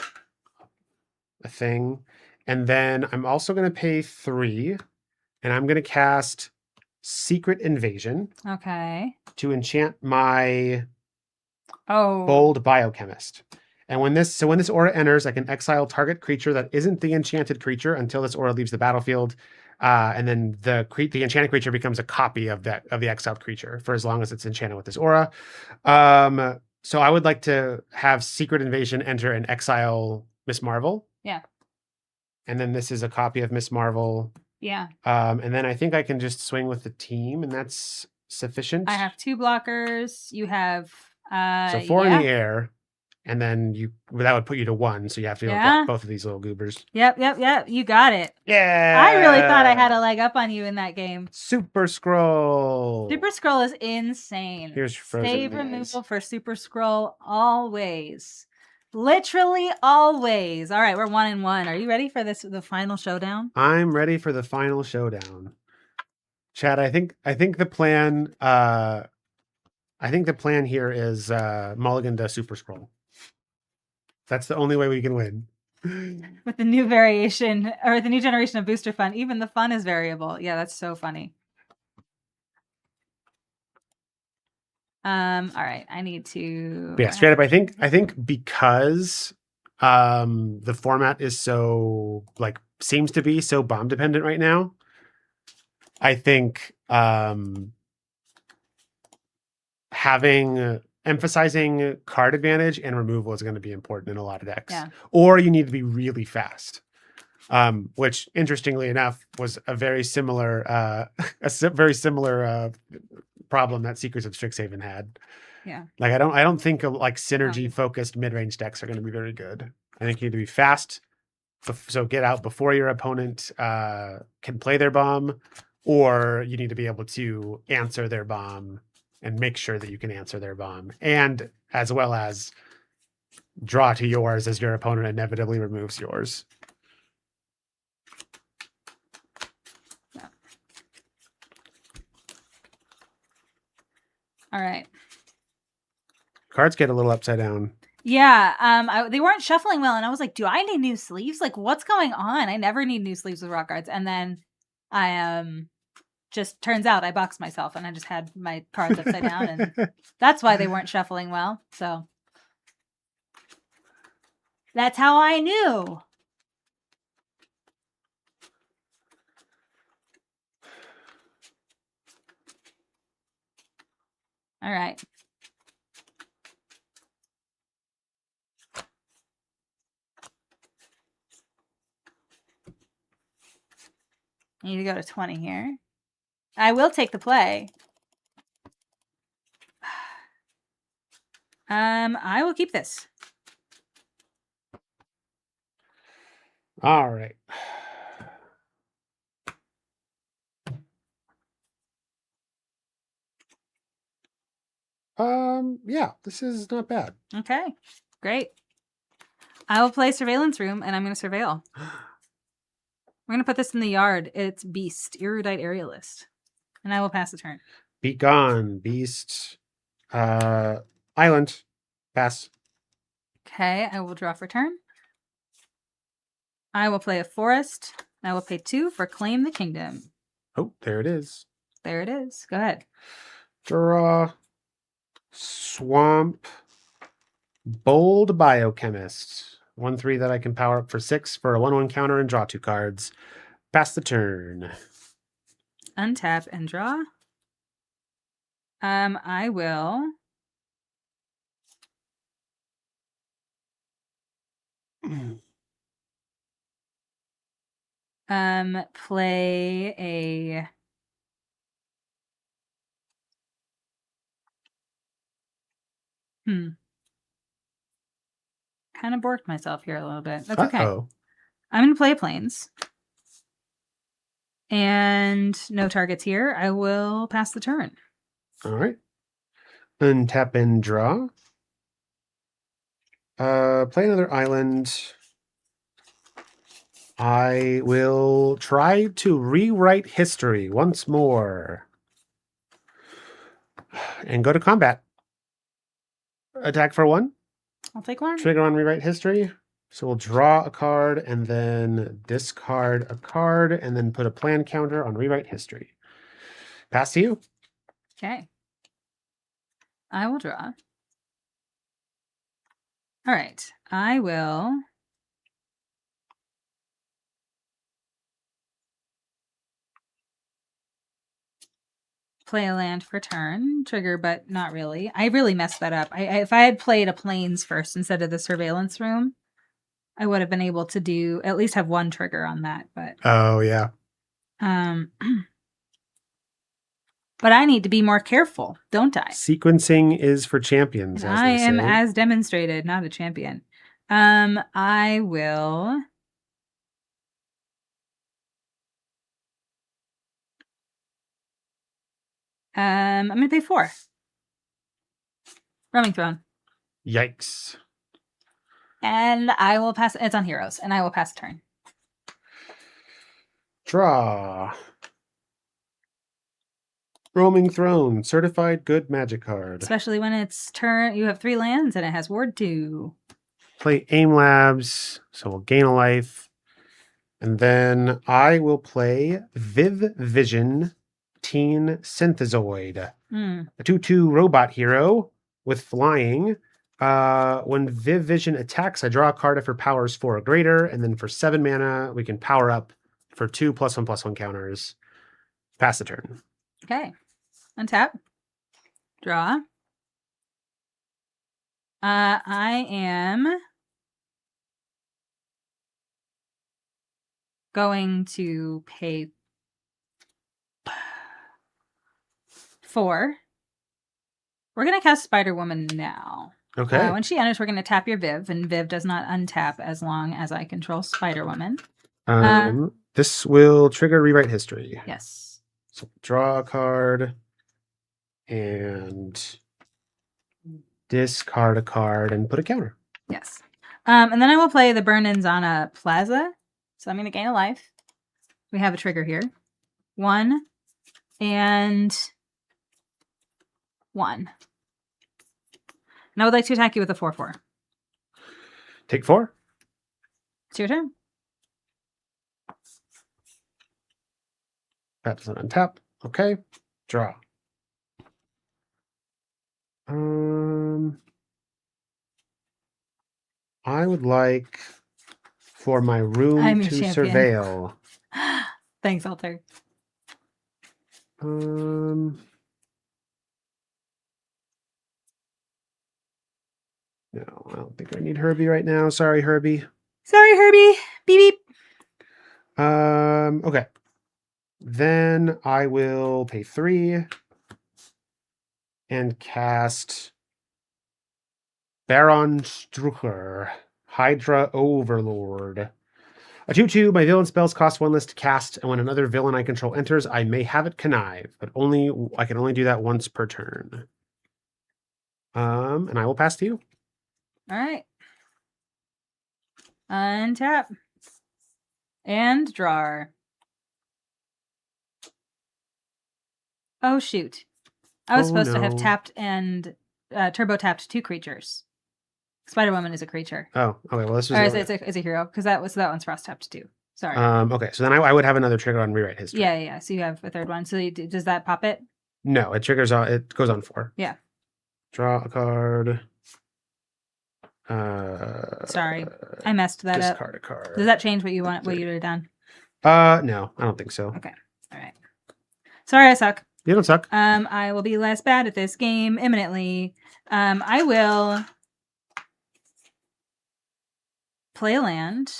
a thing. And then I'm also gonna pay 3, and I'm gonna cast Secret Invasion. Okay. To enchant my Oh. Bold Biochemist. And when this aura enters, I can exile target creature that isn't the enchanted creature until this aura leaves the battlefield. And then the enchanted creature becomes a copy of the exiled creature for as long as it's enchanted with this aura. So I would like to have Secret Invasion enter and exile Miss Marvel. Yeah. And then this is a copy of Miss Marvel. Yeah. And then I think I can just swing with the team, and that's sufficient. I have 2 blockers. You have so 4 in the air. and then that would put you to 1, so you have to go block both of these little goobers. Yep. You got it. Yeah. I really thought I had a leg up on you in that game. Super Scroll. Super Scroll is insane. Here's Frozen Save Maze. removal for Super Scroll always. Literally always. All right, we're 1-1. Are you ready for the final showdown? I'm ready for the final showdown. Chad, I think the plan here is mulligan to Super Scroll. That's the only way we can win. With the new variation or the new generation of booster fun, even the fun is variable. Yeah, that's so funny. All right, I need to. Yeah, straight up. I think because the format is so seems to be so bomb dependent right now. I think emphasizing card advantage and removal is going to be important in a lot of decks. Yeah. Or you need to be really fast. Which interestingly enough was a very similar problem that Seekers of Strixhaven had. Yeah. Like I don't think synergy focused mid-range decks are going to be very good. I think you need to be fast. So get out before your opponent can play their bomb, or you need to be able to answer their bomb and make sure that you can answer their bomb, and as well as draw to yours as your opponent inevitably removes yours. Yeah. All right. Cards get a little upside down. Yeah, they weren't shuffling well, and I was like, "Do I need new sleeves? Like, what's going on? I never need new sleeves with rock cards." And then I just turns out I boxed myself, and I just had my cards upside down, and that's why they weren't shuffling well. So that's how I knew. All right. I need to go to 20 here. I will take the play. I will keep this. All right. Yeah, this is not bad. Okay, great. I will play Surveillance Room, and I'm going to surveil. We're going to put this in the yard. It's Beast, Erudite Aerialist. And I will pass the turn. Be gone, Beast. Island. Pass. Okay, I will draw for turn. I will play a forest. I will pay 2 for Claim the Kingdom. Oh, there it is. There it is. Go ahead. Draw. Swamp. Bold Biochemist. 1/3 that I can power up for 6 for a 1/1 counter and draw 2 cards. Pass the turn. Untap and draw. I will play a kind of borked myself here a little bit. That's okay. I'm going to play Plains. And no targets here. I will pass the turn. All right. Untap and draw. Play another island. I will try to rewrite history once more. And go to combat. Attack for 1. I'll take 1. Trigger on rewrite history. So we'll draw a card and then discard a card and then put a plan counter on rewrite history. Pass to you. Okay. I will draw. All right. I will play a land for turn. Trigger, but not really. I really messed that up. If I had played a Plains first instead of the Surveillance Room, I would have been able to do at least have 1 trigger on that. But oh yeah. But I need to be more careful, don't I? Sequencing is for champions, And as I they am, say. as demonstrated, not a champion. I will. I'm gonna pay 4. Roaming Throne. Yikes. And I will pass. It's on heroes, and I will pass turn. Draw. Roaming Throne, certified good magic card. Especially when it's turn. You have 3 lands, and it has Ward 2. Play Aim Labs, so we'll gain a life. And then I will play Viv Vision Teen Synthezoid. A 2/2 robot hero with flying. When Viv Vision attacks, I draw a card if her power is 4 or greater, and then for 7 mana, we can power up for 2 +1/+1 counters. Pass the turn. Okay. Untap. Draw. I am going to pay 4. We're going to cast Spider Woman now. Okay. When she enters, we're going to tap your Viv, and Viv does not untap as long as I control Spider Woman. This will trigger Rewrite History. Yes. So draw a card and discard a card and put a counter. Yes. And then I will play the Burn in Zana Plaza. So I'm going to gain a life. We have a trigger here. 1 and 1. And I would like to attack you with a 4/4. Take 4. It's your turn. That doesn't untap. Okay. Draw. I would like for my room I'm to your champion. surveil. Thanks, Alter. No, I don't think I need Herbie right now. Sorry, Herbie. Sorry, Herbie. Beep beep. Okay. Then I will pay 3 and cast Baron Strucker, Hydra Overlord. A 2/2, my villain spells cost 1 less to cast, and when another villain I control enters, I may have it connive, but I can only do that once per turn. And I will pass to you. All right. Untap. And draw. Oh, shoot. I was supposed to have tapped and turbo tapped 2 creatures. Spider Woman is a creature. Oh, okay. Well, this was it's a hero because that one's frost tapped too. Sorry. Okay, so then I would have another trigger on Rewrite History. Yeah. So you have a third one. So does that pop it? No, it triggers on. It goes on 4. Yeah. Draw a card. Sorry, I messed that up. Discard a card. Does that change what you want? What you would have done? No, I don't think so. Okay. All right. Sorry, I suck. You don't suck. I will be less bad at this game imminently. I will play a land.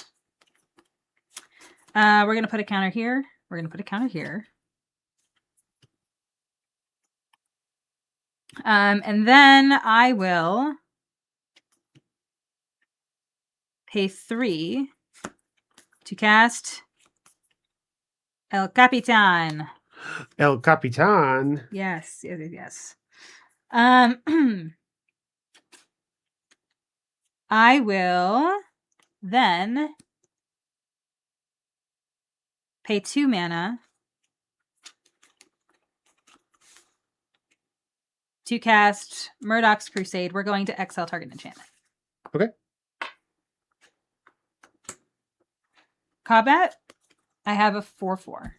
We're gonna put a counter here. We're gonna put a counter here. And then I will pay 3 to cast El Capitan. El Capitan. Yes. I will then pay 2 mana to cast Murdoch's Crusade. We're going to exile target enchantment. Okay. Combat, I have a 4/4.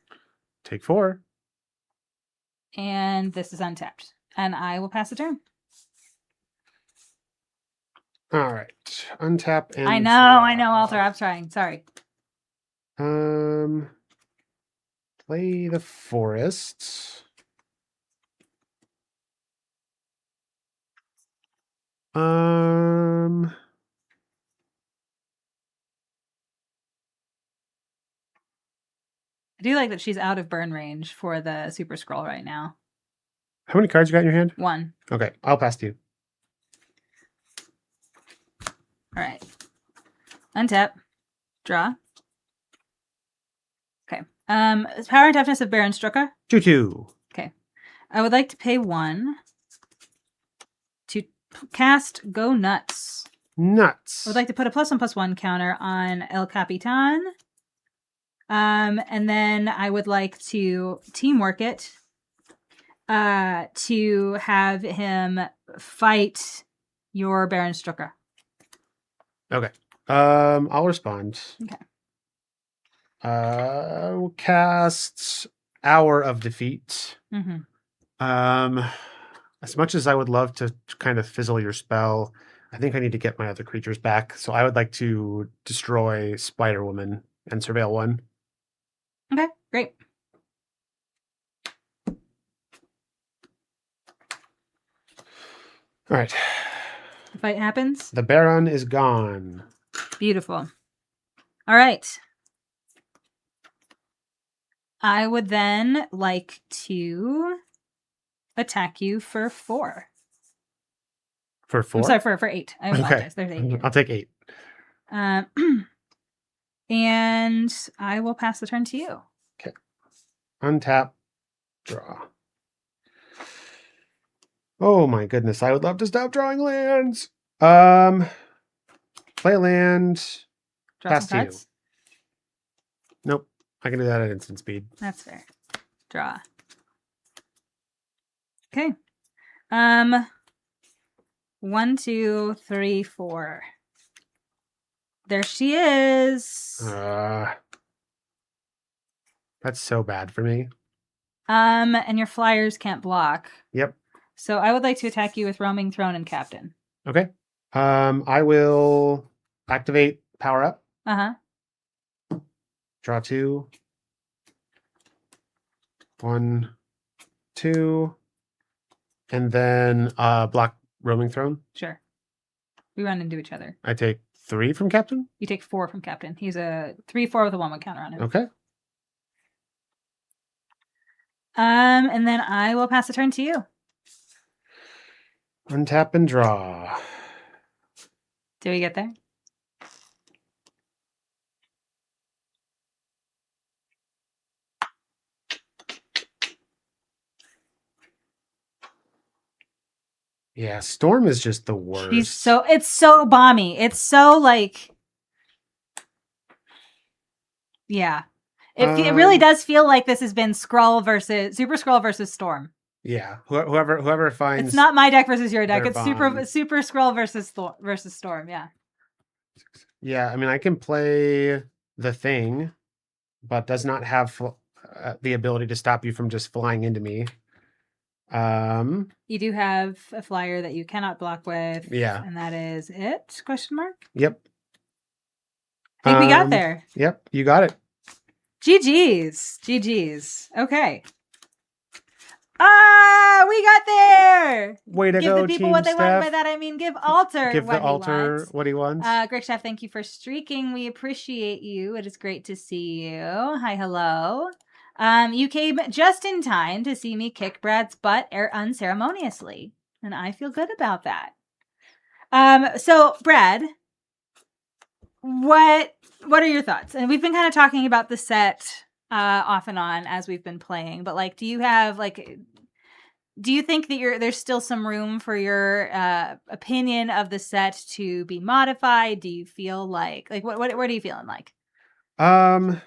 Take 4. And this is untapped. And I will pass the turn. All right. Untap and I know, Alter. I'm trying. Sorry. Play the forest. I do like that she's out of burn range for the Super Scroll right now. How many cards you got in your hand? 1. Okay, I'll pass to you. All right. Untap. Draw. Okay. Power and toughness of Baron Strucker. 2/2. Okay. I would like to pay 1 to cast Go Nuts. Nuts. I would like to put a +1/+1 counter on El Capitan. And then I would like to teamwork it to have him fight your Baron Strucker. Okay. I'll respond. Okay. We'll cast Hour of Defeat. Mm-hmm. As much as I would love to kind of fizzle your spell, I think I need to get my other creatures back. So I would like to destroy Spider Woman and surveil 1. Okay, great. All right. The fight happens. The Baron is gone. Beautiful. All right. I would then like to attack you for 4. For 4? I'm sorry, for 8. I apologize. There's 8 here. I'll take 8. And I will pass the turn to you. Okay. Untap. Draw. Oh my goodness. I would love to stop drawing lands. Play a land. Draw Pass some to you. cards. Nope. I can do that at instant speed. That's fair. Draw. Okay. 1, 2, 3, 4. There she is. That's so bad for me. And your flyers can't block. Yep. So I would like to attack you with Roaming Throne and Captain. Okay. I will activate Power Up. Uh-huh. Draw 2. 1, 2. And then block Roaming Throne. Sure. We run into each other. I take 3 from Captain. You take 4 from Captain. He's a 3/4 with a 1/1 counter on him. Okay. And then I will pass the turn to you. Untap and draw. Did we get there? Yeah, Storm is just the worst. It's so balmy. It's so like, yeah. It really does feel like this has been Super Skrull versus Storm. Yeah, whoever finds. It's not my deck versus your deck. It's bomb. Super Skrull versus Storm. Yeah. Yeah, I mean, I can play the thing, but does not have the ability to stop you from just flying into me. You do have a flyer that you cannot block with. Yeah. And that is it? Question mark? Yep. I think we got there. Yep, you got it. GG's. Okay. We got there. Way to give go, the people Team what they Steph. want. By that I mean give Alter Give what the Alter he what he wants. Greg Chef, thank you for streaking. We appreciate you. It is great to see you. Hi, hello. You came just in time to see me kick Brad's butt unceremoniously, and I feel good about that. So Brad, what are your thoughts? And we've been kind of talking about the set off and on as we've been playing, but like, do you think that there's still some room for your opinion of the set to be modified? Do you feel like what are you feeling like? I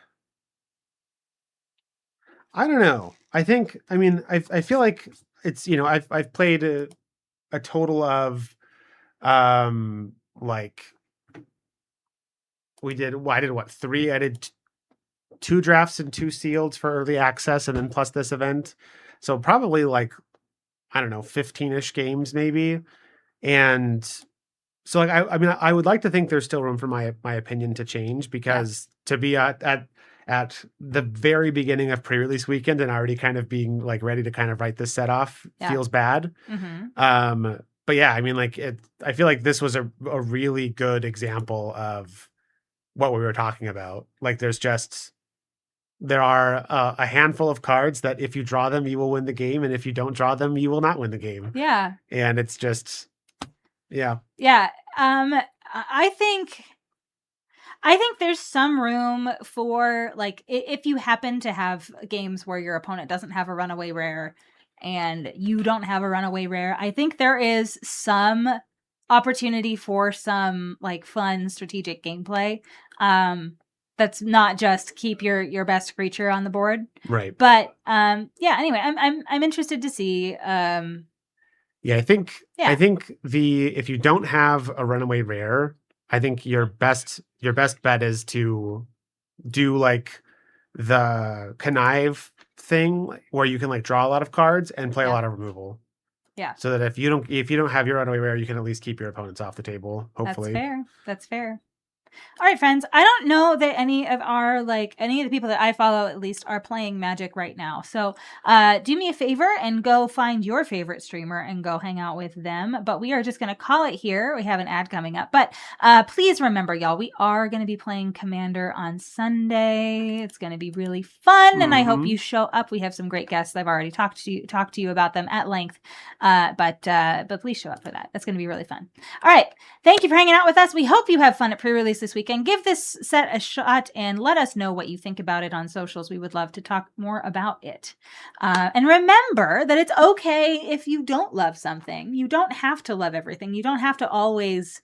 don't know. I feel like it's, I've played a total of like I did what, 3? I did 2 drafts and 2 sealed for early access, and then plus this event. So probably like, I don't know, 15-ish games maybe. And so like, I would like to think there's still room for my opinion to change, because to be at the very beginning of pre-release weekend and already kind of being like ready to kind of write this set off feels bad. Mm-hmm. But yeah, I mean, like I feel like this was a really good example of what we were talking about. Like there's just there are a handful of cards that if you draw them, you will win the game, and if you don't draw them, you will not win the game. Yeah. And it's just, yeah. Yeah. I think there's some room for, like, if you happen to have games where your opponent doesn't have a runaway rare and you don't have a runaway rare, I think there is some opportunity for some like fun strategic gameplay. That's not just keep your best creature on the board. Right. But yeah, anyway, I'm interested to see. Yeah, I think if you don't have a runaway rare, I think your best bet is to do like the connive thing where you can like draw a lot of cards and play a lot of removal. Yeah. So that if you don't have your runaway rare, you can at least keep your opponents off the table, hopefully. That's fair. All right, friends. I don't know that any of the people that I follow at least are playing Magic right now. So do me a favor and go find your favorite streamer and go hang out with them. But we are just going to call it here. We have an ad coming up. But please remember, y'all, we are going to be playing Commander on Sunday. It's going to be really fun, and I hope you show up. We have some great guests. I've already talked to you about them at length. But please show up for that. That's going to be really fun. All right. Thank you for hanging out with us. We hope you have fun at pre-release this weekend. Give this set a shot and let us know what you think about it on socials. We would love to talk more about it. And remember that it's okay if you don't love something. You don't have to love everything. You don't have to always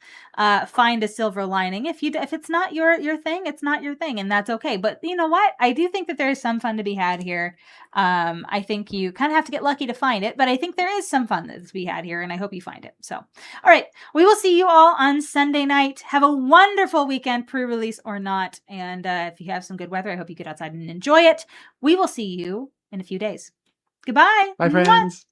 find a silver lining. If it's not your thing, it's not your thing, and that's okay. But you know what? I do think that there is some fun to be had here. I think you kind of have to get lucky to find it, but I think there is some fun that's to be had here, and I hope you find it. So, all right, we will see you all on Sunday night. Have a wonderful weekend, pre-release or not. And if you have some good weather, I hope you get outside and enjoy it. We will see you in a few days. Goodbye. Bye, friends.